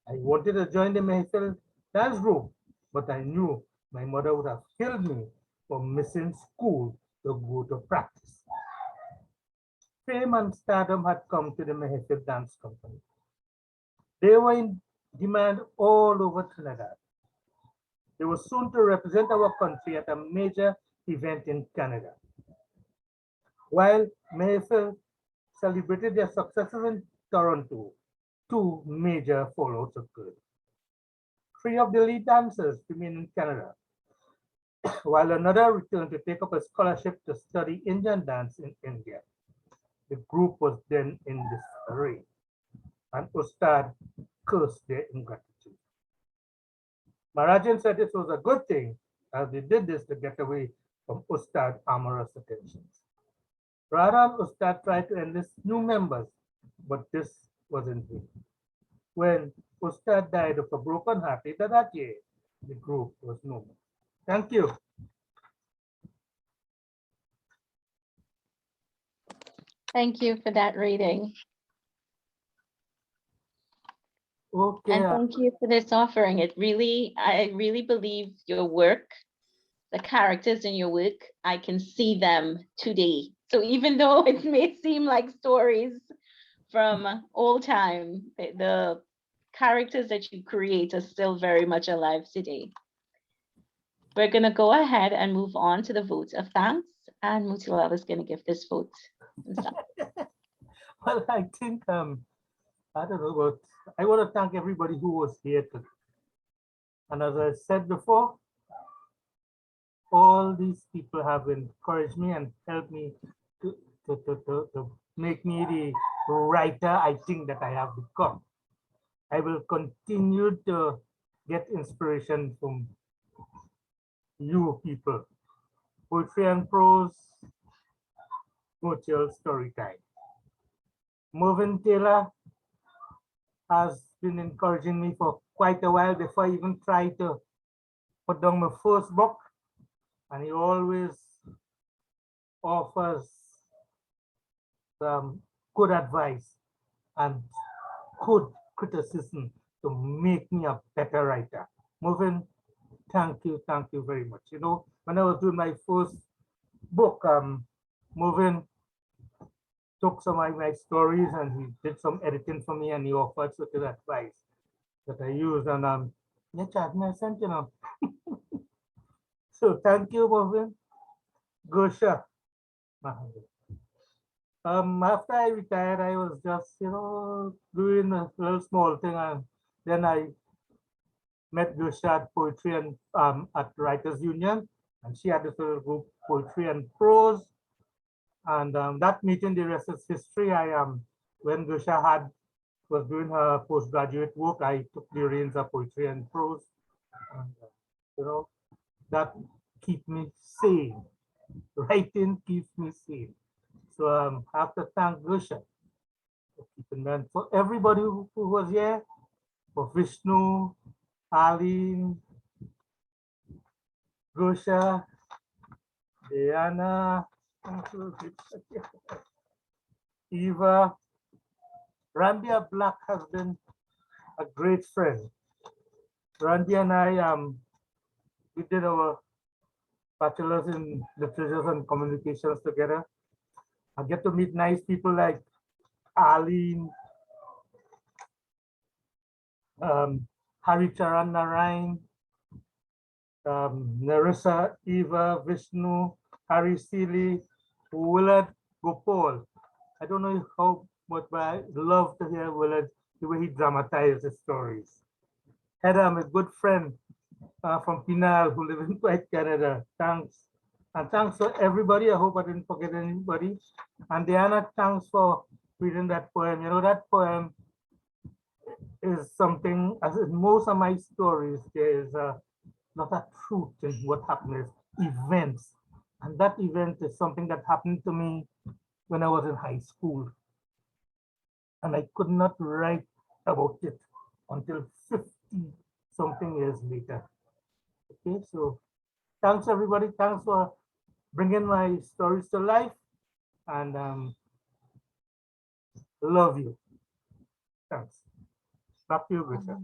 I wanted to join the Mehfil dance group, but I knew my mother would have killed me for missing school to go to practice. Fame and stardom had come to the Mehfil Dance Company. They were in demand all over Trinidad. They were soon to represent our country at a major event in Canada. While Mehfil celebrated their successes in Toronto, 2 major fallouts occurred. 3 of the lead dancers remained in Canada, while another returned to take up a scholarship to study Indian dance in India. The group was then in disarray, and Ustad cursed their ingratitude. Maharajan said this was a good thing, as they did this to get away from Ustad's amorous attentions. Radha and Ustad tried to enlist new members, but this was in vain. When Ustad died of a broken heart later that year, the group was no more. Thank you. Thank you for that reading. Okay. And thank you for this offering. I really believe your work, the characters in your work, I can see them today. So even though it may seem like stories from old time, the characters that you create are still very much alive today. We're going to go ahead and move on to the vote of thanks, and Motilal is going to give this vote. Well, I think, I don't know, but I want to thank everybody who was here today. And as I said before, all these people have encouraged me and helped me to make me the writer I think that I have become. I will continue to get inspiration from you people. Poetry and prose, Motilal story time. Moovin Taylor has been encouraging me for quite a while before I even tried to put down my first book. And he always offers some good advice and good criticism to make me a better writer. Moovin, thank you very much. You know, when I was doing my first book, Moovin took some of my stories and he did some editing for me and he offered certain advice that I used, and yeah, chat me sent, you know. So thank you, Moovin. Gosha. After I retired, I was just, you know, doing a little small thing, and then I met Gosha at Poetry and at Writers Union, and she had this little group, Poetry and Prose. And that meeting, the rest is history. When Gosha was doing her postgraduate work, I took the reins of Poetry and Prose. And, you know, that keeps me sane. Writing keeps me sane. So I have to thank Gosha for keeping me, for everybody who was here, for Vishnu, Aline, Gosha, Diana, Eva. Randia Black has been a great friend. Randy and I, we did our bachelor's in literatures and communications together. I get to meet nice people like Aline, Hari Charan Narayan, Narissa, Eva, Vishnu, Hari Seeley, Willard Gopal. I don't know how much, but I love to hear Willard, the way he dramatizes his stories. Heather, my good friend from Pinal who live in White Canada. Thanks. And thanks for everybody. I hope I didn't forget anybody. And Diana, thanks for reading that poem. You know, that poem is something, as in most of my stories, there is a lot of truth in what happened, events. And that event is something that happened to me when I was in high school. And I could not write about it until 50 something years later. Okay, so thanks everybody. Thanks for bringing my stories to life, and love you. Thanks. Back to you, Grisha.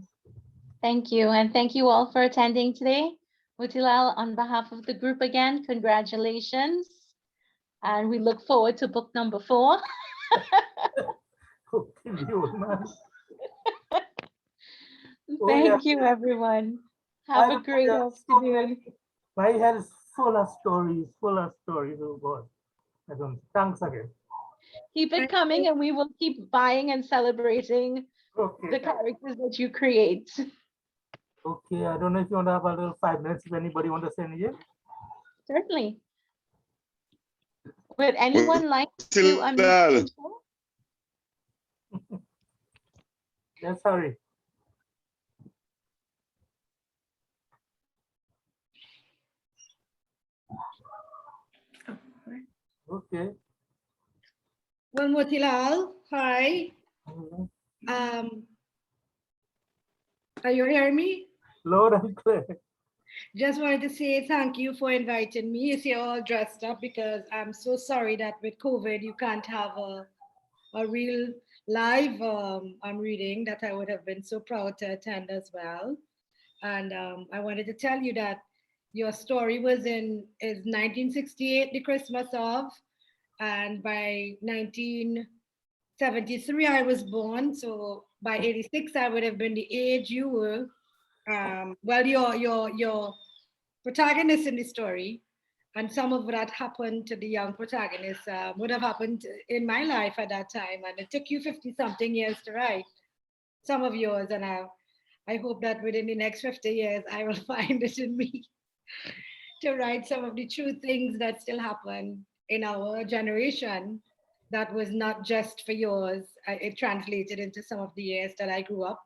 Thank you, and thank you all for attending today. Motilal, on behalf of the group again, congratulations. And we look forward to book number 4. Thank you, everyone. Have a great afternoon. My head is full of stories, oh God. I don't, thanks again. Keep it coming and we will keep buying and celebrating the characters that you create. Okay, I don't know if you want to have a little 5 minutes if anybody want to say anything. Certainly. Would anyone like to unmute? Yes, sorry. Okay. Well, Motilal, hi. Are you hearing me? Loud and clear. Just wanted to say thank you for inviting me. You see, all dressed up because I'm so sorry that with COVID you can't have a real live reading that I would have been so proud to attend as well. And I wanted to tell you that your story is 1968, the Christmas of, and by 1973 I was born. So by 86 I would have been the age you were. Well, your protagonist in the story, and some of that happened to the young protagonist would have happened in my life at that time, and it took you 50 something years to write some of yours, and I hope that within the next 50 years I will find it in me to write some of the true things that still happen in our generation that was not just for yours. It translated into some of the years that I grew up,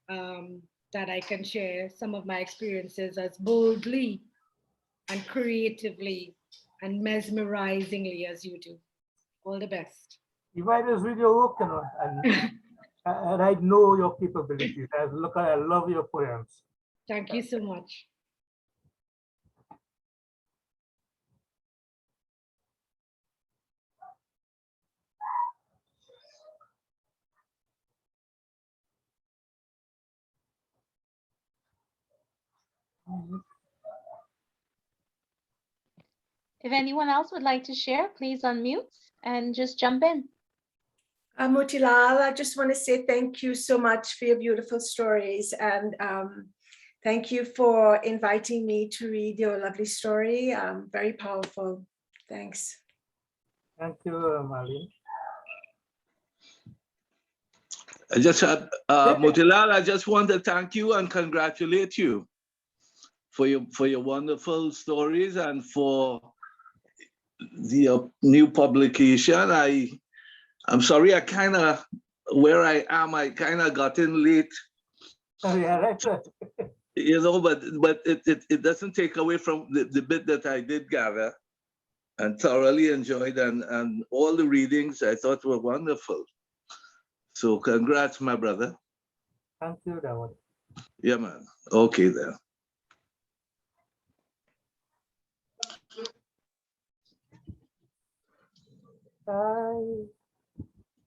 that I can share some of my experiences as boldly and creatively and mesmerizingly as you do. All the best. You might just read your work, you know, and I know your capabilities. I love your poems. Thank you so much. If anyone else would like to share, please unmute and just jump in. Motilal, I just want to say thank you so much for your beautiful stories, and thank you for inviting me to read your lovely story. Very powerful. Thanks. Thank you, Marvin. I just had Motilal, I just want to thank you and congratulate you for your wonderful stories and for the new publication. I'm sorry, where I am, I kind of got in late. Oh, yeah, right. You know, but it doesn't take away from the bit that I did gather and thoroughly enjoyed, and all the readings I thought were wonderful. So congrats, my brother. Thank you, Dawad. Yeah, man. Okay, then.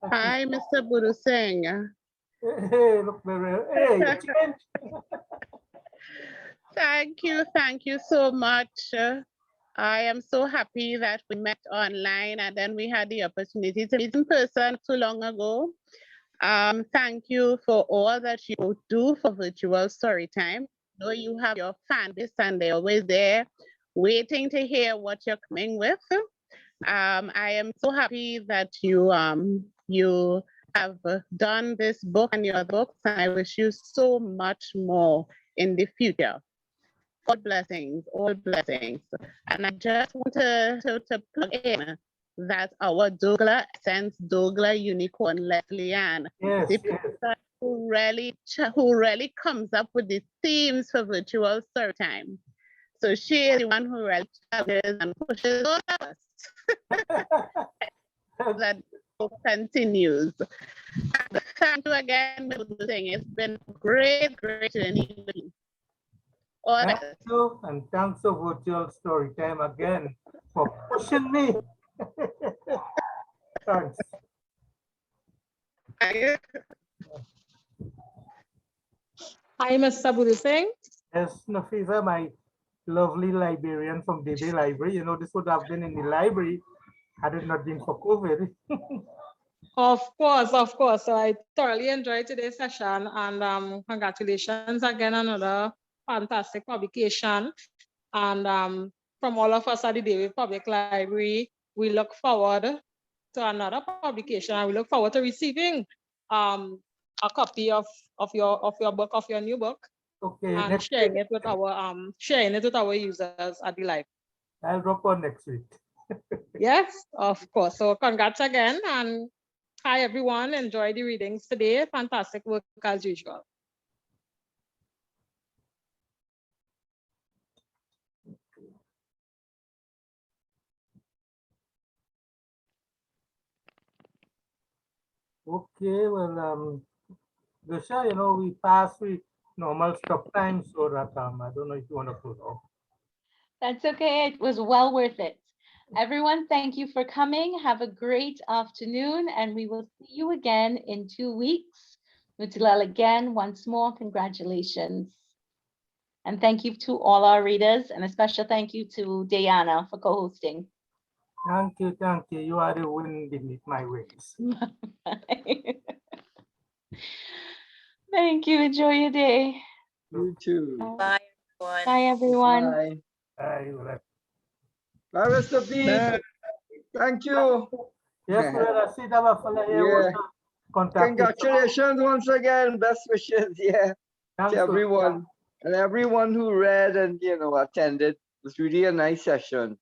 Hi, Mr. Boodoosingh. Hey, look, hey, Thank you so much. I am so happy that we met online and then we had the opportunity to meet in person so long ago. Thank you for all that you do for virtual storytime. I know you have your fan base and they're always there waiting to hear what you're coming with. I am so happy that you have done this book and your books, and I wish you so much more in the future. All blessings, all blessings. And I just want to plug in that our Douglas Sense Douglas unicorn, Leslie Ann, the person who really comes up with the themes for virtual storytime. So she is the one who really challenges and pushes all of us. That book continues. Thank you again, Boodoosingh. It's been great journey with you. Thank you, and thanks to Virtual Storytime again for pushing me. Thanks. Hi, Mr. Boodoosingh. Yes, Nafisa, my lovely librarian from DB Library. You know, this would have been in the library had it not been for COVID. Of course. So I thoroughly enjoyed today's session, and congratulations again on another fantastic publication. And from all of us at the David Public Library, we look forward to another publication, and we look forward to receiving a copy of your book, of your new book, Okay, and sharing it with our users at the library. I'll drop on next week. Yes, of course. So congrats again, and hi everyone. Enjoy the readings today. Fantastic work as usual. Okay, well, Gusha, you know, we passed the normal stop time, so that I don't know if you want to close off. That's okay. It was well worth it. Everyone, thank you for coming. Have a great afternoon, and we will see you again in 2 weeks. Motilal, again, once more, congratulations. And thank you to all our readers, and a special thank you to Diana for co-hosting. Thank you. You are the wind beneath my wings. Thank you. Enjoy your day. You too. Bye, everyone. Bye, everyone. Bye. Bye. Bye, Mr. B. Thank you. Yes, I see that fellow here. Congratulations once again. Best wishes, to everyone. And everyone who read and attended. It was really a nice session.